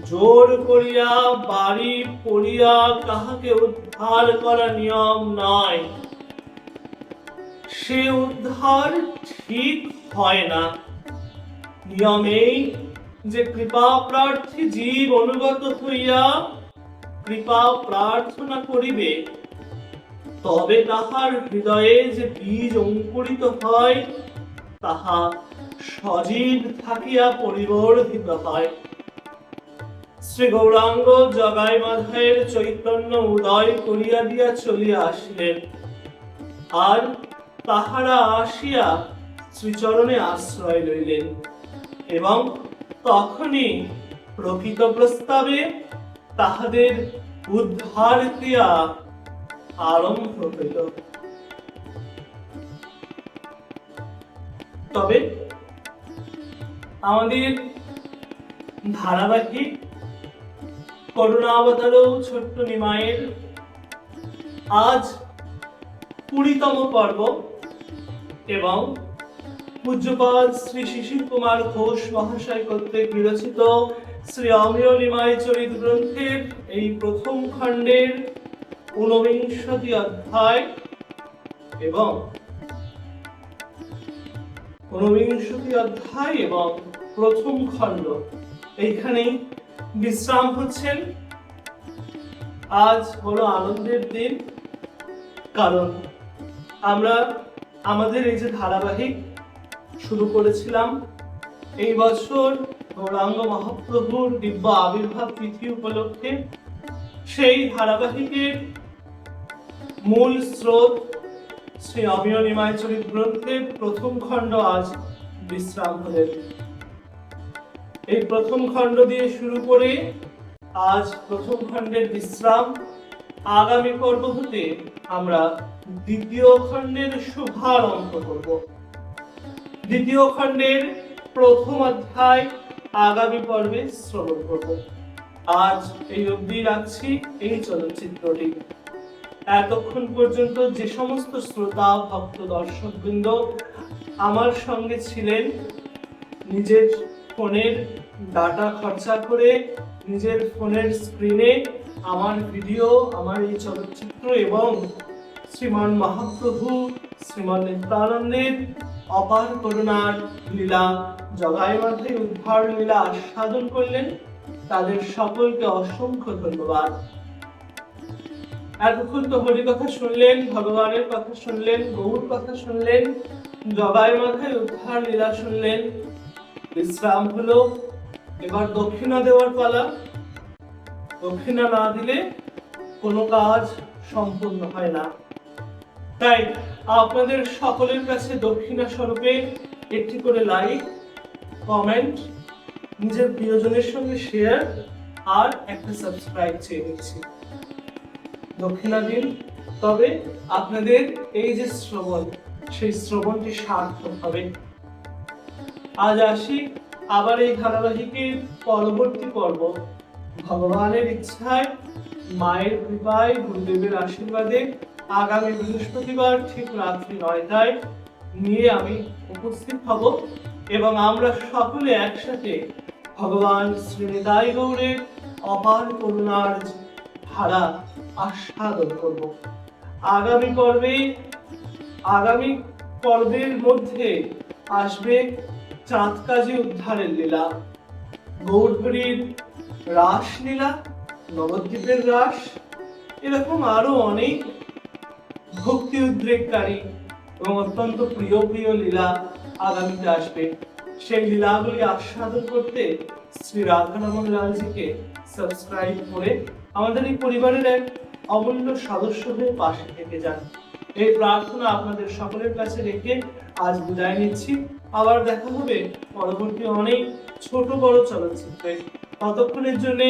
জোর করিয়া বাড়ি পড়িয়া কাহাকে উদ্ধার করা নিয়ম নয়। সে উদ্ধার ঠিক হয় না। নিয়মেই যে কৃপা প্রার্থী জীব অনুগত হইয়া কৃপা প্রার্থনা করিবে, তবে তাহার হৃদয়ে যে বীজ অঙ্কুরিত হয় তাহা সজীব থাকিয়া পরিবর্ধিত হয়। শ্রী গৌরাঙ্গ জগাই মাধাইয়ের চৈতন্য উদয় করিয়া দিয়া চলিয়া আসিলেন। আর তাহারা আসিয়া শ্রীচরণে আশ্রয় লইলেন এবং তখনই প্রকৃত প্রস্তাবে তাহাদের উদ্ধার ক্রিয়া আরম্ভ হইল। তবে আমাদের ধারাবাহিক করুণাবতার ছোট্ট নিমাইয়ের আজ 20তম পর্ব এবং পূজ্যপাদ শ্রী শিশির কুমার ঘোষ মহাশয় কর্তৃক বিরচিত শ্রী অমিয় নিমাই চরিত গ্রন্থের এই প্রথম খণ্ডের 49টি অধ্যায় এবং 49টি এবং প্রথম খণ্ড এইখানেই বিশ্রাম হচ্ছেন। আজ বড় আনন্দের দিন, কারণ আমরা আমাদের এই যে ধারাবাহিক শুরু করেছিলাম এই বছর গৌরাঙ্গ মহাপ্রভুর দিব্য আবির্ভাব তিথি উপলক্ষে, সেই ধারাবাহিকের মূল স্রোত শ্রী অমিয় নিমাই চরিত গ্রন্থের প্রথম খণ্ড আজ বিশ্রাম হলেন। এই প্রথম খণ্ড দিয়ে শুরু করে আজ প্রথম খণ্ডের বিশ্রাম। আগামী পর্ব হতে আমরা দ্বিতীয় খণ্ডের শুভারম্ভ করব। দ্বিতীয় খণ্ডের প্রথম অধ্যায় আগামী পর্বে শ্রবণ করব। আজ এই অবধি রাখছি এই চলচ্চিত্রটি। এতক্ষণ পর্যন্ত যে সমস্ত শ্রোতা ভক্ত দর্শকবৃন্দ আমার সঙ্গে ছিলেন, নিজের ফোনের ডাটা খরচা করে নিজের ফোনের স্ক্রিনে আমার ভিডিও, আমার এই চলচ্চিত্র এবং শ্রীমান মহাপ্রভু শ্রীমান নিত্যানন্দের অপার করুণার লীলা, জগাই মাধবী উদ্ধার লীলা আস্বাদন করলেন, তাদের সকলকে অসংখ্য ধন্যবাদ। এতক্ষণ তো হরি কথা শুনলেন, ভগবানের কথা শুনলেন, গৌর কথা শুনলেন, জগাই মাধবী উদ্ধার লীলা শুনলেন, বিশ্রাম হলো। এবার দক্ষিণা দেওয়ার পালা। দক্ষিণা না দিলে কোনো কাজ সম্পূর্ণ হয় না। তাই আপনাদের সকলের কাছে দক্ষিণা স্বরূপে একটি করে লাইক, কমেন্ট, নিজের প্রিয়জনের সঙ্গে শেয়ার আর একটা সাবস্ক্রাইব চেয়ে নিচ্ছি। দক্ষিণা দিন, তবে আপনাদের এই যে শ্রবণ, সেই শ্রবণটি সার্থক হবে। আজ আসি আবার এই ধারাবাহিকের পরবর্তী পর্ব। ভগবানের ইচ্ছায়, মায়ের কৃপায়, গুরুদেবের আশীর্বাদে আগামী বৃহস্পতিবার ঠিক রাত্রি 9টায় নিয়ে আমি উপস্থিত হব এবং আমরা সকলে একসাথে ভগবান শ্রী নিতাই গৌরের অপার করুণার ধারা আস্বাদন করব। আগামী পর্বের মধ্যে আসবে চাঁদকাজি উদ্ধারের লীলা, গৌরহরির রাস লীলা, নবদ্বীপের রাস, এরকম আরো অনেক ভক্তি উদ্রেককারী এবং অত্যন্ত প্রিয় প্রিয় লীলা আগামীতে আসবে। সেই লীলাগুলি আস্বাদন করতে শ্রী রাধারমণ লালজিকে সাবস্ক্রাইব করে আমাদের এই পরিবারের এক অমূল্য সদস্য হয়ে পাশে থেকে যান। এই প্রার্থনা আপনাদের সকলের কাছে রেখে আজ বিদায় নিচ্ছি। আবার দেখা হবে পরবর্তী অনেক ছোট বড় চলচ্চিত্রে। ততক্ষণের জন্য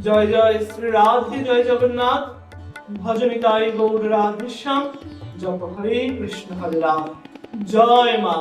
জয় জয় শ্রী রাধে, জয় জগন্নাথ, ভজনিতাই গৌর রাধেশ্যাম, জপ হরে কৃষ্ণ হরে রাম, জয় মা।